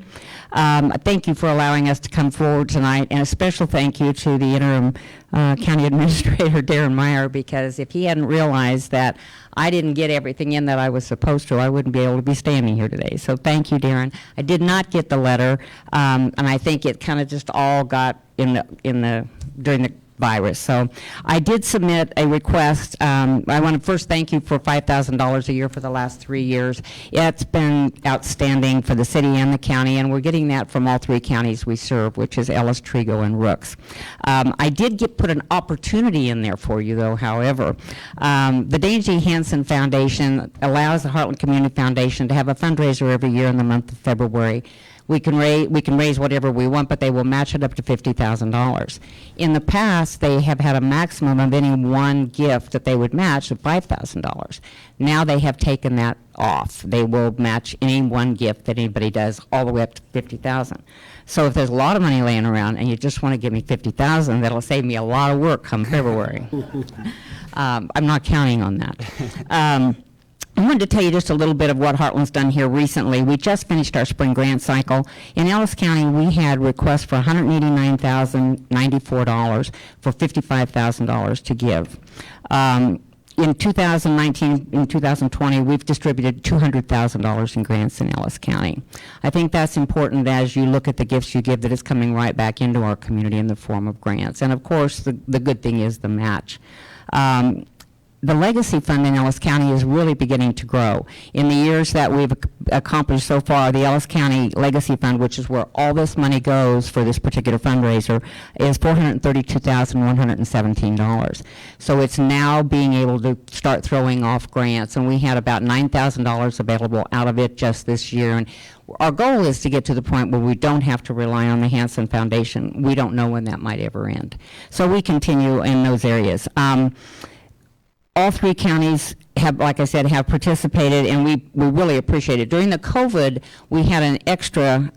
Thank you for allowing us to come forward tonight, and a special thank you to the interim County Administrator, Darren Meyer, because if he hadn't realized that I didn't get everything in that I was supposed to, I wouldn't be able to be standing here today. So thank you, Darren. I did not get the letter, and I think it kind of just all got during the virus. So I did submit a request. I want to first thank you for $5,000 a year for the last 3 years. It's been outstanding for the city and the county, and we're getting that from all 3 counties we serve, which is Ellis, Trigo, and Rooks. I did put an opportunity in there for you, though, however. The Dane G. Hansen Foundation allows the Heartland Community Foundation to have a fundraiser every year in the month of February. We can raise whatever we want, but they will match it up to $50,000. In the past, they have had a maximum of any one gift that they would match of $5,000. Now they have taken that off. They will match any one gift that anybody does all the way up to $50,000. So if there's a lot of money laying around and you just want to give me $50,000, that'll save me a lot of work come February. I'm not counting on that. I wanted to tell you just a little bit of what Heartland's done here recently. We just finished our spring grant cycle. In Ellis County, we had requests for $189,094 for $55,000 to give. In 2019 and 2020, we've distributed $200,000 in grants in Ellis County. I think that's important as you look at the gifts you give, that it's coming right back into our community in the form of grants. And of course, the good thing is the match. The legacy fund in Ellis County is really beginning to grow. In the years that we've accomplished so far, the Ellis County Legacy Fund, which is where all this money goes for this particular fundraiser, is $432,117. So it's now being able to start throwing off grants, and we had about $9,000 available out of it just this year. And our goal is to get to the point where we don't have to rely on the Hansen Foundation. We don't know when that might ever end. So we continue in those areas. All three counties have, like I said, have participated, and we really appreciate it. During the COVID, we had an extra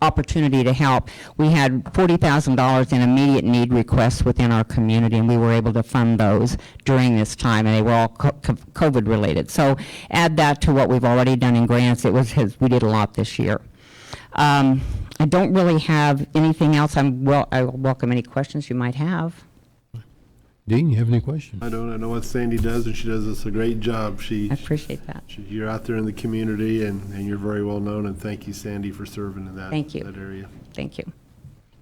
opportunity to help. We had $40,000 in immediate need requests within our community, and we were able to fund those during this time, and they were all COVID related. So add that to what we've already done in grants. We did a lot this year. I don't really have anything else. I welcome any questions you might have. Dean, you have any questions? I don't. I know what Sandy does, and she does us a great job. I appreciate that. You're out there in the community, and you're very well known, and thank you, Sandy, for serving in that area. Thank you.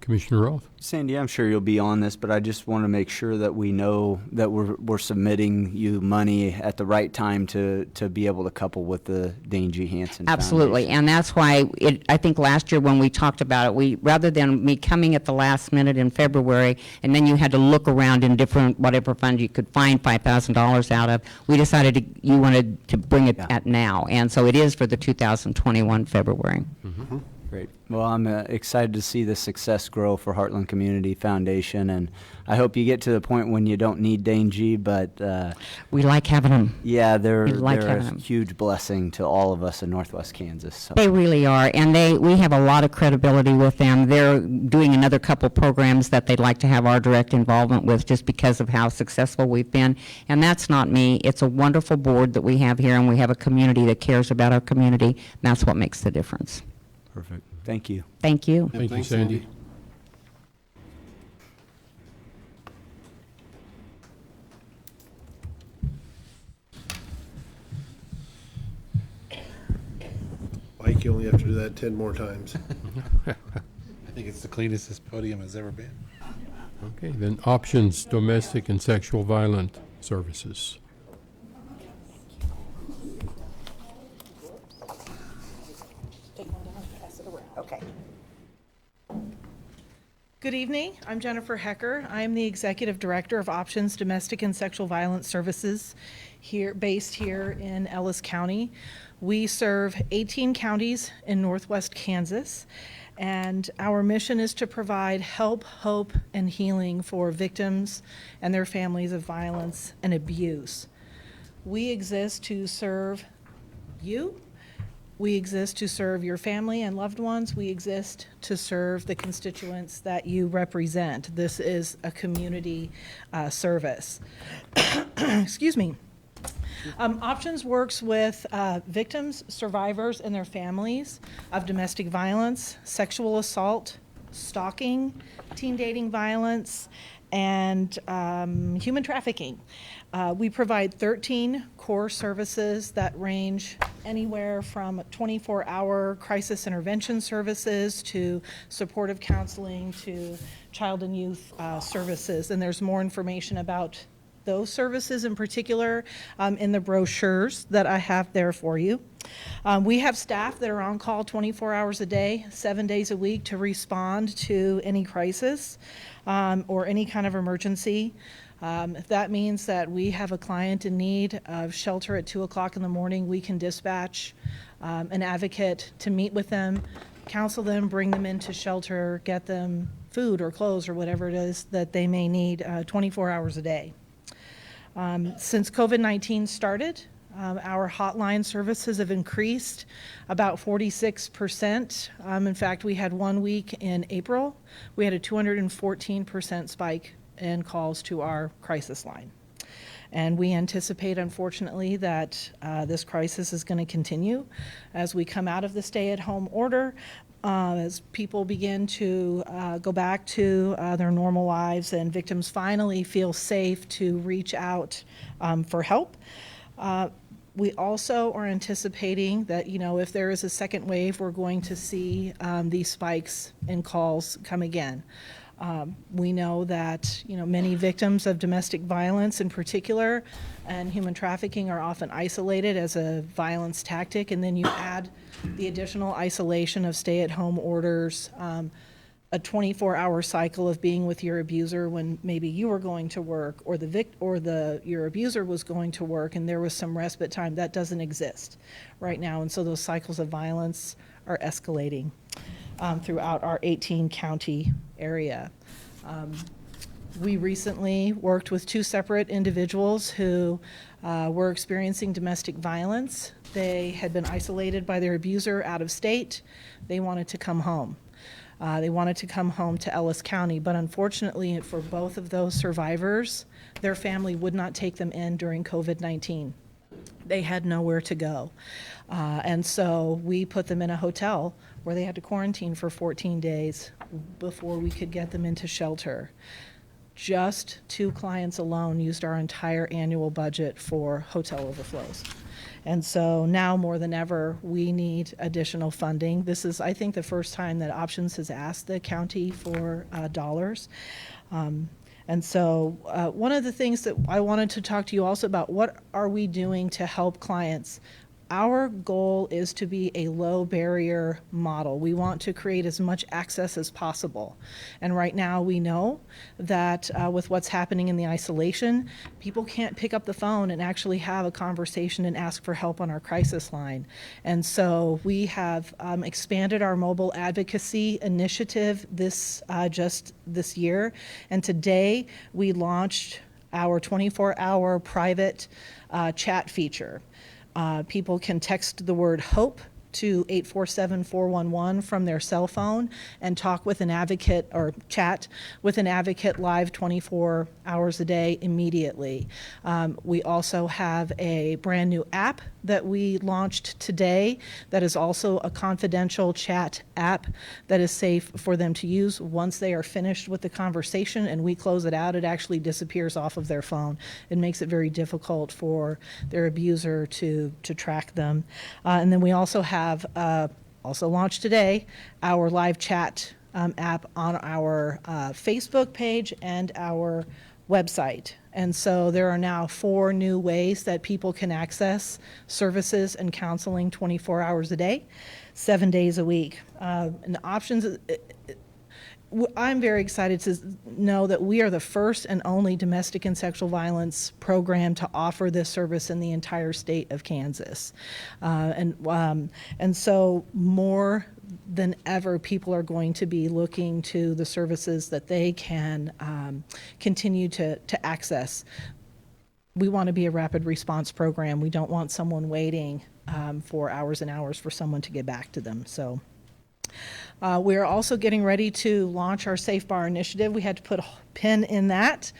Commissioner Roth. Sandy, I'm sure you'll be on this, but I just want to make sure that we know that we're submitting you money at the right time to be able to couple with the Dane G. Hansen Absolutely, Foundation. and that's why I think last year when we talked about it, rather than me coming at the last minute in February, and then you had to look around in different whatever fund you could find $5,000 out of, we decided you wanted to bring it at now, and so it is for the 2021 February. Mm-hmm. Great. Well, I'm excited to see the success grow for Heartland Community Foundation, and I hope you get to the point when you don't need Dane G, but we like having them. Yeah, they're a huge blessing to all of us in Northwest Kansas. So. They really are, and we have a lot of credibility with them. They're doing another couple programs that they'd like to have our direct involvement with just because of how successful we've been, and that's not me. It's a wonderful board that we have here, and we have a community that cares about our community, and that's what makes the difference. Perfect. Thank you. Thank you. Thank you, Sandy. Mike, you only have to do that 10 more times. I think it's the cleanest this podium has ever been. Okay, then options, domestic and sexual violent services. Okay. Good evening. I'm Jennifer Hecker. I am the Executive Director of Options Domestic and Sexual Violence Services based here in Ellis County. We serve 18 counties in Northwest Kansas, and our mission is to provide help, hope, and healing for victims and their families of violence and abuse. We exist to serve you. We exist to serve your family and loved ones. We exist to serve the constituents that you represent. This is a community service. Excuse me. Options works with victims, survivors, and their families of domestic violence, sexual assault, stalking, teen dating violence, and human trafficking. We provide 13 core services that range anywhere from 24-hour crisis intervention services to supportive counseling to child and youth services. And there's more information about those services in particular in the brochures that I have there for you. We have staff that are on call 24 hours a day, 7 days a week to respond to any crisis or any kind of emergency. If that means that we have a client in need of shelter at 2 o'clock in the morning, we can dispatch an advocate to meet with them, counsel them, bring them into shelter, get them food or clothes or whatever it is that they may need 24 hours a day. Since COVID-19 started, our hotline services have increased about 46%. In fact, we had 1 week in April, we had a 214% spike in calls to our crisis line. And we anticipate, unfortunately, that this crisis is going to continue as we come out of the stay-at-home order, as people begin to go back to their normal lives and victims finally feel safe to reach out for help. We also are anticipating that, if there is a second wave, we're going to see these spikes in calls come again. We know that, many victims of domestic violence in particular and human trafficking are often isolated as a violence tactic, and then you add the additional isolation of stay-at-home orders, a 24-hour cycle of being with your abuser when maybe you were going to work or your abuser was going to work and there was some respite time. That doesn't exist right now, and so those cycles of violence are escalating throughout our 18-county area. We recently worked with 2 separate individuals who were experiencing domestic violence. They had been isolated by their abuser out of state. They wanted to come home. They wanted to come home to Ellis County, but unfortunately for both of those survivors, their family would not take them in during COVID-19. They had nowhere to go. And so we put them in a hotel where they had to quarantine for 14 days before we could get them into shelter. Just 2 clients alone used our entire annual budget for hotel overflows. And so now more than ever, we need additional funding. This is, I think, the first time that Options has asked the county for dollars. And so one of the things that I wanted to talk to you also about, what are we doing to help clients? Our goal is to be a low barrier model. We want to create as much access as possible. And right now we know that with what's happening in the isolation, people can't pick up the phone and actually have a conversation and ask for help on our crisis line. And so we have expanded our mobile advocacy initiative just this year. And today we launched our 24-hour private chat feature. People can text the word HOPE to 847-411 from their cell phone and talk with an advocate or chat with an advocate live 24 hours a day immediately. We also have a brand new app that we launched today that is also a confidential chat app that is safe for them to use. Once they are finished with the conversation and we close it out, it actually disappears off of their phone. It makes it very difficult for their abuser to track them. And then we also have, also launched today, our live chat app on our Facebook page and our website. And so there are now 4 new ways that people can access services and counseling 24 hours a day, 7 days a week. And Options, I'm very excited to know that we are the first and only domestic and sexual violence program to offer this service in the entire state of Kansas. And so more than ever, people are going to be looking to the services that they can continue to access. We want to be a rapid response program. We don't want someone waiting for hours and hours for someone to get back to them. So we're also getting ready to launch our Safe Bar initiative. We had to put a pin in that,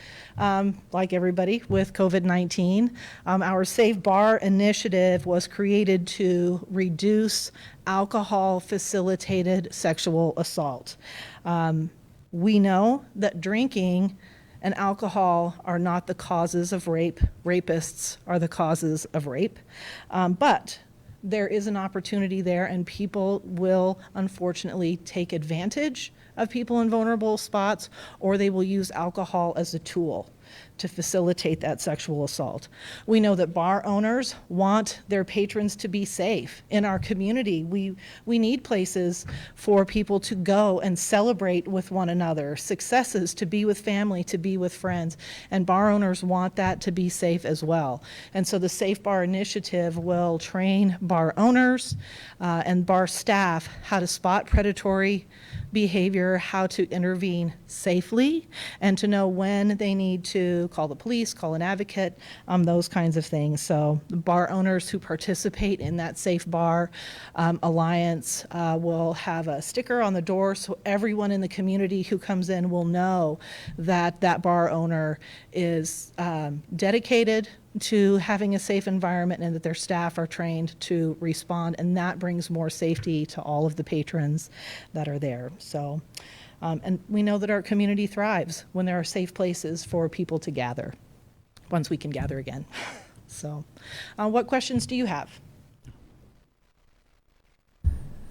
like everybody with COVID-19. Our Safe Bar initiative was created to reduce alcohol-facilitated sexual assault. We know that drinking and alcohol are not the causes of rape. Rapists are the causes of rape. But there is an opportunity there, and people will unfortunately take advantage of people in vulnerable spots, or they will use alcohol as a tool. to facilitate that sexual assault. We know that bar owners want their patrons to be safe. In our community, we need places for people to go and celebrate with one another, successes, to be with family, to be with friends, and bar owners want that to be safe as well. And so the Safe Bar Initiative will train bar owners and bar staff how to spot predatory behavior, how to intervene safely, and to know when they need to call the police, call an advocate, those kinds of things. So the bar owners who participate in that Safe Bar Alliance will have a sticker on the door, so everyone in the community who comes in will know that that bar owner is dedicated to having a safe environment and that their staff are trained to respond, and that brings more safety to all of the patrons that are there. So, and we know that our community thrives when there are safe places for people to gather, once we can gather again. So, what questions do you have?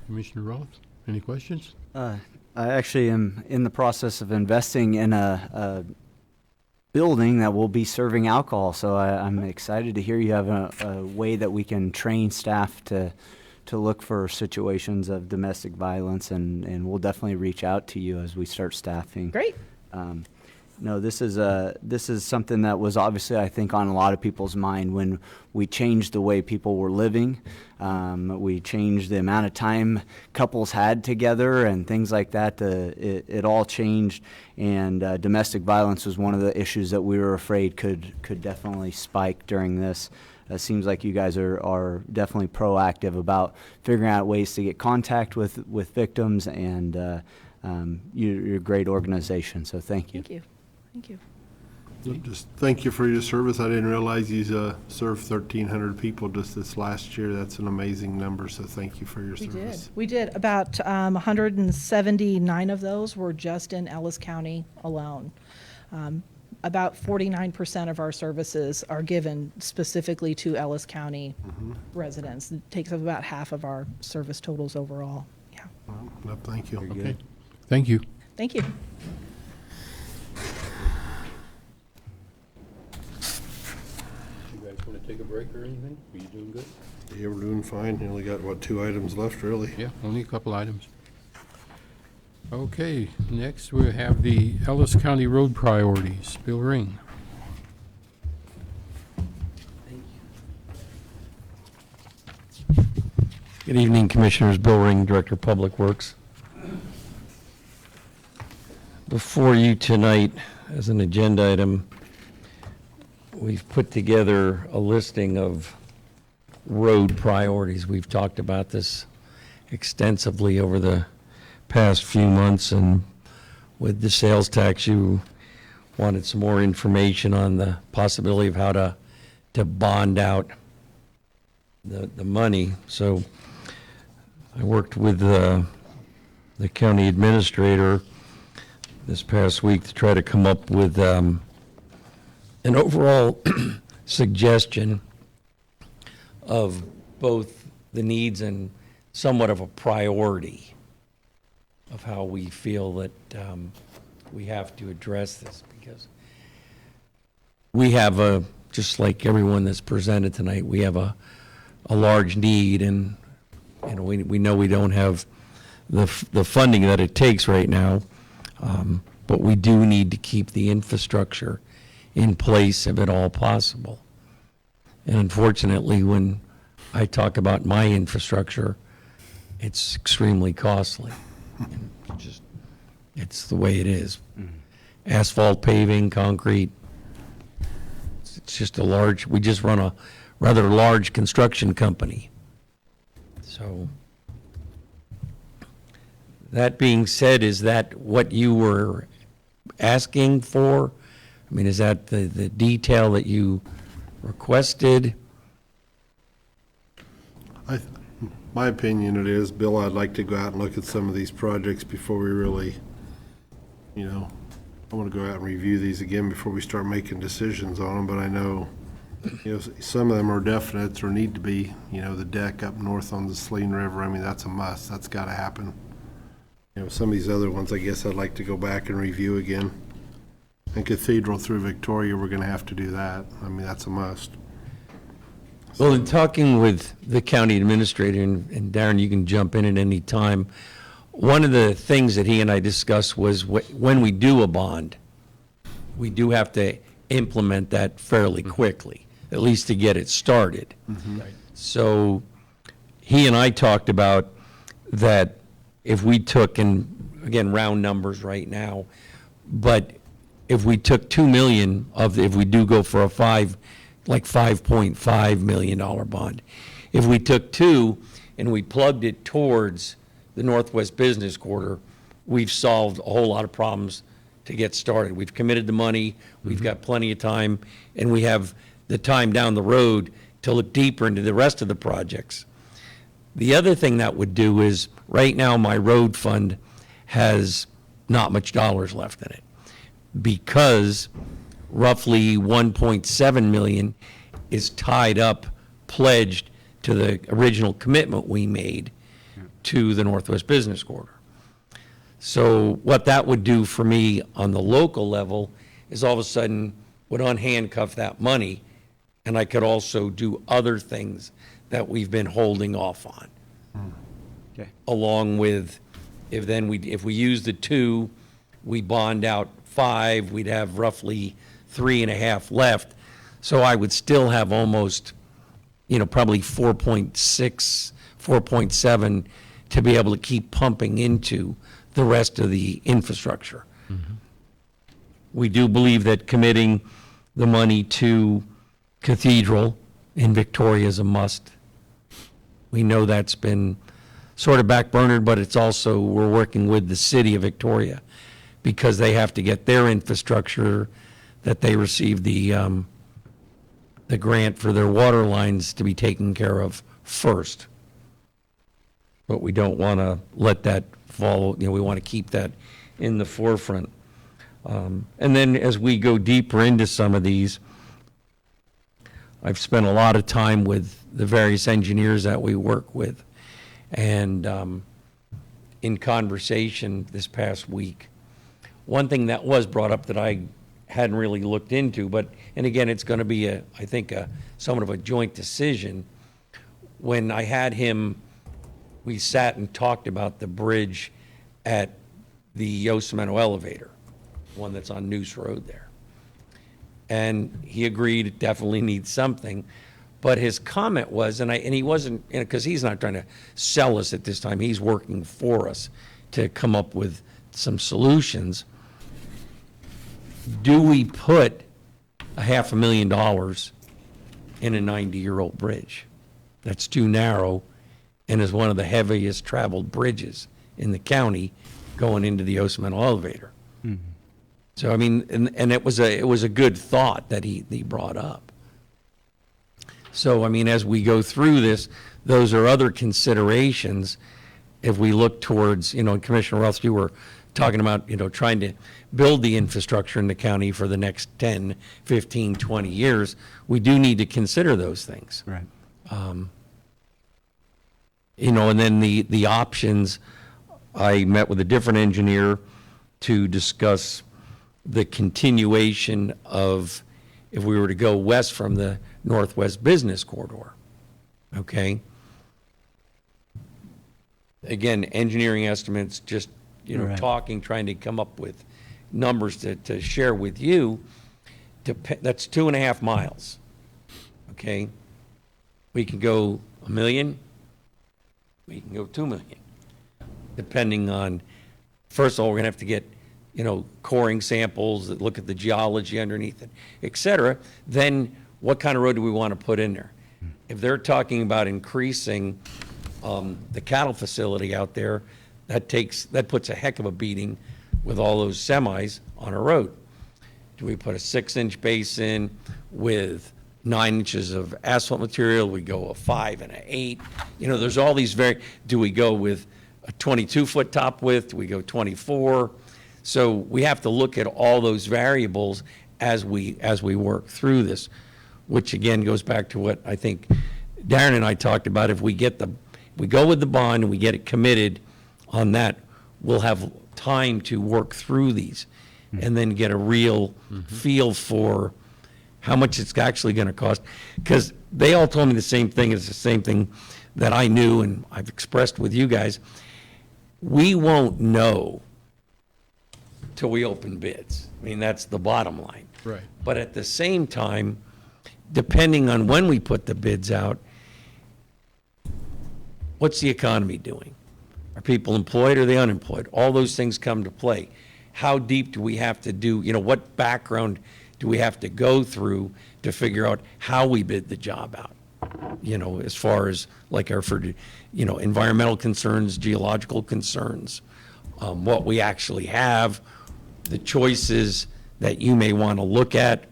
Commissioner Roth, any questions? I actually am in the process of investing in a building that will be serving alcohol, so I'm excited to hear you have a way that we can train staff to look for situations of domestic violence, and we'll definitely reach out to you as we start staffing. Great. No, this is something that was obviously, I think, on a lot of people's mind when we changed the way people were living. We changed the amount of time couples had together and things like that. It all changed, and domestic violence was one of the issues that we were afraid could definitely spike during this. It seems like you guys are definitely proactive about figuring out ways to get contact with victims, and you're a great organization, so thank you. Thank you. Thank you. Just thank you for your service. I didn't realize you served 1,300 people just this last year. That's an amazing number, so thank you for your service. We did. About 179 of those were just in Ellis County alone. About 49% of our services are given specifically to Ellis County residents. It takes up about half of our service totals overall. Yeah. Well, thank you. Okay. Thank you. Thank you. You guys want to take a break or anything? Are you doing good? Yeah, we're doing fine. You only got, what, 2 items left, really? Yeah, only a couple items. Okay, next we have the Ellis County Road Priorities. Bill Ring. Good evening, Commissioners. Bill Ring, Director of Public Works. Before you tonight, as an agenda item, we've put together a listing of road priorities. We've talked about this extensively over the past few months, and with the sales tax, you wanted some more information on the possibility of how to bond out the money. So I worked with the county administrator this past week to try to come up with an overall suggestion of both the needs and somewhat of a priority of how we feel that we have to address this, because we have just like everyone that's presented tonight, we have a large need, and we know we don't have the funding that it takes right now, but we do need to keep the infrastructure in place if at all possible. And unfortunately, when I talk about my infrastructure, it's extremely costly. It's the way it is. Asphalt, paving, concrete. It's just we just run a rather large construction company. So, that being said, is that what you were asking for? I mean, is that the detail that you requested? My opinion it is, Bill, I'd like to go out and look at some of these projects before we really, I want to go out and review these again before we start making decisions on them, but I know, some of them are definite or need to be, the deck up north on the Saline River, I mean, that's a must, that's got to happen. Some of these other ones, I guess I'd like to go back and review again. And Cathedral through Victoria, we're gonna have to do that. I mean, that's a must. Well, in talking with the county administrator, and Darren, you can jump in at any time, one of the things that he and I discussed was when we do a bond, we do have to implement that fairly quickly, at least to get it started. So he and I talked about that if we took, and again, round numbers right now, but if we took 2 million if we do go for a $5.5 million bond, if we took 2 and we plugged it towards the Northwest Business Corridor, we've solved a whole lot of problems to get started. We've committed the money, we've got plenty of time, and we have the time down the road to look deeper into the rest of the projects. The other thing that would do is, right now my road fund has not much dollars left in it, because roughly 1.7 million is tied up, pledged to the original commitment we made to the Northwest Business Corridor. So what that would do for me on the local level is all of a sudden would unhandcuff that money, and I could also do other things that we've been holding off on. Okay. Along with, if we use the 2, we bond out 5, we'd have roughly 3.5 left. So I would still have almost, probably 4.6, 4.7 to be able to keep pumping into the rest of the infrastructure. We do believe that committing the money to Cathedral in Victoria is a must. We know that's been sort of backburnered, but it's also, we're working with the city of Victoria because they have to get their infrastructure that they received the grant for their water lines to be taken care of first. But we don't want to let that fall, we want to keep that in the forefront. And then as we go deeper into some of these, I've spent a lot of time with the various engineers that we work with. And in conversation this past week, one thing that was brought up that I hadn't really looked into, and again, it's going to be I think somewhat of a joint decision. When I had him, we sat and talked about the bridge at the Yosemite elevator, one that's on Noose Road there. And he agreed it definitely needs something. But his comment was, and he wasn't, because he's not trying to sell us at this time, he's working for us to come up with some solutions. Do we put $500,000 in a 90-year-old bridge that's too narrow and is one of the heaviest traveled bridges in the county going into the Yosemite elevator? So I mean, and it was a good thought that he brought up. So I mean, as we go through this, those are other considerations. If we look towards, Commissioner Roth, you were talking about, trying to build the infrastructure in the county for the next 10, 15, 20 years, we do need to consider those things. Right. And then the options, I met with a different engineer to discuss the continuation of, if we were to go west from the Northwest Business Corridor, okay? Again, engineering estimates, just, Right. talking, trying to come up with numbers to share with you, that's 2.5 miles, okay? We can go 1 million, we can go 2 million, depending on, first of all, we're gonna have to get, coring samples that look at the geology underneath it, et cetera. Then what kind of road do we want to put in there? If they're talking about increasing the cattle facility out there, that puts a heck of a beating with all those semis on a road. Do we put a 6-inch base in with 9 inches of asphalt material? We go a 5 and an 8. There's all these do we go with a 22-foot top width? Do we go 24? So we have to look at all those variables as we work through this, which again goes back to what I think Darren and I talked about. If we go with the bond and we get it committed on that, we'll have time to work through these. and then get a real feel for how much it's actually going to cost. Because they all told me the same thing. It's the same thing that I knew and I've expressed with you guys. We won't know till we open bids. I mean, that's the bottom line. Right. But at the same time, depending on when we put the bids out, what's the economy doing? Are people employed or are they unemployed? All those things come to play. How deep do we have to do, what background do we have to go through to figure out how we bid the job out? As far as like environmental concerns, geological concerns, what we actually have, the choices that you may want to look at.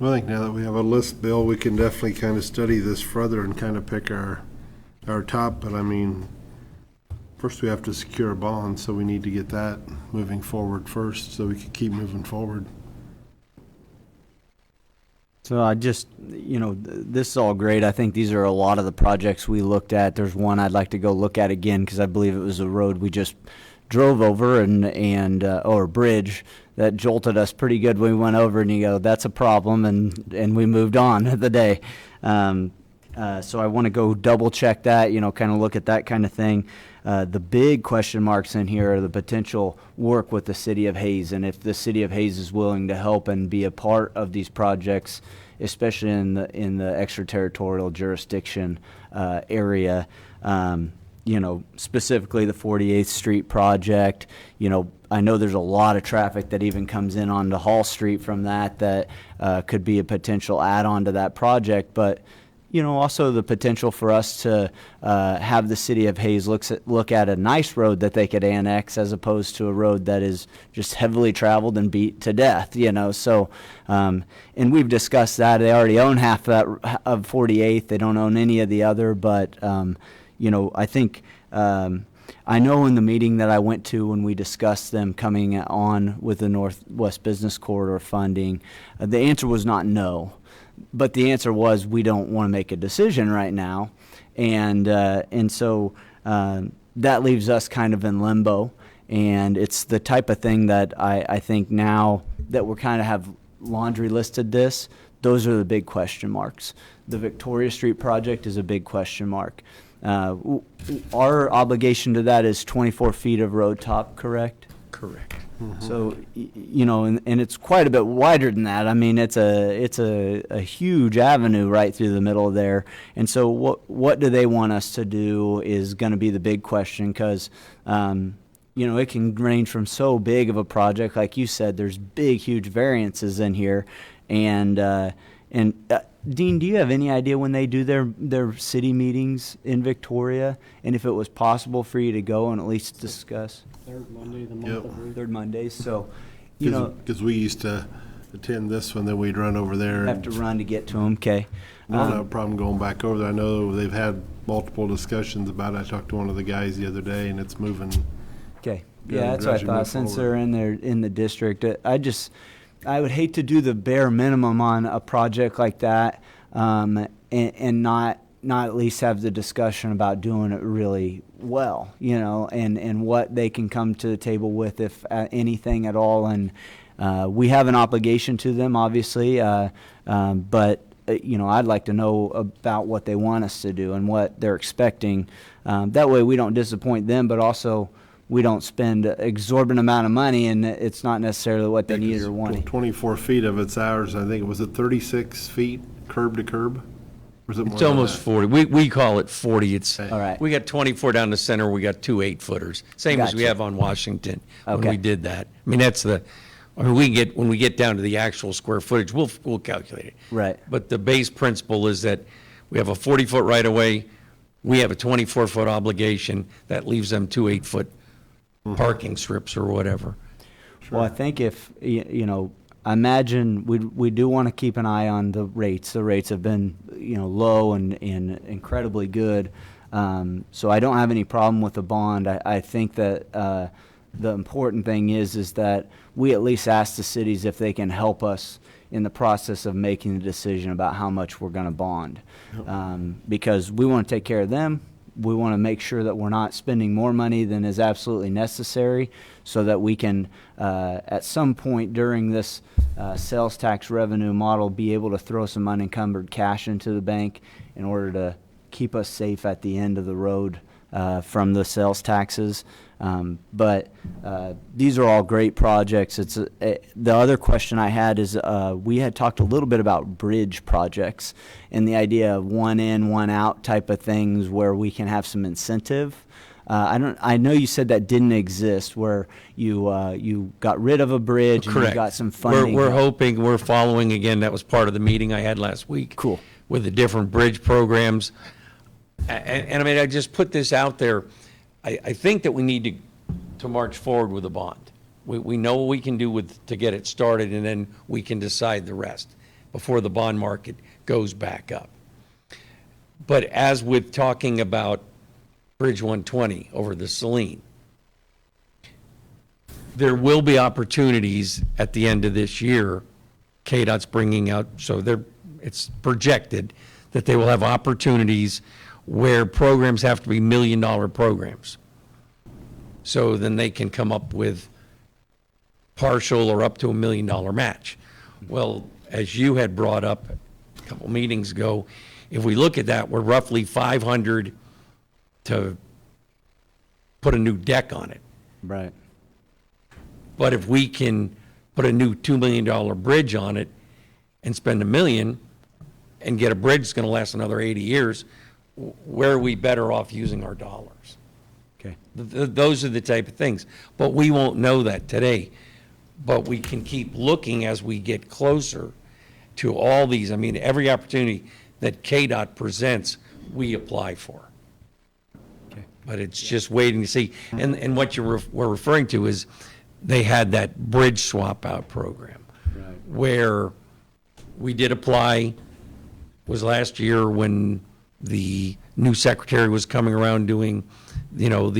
Well, I think now that we have a list, Bill, we can definitely kind of study this further and kind of pick our top, but I mean, first we have to secure a bond, so we need to get that moving forward first, so we can keep moving forward. So I just, this is all great. I think these are a lot of the projects we looked at. There's one I'd like to go look at again because I believe it was a road we just drove over or a bridge that jolted us pretty good when we went over, and you go, that's a problem, and we moved on the day. So I want to go double check that, kind of look at that kind of thing. The big question marks in here are the potential work with the city of Hayes, and if the city of Hayes is willing to help and be a part of these projects, especially in the extraterritorial jurisdiction area. Specifically the 48th Street project. I know there's a lot of traffic that even comes in onto Hall Street from that could be a potential add-on to that project, but also the potential for us to have the city of Hayes look at a nice road that they could annex as opposed to a road that is just heavily traveled and beat to death, So, and we've discussed that. They already own half of 48th. They don't own any of the other, but, I think, I know in the meeting that I went to when we discussed them coming on with the Northwest Business Corridor funding, the answer was not no. But the answer was we don't want to make a decision right now, and so that leaves us kind of in limbo. And it's the type of thing that I think now that we're kind of have laundry listed this, those are the big question marks. The Victoria Street project is a big question mark. Our obligation to that is 24 feet of road top, correct? Correct. Mm-hmm. So, and it's quite a bit wider than that. I mean, it's a huge avenue right through the middle there. And so what do they want us to do is going to be the big question, because, it can range from so big of a project. Like you said, there's big, huge variances in here. And Dean, do you have any idea when they do their city meetings in Victoria? And if it was possible for you to go and at least discuss? Third Monday of the month, I believe. Third Mondays, so, Because we used to attend this one, then we'd run over there. Have to run to get to them, okay. I don't have a problem going back over there. I know they've had multiple discussions about it. I talked to one of the guys the other day, and it's moving. Okay, yeah, that's what I thought, since they're in the district. I would hate to do the bare minimum on a project like that, and not at least have the discussion about doing it really well, and what they can come to the table with, if anything at all. And we have an obligation to them, obviously, but I'd like to know about what they want us to do and what they're expecting. That way we don't disappoint them, but also we don't spend exorbitant amount of money and it's not necessarily what they need or want. 24 feet of it's ours. I think it was 36 feet curb to curb. Or is it more It's than almost that? 40. We call it 40. It's all right. We got 24 down the center. We got 2 8-footers, same as we Gotcha. have on Washington when Okay. we did that. I mean, when we get down to the actual square footage, we'll calculate it. Right. But the base principle is that we have a 40-foot right of way. We have a 24-foot obligation that leaves them 2 8-foot parking strips or whatever. Well, I think if, I imagine we do want to keep an eye on the rates. The rates have been, low and incredibly good. So I don't have any problem with the bond. I think that the important thing is that we at least ask the cities if they can help us in the process of making the decision about how much we're going to bond. Because we want to take care of them, we want to make sure that we're not spending more money than is absolutely necessary, so that we can, at some point during this sales tax revenue model, be able to throw some unencumbered cash into the bank in order to keep us safe at the end of the road from the sales taxes. But these are all great projects. The other question I had is, we had talked a little bit about bridge projects and the idea of one in, one out type of things where we can have some incentive. I know you said that didn't exist, where you got rid of a bridge and you got some funding. We're hoping, we're following, again, that was part of the meeting I had last week. Cool. With the different bridge programs. And I mean, I just put this out there. I think that we need to march forward with a bond. We know what we can do to get it started, and then we can decide the rest before the bond market goes back up. But as with talking about Bridge 120 over the Saline, there will be opportunities at the end of this year. KDOT's bringing out, so it's projected that they will have opportunities where programs have to be $1 million programs. So then they can come up with partial or up to $1 million match. Well, as you had brought up a couple meetings ago, if we look at that, we're roughly 500 to put a new deck on it. Right. But if we can put a new $2 million bridge on it and spend $1 million and get a bridge that's going to last another 80 years, where are we better off using our dollars? Okay. Those are the type of things. But we won't know that today. But we can keep looking as we get closer to all these. I mean, every opportunity that KDOT presents, we apply for. Okay. But it's just waiting to see. And what you were referring to is they had that bridge swap out program. Right. Where we did apply, was last year when the new secretary was coming around doing, what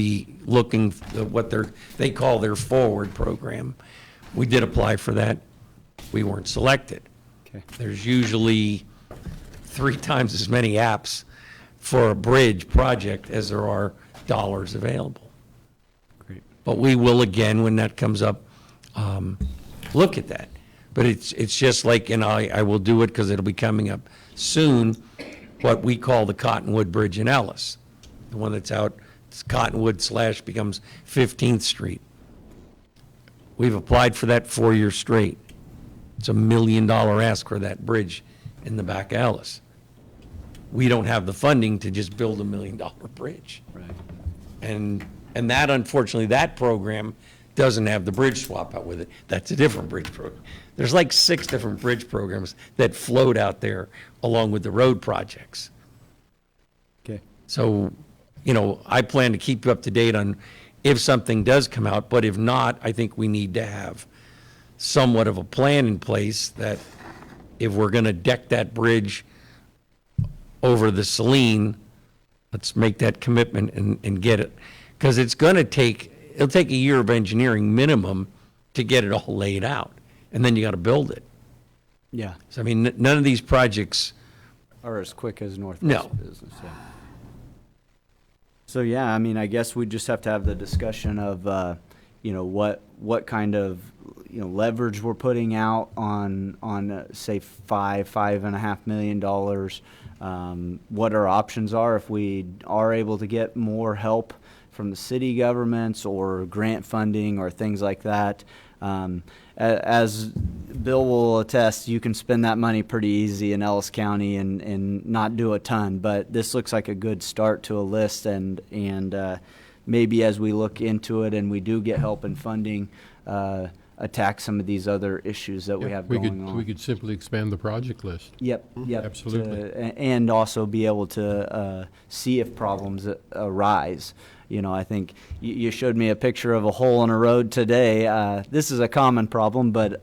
they call their forward program. We did apply for that. We weren't selected. Okay. There's usually 3 times as many apps for a bridge project as there are dollars available. Great. But we will, again, when that comes up, look at that. But it's just like, and I will do it because it'll be coming up soon, what we call the Cottonwood Bridge in Ellis. The one that's out, it's Cottonwood / becomes 15th Street. We've applied for that 4 years straight. It's $1 million ask for that bridge in the back of Ellis. We don't have the funding to just build $1 million bridge. Right. And that, unfortunately, that program doesn't have the bridge swap out with it. That's a different bridge program. There's like 6 different bridge programs that float out there along with the road projects. Okay. So, I plan to keep you up to date on if something does come out, but if not, I think we need to have somewhat of a plan in place that if we're going to deck that bridge over the Saline, let's make that commitment and get it. Because it'll take a year of engineering minimum to get it all laid out. And then you got to build it. Yeah. So, I mean, none of these projects are as quick as Northwest No. Business. Yeah. So yeah, I mean, I guess we just have to have the discussion of, what kind of, leverage we're putting out on say $5.5 million. What our options are if we are able to get more help from the city governments or grant funding or things like that. As Bill will attest, you can spend that money pretty easy in Ellis County and not do a ton, but this looks like a good start to a list, and maybe as we look into it and we do get help and funding, attack some of these other issues that we have going on. We could simply expand the project list. Yep. Absolutely. And also be able to see if problems arise. I think you showed me a picture of a hole in a road today. This is a common problem, but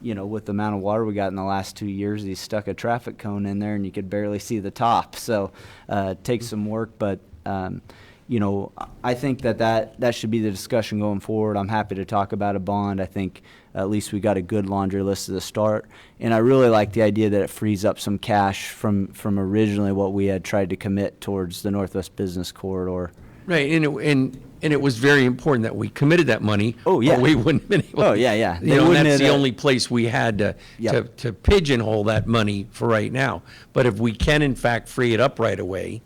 with the amount of water we got in the last 2 years, he stuck a traffic cone in there and you could barely see the top. So it takes some work, but you know, I think that should be the discussion going forward. I'm happy to talk about a bond. I think at least we got a good laundry list at the start. And I really like the idea that it frees up some cash from originally what we had tried to commit towards the Northwest Business Corridor. Right, and it was very important that we committed that money. Oh, yeah. Or we wouldn't have been able. Oh, yeah. You know, and that's the only place we had to pigeonhole that money for right now. But if we can in fact free it up right away,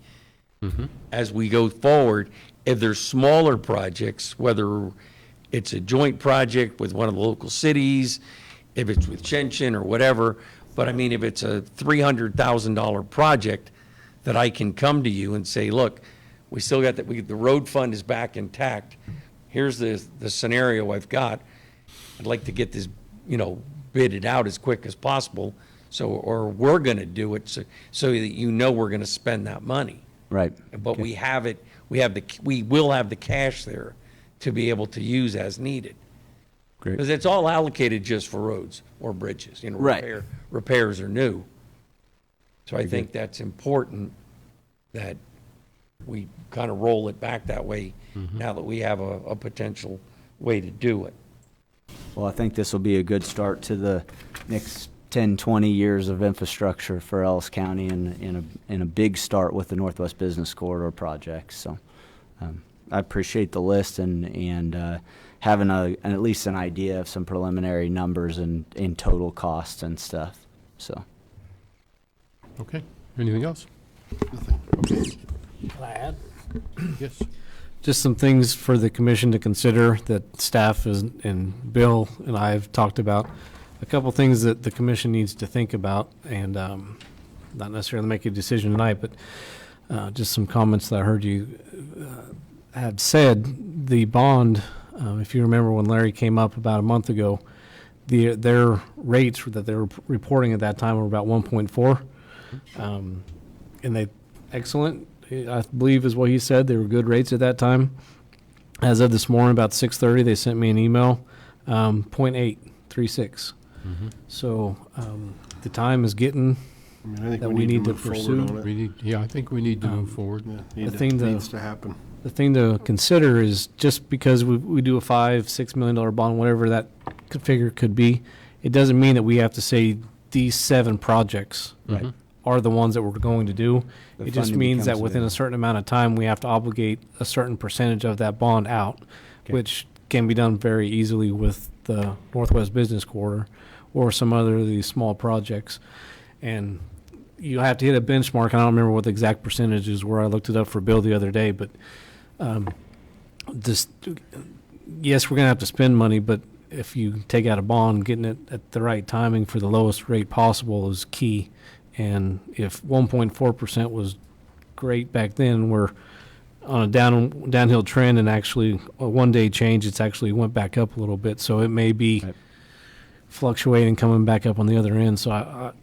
as we go forward, if there's smaller projects, whether it's a joint project with one of the local cities, if it's with Shenshin or whatever, but I mean, if it's a $300,000 project that I can come to you and say, look, we still got that, the road fund is back intact. Here's the scenario I've got. I'd like to get this, you know, bidded out as quick as possible. So, or we're going to do it so that you know we're going to spend that money. Right. But we have it. We will have the cash there to be able to use as needed. Great. Because it's all allocated just for roads or bridges. You know, Right. Repairs are new. So I think that's important that we kind of roll it back that way now that we have a potential way to do it. Well, I think this will be a good start to the next 10, 20 years of infrastructure for Ellis County and a big start with the Northwest Business Corridor project. So I appreciate the list and having at least an idea of some preliminary numbers and in total costs and stuff. So. Okay. Anything else? Nothing. Okay. Can I add? Yes. Just some things for the commission to consider that staff and Bill and I have talked about. A couple things that the commission needs to think about, and not necessarily make a decision tonight, but just some comments that I heard you had said. The bond, if you remember when Larry came up about a month ago, their rates that they were reporting at that time were about 1.4, and they excellent. I believe is what he said. They were good rates at that time. As of this morning, about 6:30, they sent me an email, 0.836. So the time is getting I think that we need to move forward pursue. on it. I think we need to move forward. Yeah, needs to happen. The thing to consider is just because we do a $5-6 million bond, whatever that figure could be, it doesn't mean that we have to say these 7 projects are the ones that we're going to do. The It just funding means that becomes within a certain amount of time, we have to obligate a certain percentage of that bond out, which can be done very easily with the Northwest Business Corridor or some other of these small projects. And you have to hit a benchmark. I don't remember what the exact percentages were. I looked it up for Bill the other day, but just, yes, we're going to have to spend money, but if you take out a bond, getting it at the right timing for the lowest rate possible is key. And if 1.4% was great back then, we're on a downhill trend, and actually a one-day change, it's actually went back up a little bit. So it may be fluctuating, coming back up on the other end. So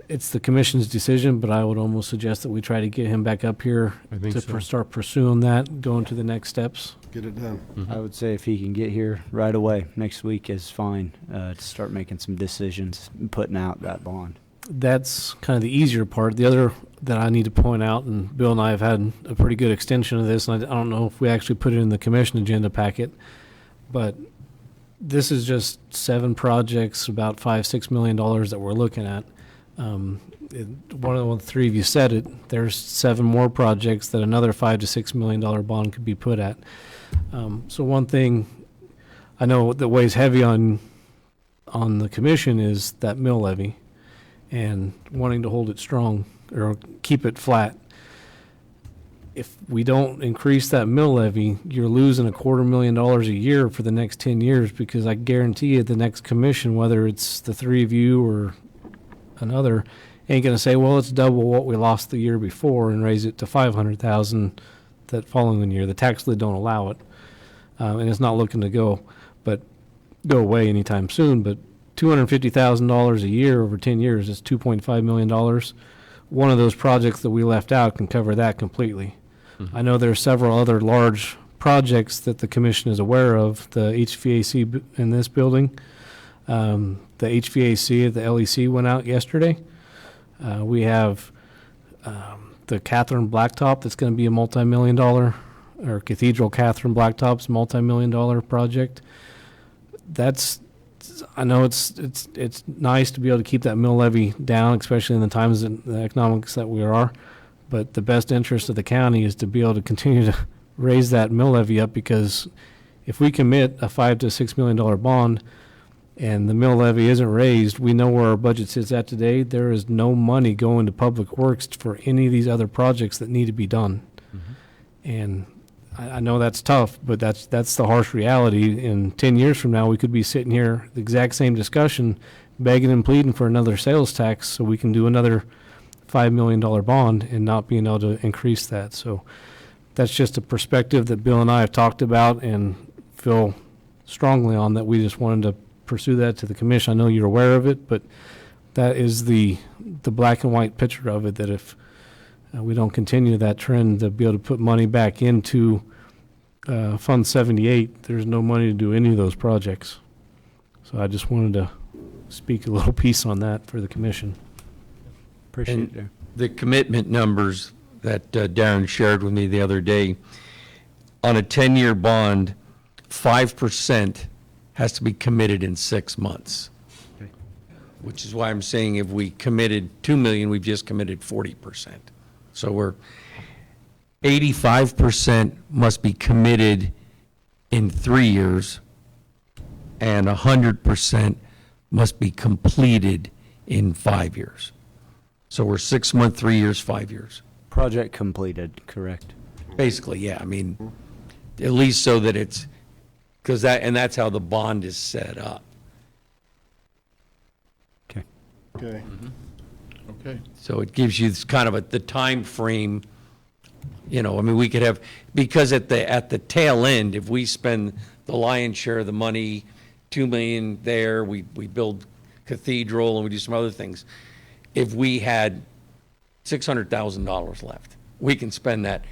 it's the commission's decision, but I would almost suggest that we try to get him back up here to start pursuing that, going to the next steps. Get it done. I would say if he can get here right away, next week is fine, to start making some decisions and putting out that bond. That's kind of the easier part. The other that I need to point out, and Bill and I have had a pretty good extension of this, and I don't know if we actually put it in the commission agenda packet, but this is just 7 projects, about $5-6 million that we're looking at. One of the 3 of you said it. There's 7 more projects that another $5-6 million bond could be put at. So one thing I know that weighs heavy on the commission is that mill levy, and wanting to hold it strong or keep it flat. If we don't increase that mill levy, you're losing $250,000 a year for the next 10 years, because I guarantee you the next commission, whether it's the 3 of you or another, ain't going to say, well, it's double what we lost the year before and raise it to $500,000 that following year. The tax lid don't allow it, and it's not looking to go away anytime soon. But $250,000 a year over 10 years is $2.5 million. One of those projects that we left out can cover that completely. I know there are several other large projects that the commission is aware of. The HVAC in this building, the HVAC at the LEC went out yesterday. We have the Catherine Blacktop that's going to be a multi-million-dollar or Cathedral Catherine Blacktop's multi-million-dollar project. I know it's nice to be able to keep that mill levy down, especially in the times and the economics that we are. But the best interest of the county is to be able to continue to raise that mill levy up, because if we commit a $5 to $6 million bond and the mill levy isn't raised, we know where our budget sits at today. There is no money going to public works for any of these other projects that need to be done. And I know that's tough, but that's the harsh reality. In 10 years from now, we could be sitting here, the exact same discussion, begging and pleading for another sales tax so we can do another $5 million bond and not being able to increase that. So that's just a perspective that Bill and I have talked about and feel strongly on, that we just wanted to pursue that to the commission. I know you're aware of it, but that is the black and white picture of it, that if we don't continue that trend to be able to put money back into Fund 78, there's no money to do any of those projects. So I just wanted to speak a little piece on that for the commission. Appreciate it. The commitment numbers that Darren shared with me the other day, on a 10-year bond, 5% has to be committed in 6 months. Okay. Which is why I'm saying if we committed $2 million, we've just committed 40%. So we're 85% must be committed in 3 years, and 100% must be completed in 5 years. So we're 6 months, 3 years, 5 years. Project completed, correct. Basically, yeah. I mean, at least so that it's, because that's how the bond is set up. Okay. Okay. Okay. So it gives you kind of the time frame. I mean, we could have, because at the tail end, if we spend the lion's share of the money, $2 million there, we build Cathedral and we do some other things. If we had $600,000 left, we can spend that,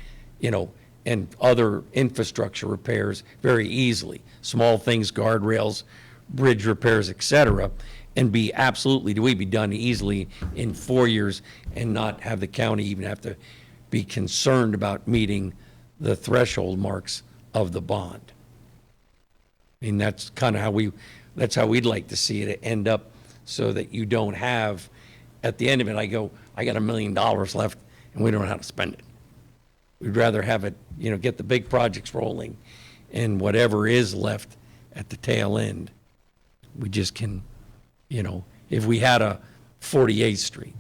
and other infrastructure repairs very easily. Small things, guardrails, bridge repairs, et cetera, and we'd be done easily in 4 years and not have the county even have to be concerned about meeting the threshold marks of the bond. I mean, that's kind of that's how we'd like to see it end up, so that you don't have, at the end of it, I got $1 million left and we don't know how to spend it. We'd rather have it, get the big projects rolling, and whatever is left at the tail end, we just can, if we had a 48th Street,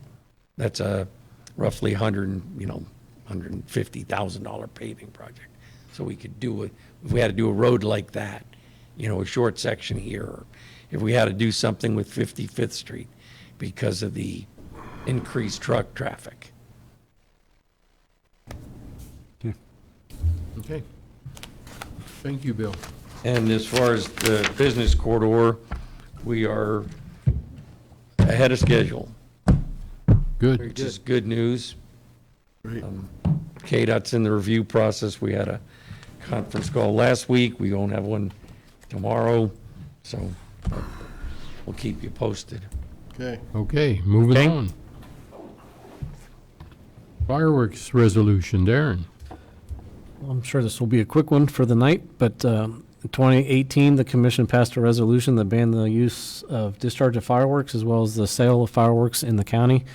that's a roughly $150,000 paving project. So we could do it, if we had to do a road like that, a short section here, or if we had to do something with 55th Street because of the increased truck traffic. Okay. Thank you, Bill. And as far as the business corridor, we are ahead of schedule. Good. Which is good news. KDOT's in the review process. We had a conference call last week. We won't have one tomorrow, so we'll keep you posted. Okay. Okay, moving on. Fireworks resolution, Darren. Well, I'm sure this will be a quick one for the night, but in 2018, the commission passed a resolution that banned the use of discharge of fireworks as well as the sale of fireworks in the county.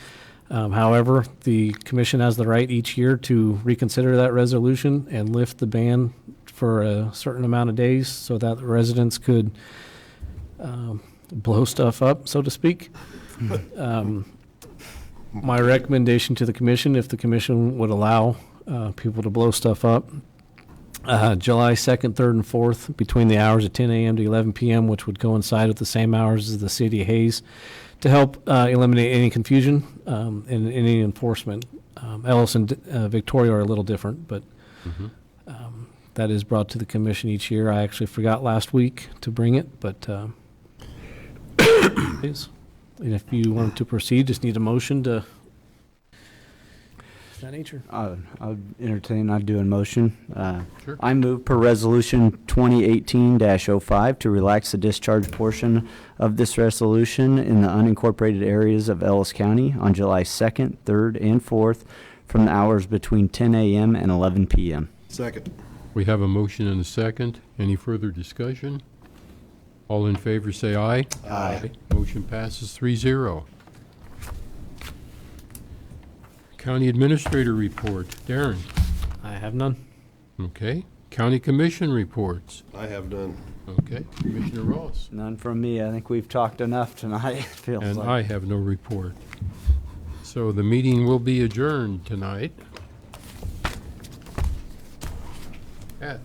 However, the commission has the right each year to reconsider that resolution and lift the ban for a certain amount of days so that the residents could blow stuff up, so to speak. My recommendation to the commission, if the commission would allow people to blow stuff up, July 2nd, 3rd, and 4th, between the hours of 10 a.m. to 11 p.m., which would coincide with the same hours as the city of Hayes, to help eliminate any confusion and any enforcement. Ellis and Victoria are a little different, but that is brought to the commission each year. I actually forgot last week to bring it, but please. And if you want to proceed, just need a motion to that nature. I'll entertain, I'd do a motion. Sure. I move per resolution 2018-05 to relax the discharge portion of this resolution in the unincorporated areas of Ellis County on July 2nd, 3rd, and 4th from the hours between 10 a.m. and 11 p.m. Second. We have a motion and a second. Any further discussion? All in favor say aye. Aye. Motion passes 3-0. County Administrator report. Darren. I have none. Okay. County Commission reports. I have done. Okay. Commissioner Ross. None from me. I think we've talked enough tonight, it feels And like. I have no report. So the meeting will be adjourned tonight at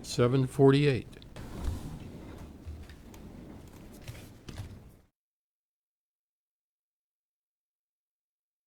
7:48.